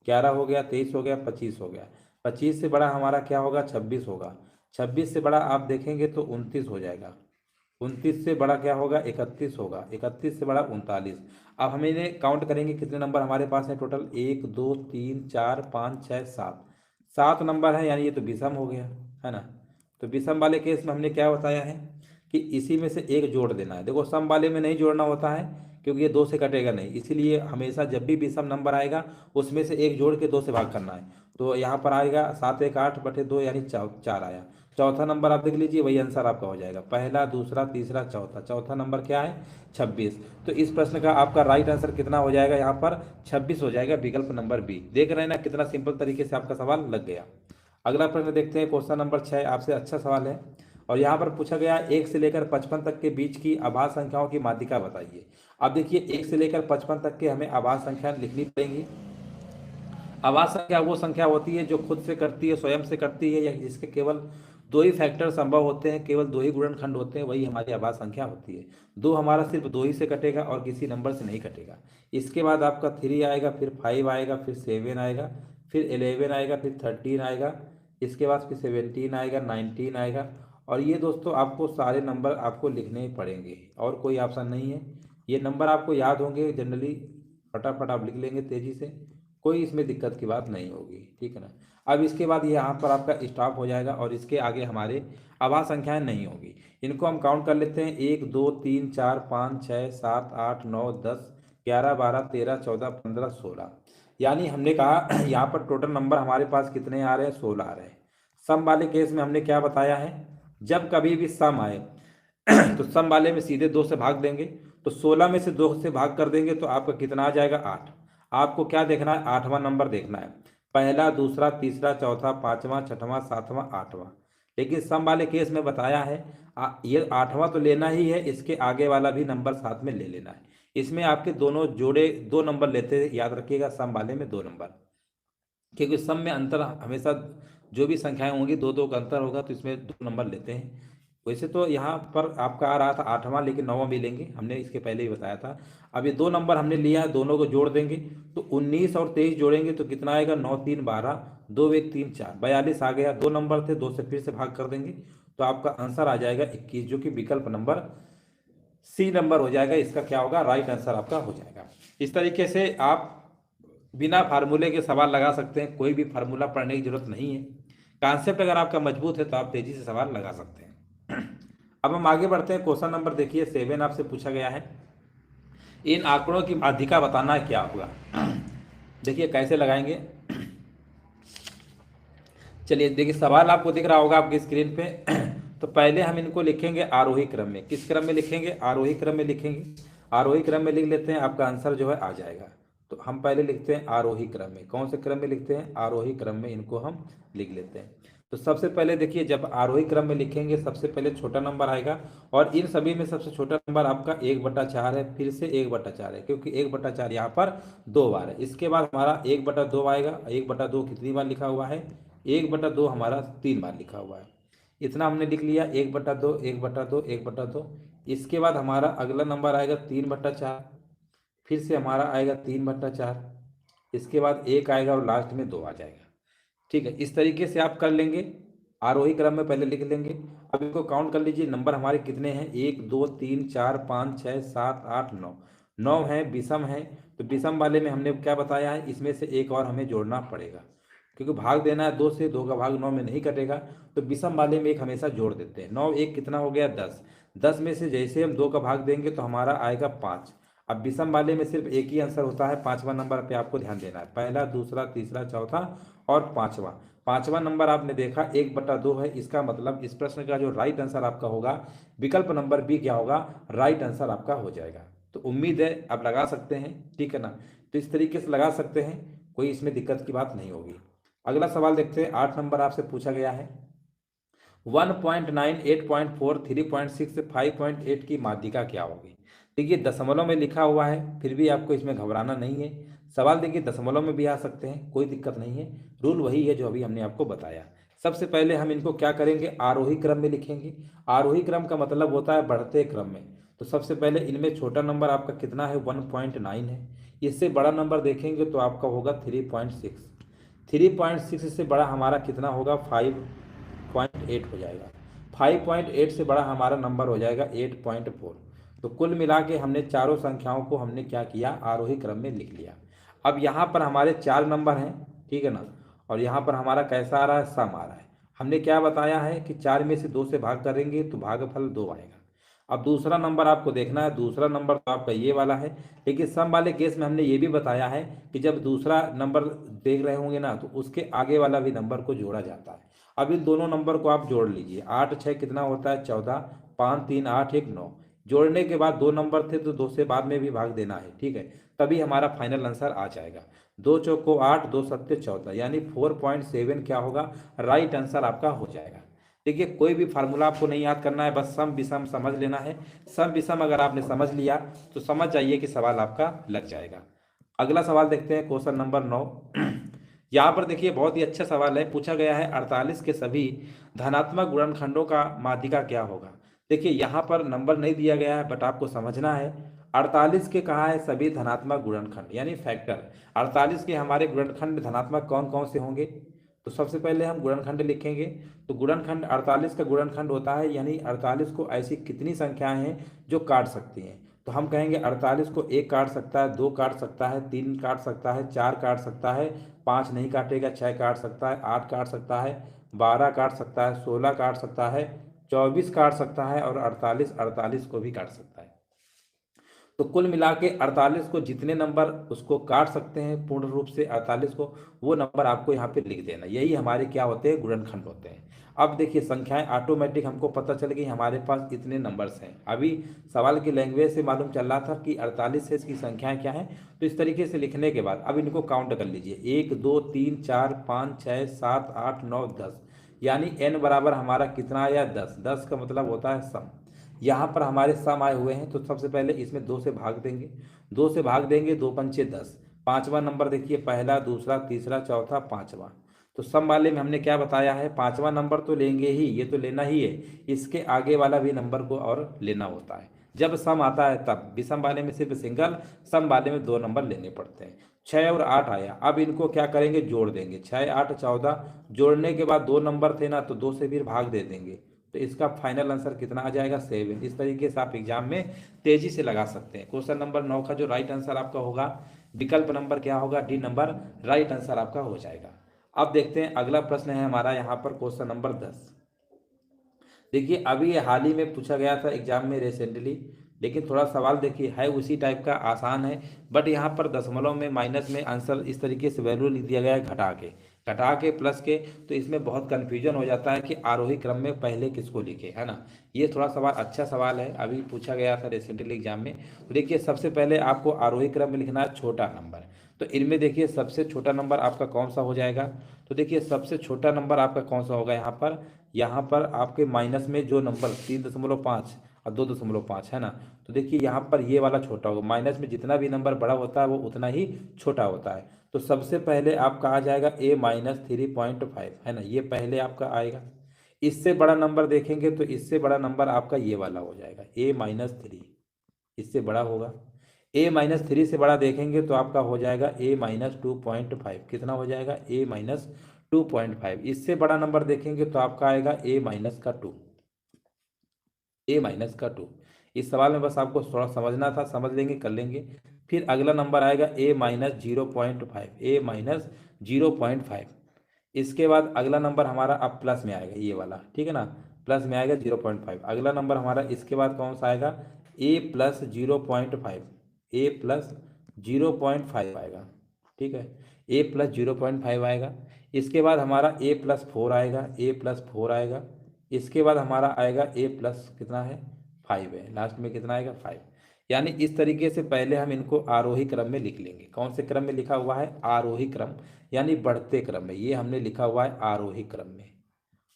11 हो गया, 23 हो गया, 25 हो गया। 25 से बड़ा हमारा क्या होगा 26 होगा। 26 से बड़ा आप देखेंगे तो 29 हो जाएगा। 29 से बड़ा क्या होगा 31 होगा। 31 से बड़ा 39। अब हम इन्हें काउंट करेंगे कितने नंबर हमारे पास है टोटल, 1 2 3 4 5 6 7, 7 नंबर है, यानी ये तो विषम हो गया है ना। तो विषम वाले केस में हमने क्या बताया है कि इसी में से एक जोड़ देना है। देखो सम वाले में नहीं जोड़ना होता है, क्योंकि ये 2 से कटेगा नहीं, इसीलिए हमेशा जब भी विषम नंबर आएगा उसमें से एक जोड़ के 2 से भाग करना है। तो यहाँ पर आएगा 7 1 8 बटे 2 यानी 4 आया। चौथा नंबर आप देख लीजिए, वही आंसर आपका हो जाएगा, पहला दूसरा तीसरा चौथा, चौथा नंबर क्या है 26। तो इस प्रश्न का आपका राइट आंसर कितना हो जाएगा यहाँ पर 26 हो जाएगा, विकल्प नंबर बी। देख रहे हैं ना कितना सिंपल तरीके से आपका सवाल लग गया। अगला प्रश्न देखते हैं, क्वेश्चन नंबर 6 आपसे अच्छा सवाल है और यहाँ पर पूछा गया 1 से लेकर 55 तक के बीच की अभाज्य संख्याओं की माध्यिका बताइए। अब देखिए 1 से लेकर 55 तक के हमें अभाज्य संख्या लिखनी पड़ेगी। अभाज्य संख्या वो संख्या होती है जो खुद से करती है, स्वयं से करती है, या जिसके केवल 2 ही फैक्टर संभव होते हैं, केवल 2 ही गुणनखंड होते हैं, वही हमारी अभाज्य संख्या होती है। 2 हमारा सिर्फ 2 ही से कटेगा और किसी नंबर से नहीं कटेगा। इसके बाद आपका 3 आएगा, फिर 5 आएगा, फिर 7 आएगा, फिर 11 आएगा, फिर 13 आएगा, इसके बाद फिर 17 आएगा, 19 आएगा। और ये दोस्तों आपको सारे नंबर आपको लिखने ही पड़ेंगे और कोई ऑप्शन नहीं है। ये नंबर आपको याद होंगे जनरली, फटाफट आप लिख लेंगे तेजी से, कोई इसमें दिक्कत की बात नहीं होगी, ठीक है ना। अब इसके बाद ये यहाँ पर आपका स्टॉप हो जाएगा और इसके आगे हमारे अभाज्य संख्याएं नहीं होगी। इनको हम काउंट कर लेते हैं, 1 2 3 4 5 6 7 8 9 10 11 12 13 14 15 16, यानी हमने कहा यहाँ पर टोटल नंबर हमारे पास कितने आ रहे हैं 16 आ रहे हैं। सम वाले केस में हमने क्या बताया है, जब कभी भी सम आए तो सम वाले में सीधे 2 से भाग देंगे, तो 16 में से 2 से भाग कर देंगे तो आपका कितना आ जाएगा 8। आपको क्या देखना है, 8वां नंबर देखना है, पहला दूसरा तीसरा चौथा पांचवा छठवां सातवां आठवां। लेकिन सम वाले केस में बताया है ये 8वां तो लेना ही है, इसके आगे वाला भी नंबर साथ में ले लेना है। इसमें आपके दोनों जोड़े 2 नंबर लेते हैं, याद रखिएगा सम वाले में 2 नंबर, क्योंकि सम में अंतर हमेशा जो भी संख्याएं होंगी 2 2 का अंतर होगा, तो इसमें 2 नंबर लेते हैं। वैसे तो यहाँ पर आपका आ रहा था 8वां, लेकिन 9वां भी लेंगे, हमने इसके पहले ही बताया था। अब ये 2 नंबर हमने लिया है, दोनों को जोड़ देंगे तो 19 और 23 जोड़ेंगे तो कितना आएगा 9 3 12 2 1 3 4 42 आ गया। 2 नंबर थे, 2 से फिर से भाग कर देंगे तो आपका आंसर आ जाएगा 21, जो कि विकल्प नंबर सी नंबर हो जाएगा। इसका क्या होगा, राइट आंसर आपका हो जाएगा। इस तरीके से आप बिना फार्मूले के सवाल लगा सकते हैं, कोई भी फार्मूला पढ़ने की जरूरत नहीं है। कॉन्सेप्ट अगर आपका मजबूत है तो आप तेजी से सवाल लगा सकते हैं। अब हम आगे बढ़ते हैं, क्वेश्चन नंबर देखिए 7 आपसे पूछा गया है, इन आंकड़ों की माध्यिका बताना है क्या होगा। देखिए कैसे लगाएंगे, चलिए देखिए सवाल आपको दिख रहा होगा आपकी स्क्रीन पे। तो पहले हम इनको लिखेंगे आरोही क्रम में। किस क्रम में लिखेंगे, आरोही क्रम में लिखेंगे। आरोही क्रम में लिख लेते हैं, आपका आंसर जो है आ जाएगा। तो हम पहले लिखते हैं आरोही क्रम में। कौन से क्रम में लिखते हैं, आरोही क्रम में इनको हम लिख लेते हैं। तो सबसे पहले देखिए, जब आरोही क्रम में लिखेंगे सबसे पहले छोटा नंबर आएगा और इन सभी में सबसे छोटा नंबर आपका 1/4 है, फिर से 1/4 है, क्योंकि 1/4 यहाँ पर 2 बार है। इसके बाद हमारा 1/2 आएगा। 1/2 कितनी बार लिखा हुआ है, 1/2 हमारा 3 बार लिखा हुआ है। इतना हमने लिख लिया, 1/2 1/2 1/2। इसके बाद हमारा अगला नंबर आएगा 3/4, फिर से हमारा आएगा 3/4, इसके बाद 1 आएगा और लास्ट में 2 आ जाएगा। ठीक है, इस तरीके से आप कर लेंगे, आरोही क्रम में पहले लिख लेंगे। अब इनको काउंट कर लीजिए, नंबर हमारे कितने हैं, 1 2 3 4 5 6 7 8 9, 9 है, विषम है। तो विषम वाले में हमने क्या बताया है, इसमें से एक और हमें जोड़ना पड़ेगा, क्योंकि भाग देना है 2 से, 2 का भाग 9 में नहीं कटेगा, तो विषम वाले में एक हमेशा जोड़ देते हैं। 9 1 कितना हो गया 10, 10 में से जैसे हम 2 का भाग देंगे तो हमारा आएगा 5। अब विषम वाले में सिर्फ एक ही आंसर होता है, 5वां नंबर पे आपको ध्यान देना है, पहला दूसरा तीसरा चौथा और 5वां। 5वां नंबर आपने देखा 1/2 है, इसका मतलब इस प्रश्न का जो राइट आंसर आपका होगा विकल्प नंबर बी क्या होगा, राइट आंसर आपका हो जाएगा। तो उम्मीद है आप लगा सकते हैं, ठीक है ना। तो इस तरीके से लगा सकते हैं, कोई इसमें दिक्कत की बात नहीं होगी। अगला सवाल देखते हैं, 8 नंबर आपसे पूछा गया है, 1.9 8.4 3.6 से 5.8 की माध्यिका क्या होगी। देखिए दशमलव में लिखा हुआ है, फिर भी आपको इसमें घबराना नहीं है। सवाल देखिए दशमलव में भी आ सकते हैं, कोई दिक्कत नहीं है, रूल वही है जो अभी हमने आपको बताया। सबसे पहले हम इनको क्या करेंगे, आरोही क्रम में लिखेंगे। आरोही क्रम का मतलब होता है बढ़ते क्रम में। तो सबसे पहले इनमें छोटा नंबर आपका कितना है, 1.9 है। इससे बड़ा नंबर देखेंगे तो आपका होगा 3.6। 3.6 से बड़ा हमारा कितना होगा, 5.8 हो जाएगा। 5.8 से बड़ा हमारा नंबर हो जाएगा 8.4। तो कुल मिला के हमने चारों संख्याओं को हमने क्या किया, आरोही क्रम में लिख लिया। अब यहाँ पर हमारे 4 नंबर हैं, ठीक है ना, और यहाँ पर हमारा कैसा आ रहा है, सम आ रहा है। हमने क्या बताया है कि 4 में से 2 से भाग करेंगे तो भागफल 2 आएगा। अब दूसरा नंबर आपको देखना है, दूसरा नंबर तो आपका ये वाला है, लेकिन सम वाले केस में हमने ये भी बताया है कि जब दूसरा नंबर देख रहे होंगे ना तो उसके आगे वाला भी नंबर को जोड़ा जाता है। अब इन दोनों नंबर को आप जोड़ लीजिए, 8 6 कितना होता है 14, 5 3 8 1 9। जोड़ने के बाद दो नंबर थे तो दो से बाद में भी भाग देना है, ठीक है, तभी हमारा फाइनल आंसर आ जाएगा। दो चौको 8, दो सत्ते 14, यानी 4.7 क्या होगा, राइट आंसर आपका हो जाएगा। देखिए कोई भी फार्मूला आपको नहीं याद करना है, बस सम विषम समझ लेना है। सम विषम अगर आपने समझ लिया तो समझ जाइए कि सवाल आपका लग जाएगा। अगला सवाल देखते हैं, क्वेश्चन नंबर 9। यहाँ पर देखिए बहुत ही अच्छा सवाल है, पूछा गया है 48 के सभी धनात्मक गुणनखंडों का माध्यिका क्या होगा। देखिए यहाँ पर नंबर नहीं दिया गया है, बट आपको समझना है 48 के कहा है सभी धनात्मक गुणनखंड यानी फैक्टर। 48 के हमारे गुणनखंड धनात्मक कौन कौन से होंगे, तो सबसे पहले हम गुणनखंड लिखेंगे। तो गुणनखंड 48 का गुणनखंड होता है, यानी 48 को ऐसी कितनी संख्याएं हैं जो काट सकती हैं। तो हम कहेंगे 48 को एक काट सकता है, दो काट सकता है, तीन काट सकता है, चार काट सकता है, पाँच नहीं काटेगा, छः काट सकता है, आठ काट सकता है, 12 काट सकता है, 16 काट सकता है, 24 काट सकता है और 48 48 को भी काट सकता है। तो कुल मिला के 48 को जितने नंबर उसको काट सकते हैं पूर्ण रूप से 48 को, वो नंबर आपको यहाँ पे लिख देना। यही हमारे क्या होते हैं, गुणनखंड होते हैं। अब देखिए संख्याएं ऑटोमेटिक हमको पता चल गई, हमारे पास इतने नंबर्स हैं। अभी सवाल की लैंग्वेज से मालूम चल रहा था कि 48 से इसकी संख्याएं क्या हैं। तो इस तरीके से लिखने के बाद अब इनको काउंट कर लीजिए, 1 2 3 4 5 6 7 8 9 10, यानी n बराबर हमारा कितना आया 10। 10 का मतलब होता है सम। यहाँ पर हमारे सम आए हुए हैं, तो सबसे पहले इसमें दो से भाग देंगे, दो से भाग देंगे, दो पंचे 10। पांचवा नंबर देखिए, पहला दूसरा तीसरा चौथा पांचवा। तो सम वाले में हमने क्या बताया है, पांचवा नंबर तो लेंगे ही, ये तो लेना ही है, इसके आगे वाला भी नंबर को और लेना होता है। जब सम आता है तब, विषम वाले में सिर्फ सिंगल, सम वाले में दो नंबर लेने पड़ते हैं। 6 और 8 आया, अब इनको क्या करेंगे, जोड़ देंगे। 6 8 14, जोड़ने के बाद दो नंबर थे ना तो दो से फिर भाग दे देंगे, तो इसका फाइनल आंसर कितना आ जाएगा 7। इस तरीके से आप एग्जाम में तेजी से लगा सकते हैं। क्वेश्चन नंबर 9 का जो राइट आंसर आपका होगा, विकल्प नंबर क्या होगा, डी नंबर राइट आंसर आपका हो जाएगा। अब देखते हैं अगला प्रश्न है हमारा यहाँ पर क्वेश्चन नंबर 10। देखिए अभी ये हाल ही में पूछा गया था एग्जाम में रिसेंटली, लेकिन थोड़ा सवाल देखिए है उसी टाइप का, आसान है, बट यहाँ पर दशमलव में माइनस में आंसर इस तरीके से वैल्यू लिख दिया गया है, घटा के प्लस के। तो इसमें बहुत कन्फ्यूजन हो जाता है कि आरोही क्रम में पहले किसको लिखे, है ना। ये थोड़ा सवाल अच्छा सवाल है, अभी पूछा गया था रिसेंटली एग्जाम में। तो देखिए सबसे पहले आपको आरोही क्रम में लिखना है छोटा नंबर। तो इनमें देखिए सबसे छोटा नंबर आपका कौन सा हो जाएगा, तो देखिए सबसे छोटा नंबर आपका कौन सा होगा यहाँ पर आपके माइनस में जो नंबर 3.5 और 2.5 है ना, तो देखिए यहाँ पर ये वाला छोटा होगा। माइनस में जितना भी नंबर बड़ा होता है वो उतना ही छोटा होता है। तो सबसे पहले आपका आ जाएगा a-3.5, है ना, ये पहले आपका आएगा। इससे बड़ा नंबर देखेंगे तो इससे बड़ा नंबर आपका ये वाला हो जाएगा a-3, इससे बड़ा होगा। a-3 से बड़ा देखेंगे तो आपका हो जाएगा a-2.5, कितना हो जाएगा a-2.5। इससे बड़ा नंबर देखेंगे तो आपका आएगा a-2, a-2। इस सवाल में बस आपको थोड़ा समझना था, समझ लेंगे कर लेंगे। फिर अगला नंबर आएगा a-0.5, a-0.5। इसके बाद अगला नंबर हमारा अब प्लस में आएगा, ये वाला, ठीक है ना, प्लस में आएगा 0.5। अगला नंबर हमारा इसके बाद कौन सा आएगा, a+0.5, a+0.5 आएगा, ठीक है, a+0.5 आएगा। इसके बाद हमारा a+4 आएगा, a+4 आएगा। इसके बाद हमारा आएगा a+ कितना है 5 है, लास्ट में कितना आएगा 5। यानी इस तरीके से पहले हम इनको आरोही क्रम में लिख लेंगे। कौन से क्रम में लिखा हुआ है, आरोही क्रम, यानी बढ़ते क्रम में। ये हमने लिखा हुआ है आरोही क्रम में।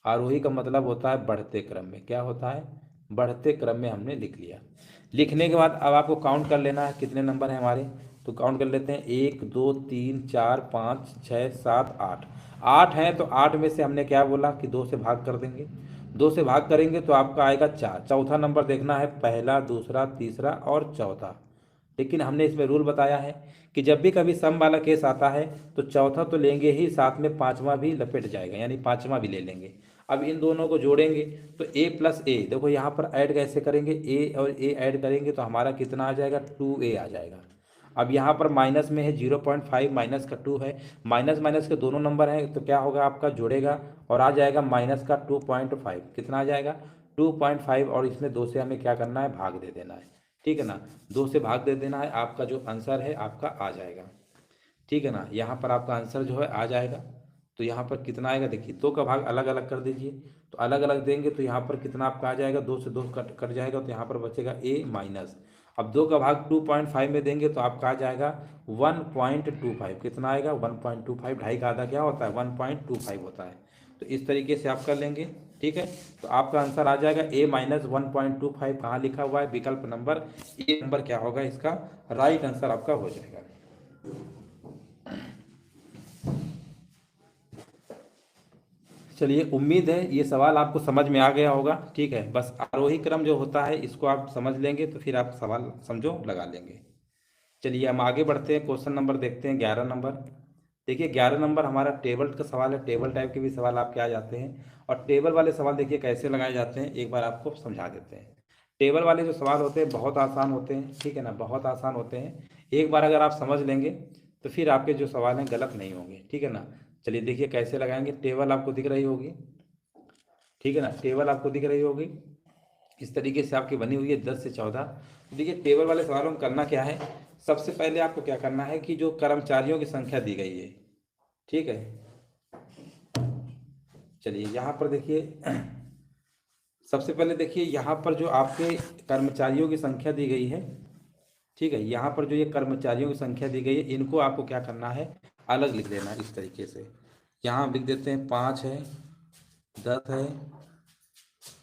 आरोही का मतलब होता है बढ़ते क्रम में, क्या होता है, बढ़ते क्रम में हमने लिख लिया। लिखने के बाद अब आपको काउंट कर लेना है कितने नंबर हैं हमारे, तो काउंट कर लेते हैं 1 2 3 4 5 6 7 8। 8 हैं तो 8 में से हमने क्या बोला कि 2 से भाग कर देंगे। 2 से भाग करेंगे तो आपका आएगा 4। चौथा नंबर देखना है, पहला दूसरा तीसरा और चौथा। लेकिन हमने इसमें रूल बताया है कि जब भी कभी सम वाला केस आता है तो चौथा तो लेंगे ही, साथ में पांचवा भी लपेट जाएगा, यानी पांचवा भी ले लेंगे। अब इन दोनों को जोड़ेंगे तो a+a, देखो यहाँ पर ऐड कैसे करेंगे, a और a ऐड करेंगे तो हमारा कितना आ जाएगा 2a आ जाएगा। अब यहाँ पर माइनस में है 0.5, माइनस का 2 है, माइनस माइनस के दोनों नंबर हैं तो क्या होगा आपका जुड़ेगा और आ जाएगा माइनस का 2.5, कितना आ जाएगा 2.5 और इसमें 2 से हमें क्या करना है, भाग दे देना है। ठीक है ना, 2 से भाग दे देना है, आपका जो आंसर है आपका आ जाएगा। ठीक है ना, यहाँ पर आपका आंसर जो है आ जाएगा। तो यहाँ पर कितना आएगा, देखिए 2 का भाग अलग अलग कर दीजिए, तो अलग अलग देंगे तो यहाँ पर कितना आपका आ जाएगा, 2 से 2 कट कट जाएगा, तो यहाँ पर बचेगा ए माइनस। अब 2 का भाग 2.5 में देंगे तो आपका आ जाएगा 1.25। कितना आएगा, 1.25। ढाई का आधा क्या होता है, 1.25 होता है। तो इस तरीके से आप कर लेंगे। ठीक है, तो आपका आंसर आ जाएगा ए माइनस 1.25। कहाँ लिखा हुआ है, विकल्प नंबर ए नंबर क्या होगा इसका राइट आंसर आपका हो जाएगा। चलिए, उम्मीद है ये सवाल आपको समझ में आ गया होगा। ठीक है, बस आरोही क्रम जो होता है इसको आप समझ लेंगे तो फिर आप सवाल समझो लगा लेंगे। चलिए हम आगे बढ़ते हैं, क्वेश्चन नंबर देखते हैं 11 नंबर। देखिए 11 नंबर हमारा टेबल का सवाल है। टेबल टाइप के भी सवाल आपके आ जाते हैं, और टेबल वाले सवाल देखिए कैसे लगाए जाते हैं, एक बार आपको समझा देते हैं। टेबल वाले जो सवाल होते हैं बहुत आसान होते हैं। ठीक है ना, बहुत आसान होते हैं। एक बार अगर आप समझ लेंगे तो फिर आपके जो सवाल हैं गलत नहीं होंगे। ठीक है ना, चलिए देखिए कैसे लगाएंगे। टेबल आपको दिख रही होगी। ठीक है ना, टेबल आपको दिख रही होगी, इस तरीके से आपकी बनी हुई है 10 से 14। देखिए टेबल वाले सवालों में करना क्या है, सबसे पहले आपको क्या करना है कि जो कर्मचारियों की संख्या दी गई है। ठीक है, चलिए यहाँ पर देखिए सबसे पहले देखिए यहाँ पर जो आपके कर्मचारियों की संख्या दी गई है। ठीक है, यहाँ पर जो ये कर्मचारियों की संख्या दी गई है इनको आपको क्या करना है, अलग लिख देना है इस तरीके से। यहाँ लिख देते हैं 5 है, 10 है,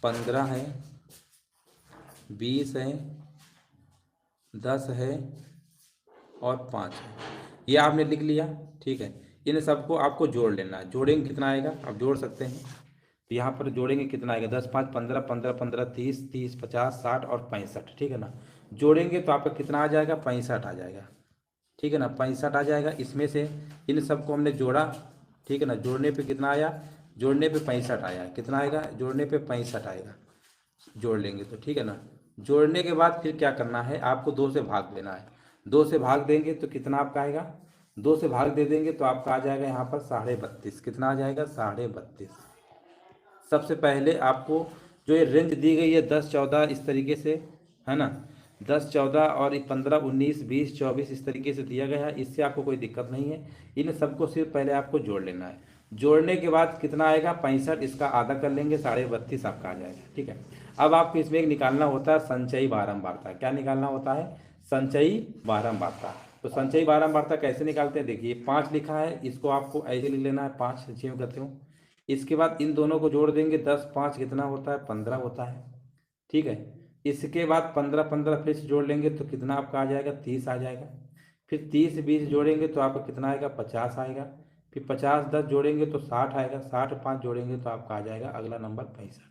15 है, 20 है, 10 है और 5 है। ये आपने लिख लिया। ठीक है, इन सबको आपको जोड़ लेना है। जोड़ेंगे कितना आएगा, आप जोड़ सकते हैं। तो यहाँ पर जोड़ेंगे कितना आएगा, 10 5 15, 15 15 30, 30 50 60 और 65। ठीक है ना, जोड़ेंगे तो आपका कितना आ जाएगा, 65 आ जाएगा। ठीक है ना, 65 आ जाएगा। इसमें से इन सबको हमने जोड़ा। ठीक है ना, जोड़ने पे कितना आया, जोड़ने पे 65 आया। कितना आएगा, जोड़ने पे 65 आएगा। जोड़ लेंगे तो ठीक है ना, जोड़ने के बाद फिर क्या करना है, आपको 2 से भाग देना है। 2 से भाग देंगे तो कितना आपका आएगा, 2 से भाग दे देंगे तो आपका आ जाएगा यहाँ पर 32.5। कितना आ जाएगा, 32.5। सबसे पहले आपको जो ये रेंज दी गई है 10 14 इस तरीके से, है ना, 10 14 और 15 19 20 24 इस तरीके से दिया गया है। इससे आपको कोई दिक्कत नहीं है। इन सबको सिर्फ पहले आपको जोड़ लेना है। जोड़ने के बाद कितना आएगा, 65। इसका आधा कर लेंगे, 32.5 आपका आ जाएगा। ठीक है, अब आपको इसमें एक निकालना होता है संचयी बारंबारता। क्या निकालना होता है, संचयी बारंबारता। तो संचयी बारंबारता कैसे निकालते हैं, देखिए 5 लिखा है, इसको आपको ऐसे लिख लेना है, 5 6 करते हो। इसके बाद इन दोनों को जोड़ देंगे, 10 5 कितना होता है, 15 होता है। ठीक है, इसके बाद 15 15 फिर से जोड़ लेंगे तो कितना आपका आ जाएगा, 30 आ जाएगा। फिर 30 20 जोड़ेंगे तो आपका कितना आएगा, 50 आएगा। फिर 50 10 जोड़ेंगे तो 60 आएगा। 60 5 जोड़ेंगे तो आपका आ जाएगा अगला नंबर 65।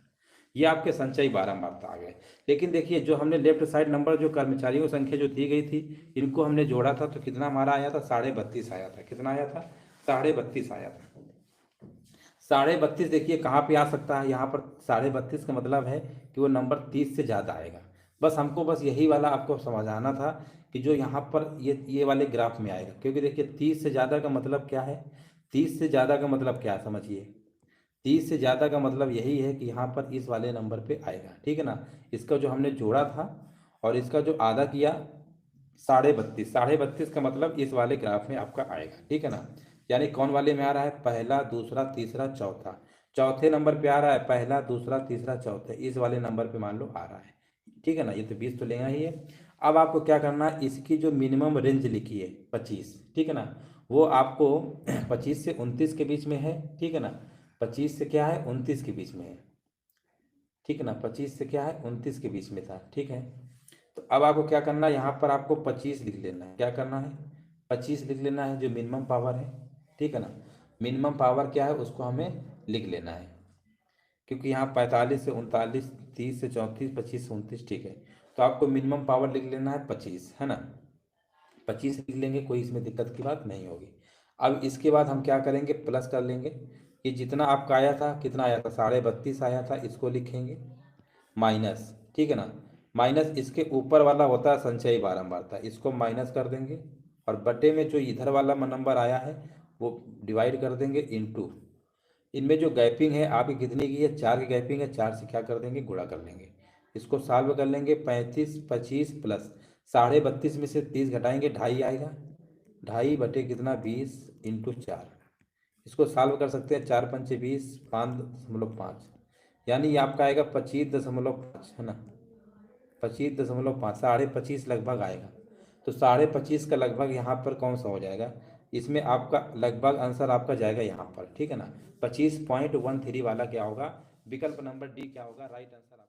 ये आपके संचयी बारंबारता आ गए। लेकिन देखिए जो हमने लेफ्ट साइड नंबर जो कर्मचारियों की संख्या जो दी गई थी इनको हमने जोड़ा था तो कितना हमारा आया था, 32.5 आया था। कितना आया था, 32.5 आया था। 32.5 देखिए कहाँ पे आ सकता है, यहाँ पर 32.5 का मतलब है कि वो नंबर 30 से ज़्यादा आएगा। बस हमको बस यही वाला आपको समझाना था कि जो यहाँ पर ये वाले ग्राफ में आएगा, क्योंकि देखिए 30 से ज़्यादा का मतलब क्या है, 30 से ज़्यादा का मतलब क्या है समझिए। 30 से ज़्यादा का मतलब यही है कि यहाँ पर इस वाले नंबर पे आएगा। ठीक है ना, इसका जो हमने जोड़ा था और इसका जो आधा किया 32.5, 32.5 का मतलब इस वाले ग्राफ में आपका आएगा। ठीक है ना, यानी कौन वाले में आ रहा है, पहला दूसरा तीसरा चौथा। चौथे नंबर पे आ रहा है, पहला दूसरा तीसरा चौथा इस वाले नंबर पे मान लो आ रहा है। ठीक है ना, ये तो 20 तो लेना ही है। अब आपको क्या करना है, इसकी जो मिनिमम रेंज लिखी है 25। ठीक है ना, वो आपको 25 से 29 के बीच में है। ठीक है ना, 25 से क्या है, 29 के बीच में है। ठीक है ना, 25 से क्या है, 29 के बीच में था। ठीक है, तो अब आपको क्या करना है, यहाँ पर आपको 25 लिख लेना है। क्या करना है, 25 लिख लेना है जो मिनिमम पावर है। ठीक है ना, मिनिमम पावर क्या है उसको हमें लिख लेना है, क्योंकि यहाँ 45 से 39 30 से 34 25 से 29। ठीक है, तो आपको मिनिमम पावर लिख लेना है 25, है ना, 25 लिख लेंगे, कोई इसमें दिक्कत की बात नहीं होगी। अब इसके बाद हम क्या करेंगे, प्लस कर लेंगे। कि जितना आपका आया था, कितना आया था, 32.5 आया था, इसको लिखेंगे माइनस। ठीक है ना, माइनस इसके ऊपर वाला होता है संचयी बारंबारता, इसको माइनस कर देंगे। और बटे में जो इधर वाला नंबर आया है वो डिवाइड कर देंगे इनटू। इनमें जो गैपिंग है आपकी कितनी की है, 4 की गैपिंग है, 4 से क्या कर देंगे, गुणा कर लेंगे। इसको सॉल्व कर लेंगे, 35 25 प्लस 32.5 में से 30 घटाएंगे, 2.5 आएगा, 2.5 बटे कितना 20 इंटू 4। इसको सॉल्व कर सकते हैं, 4 पंचे 20, 5.5, यानी ये आपका आएगा 25.5 है ना, 25.5, 25.5 लगभग आएगा। तो 25.5 का लगभग यहाँ पर कौन सा हो जाएगा, इसमें आपका लगभग आंसर आपका जाएगा यहाँ पर, ठीक है ना। 25.13 वाला क्या होगा, विकल्प नंबर डी क्या होगा, राइट आंसर।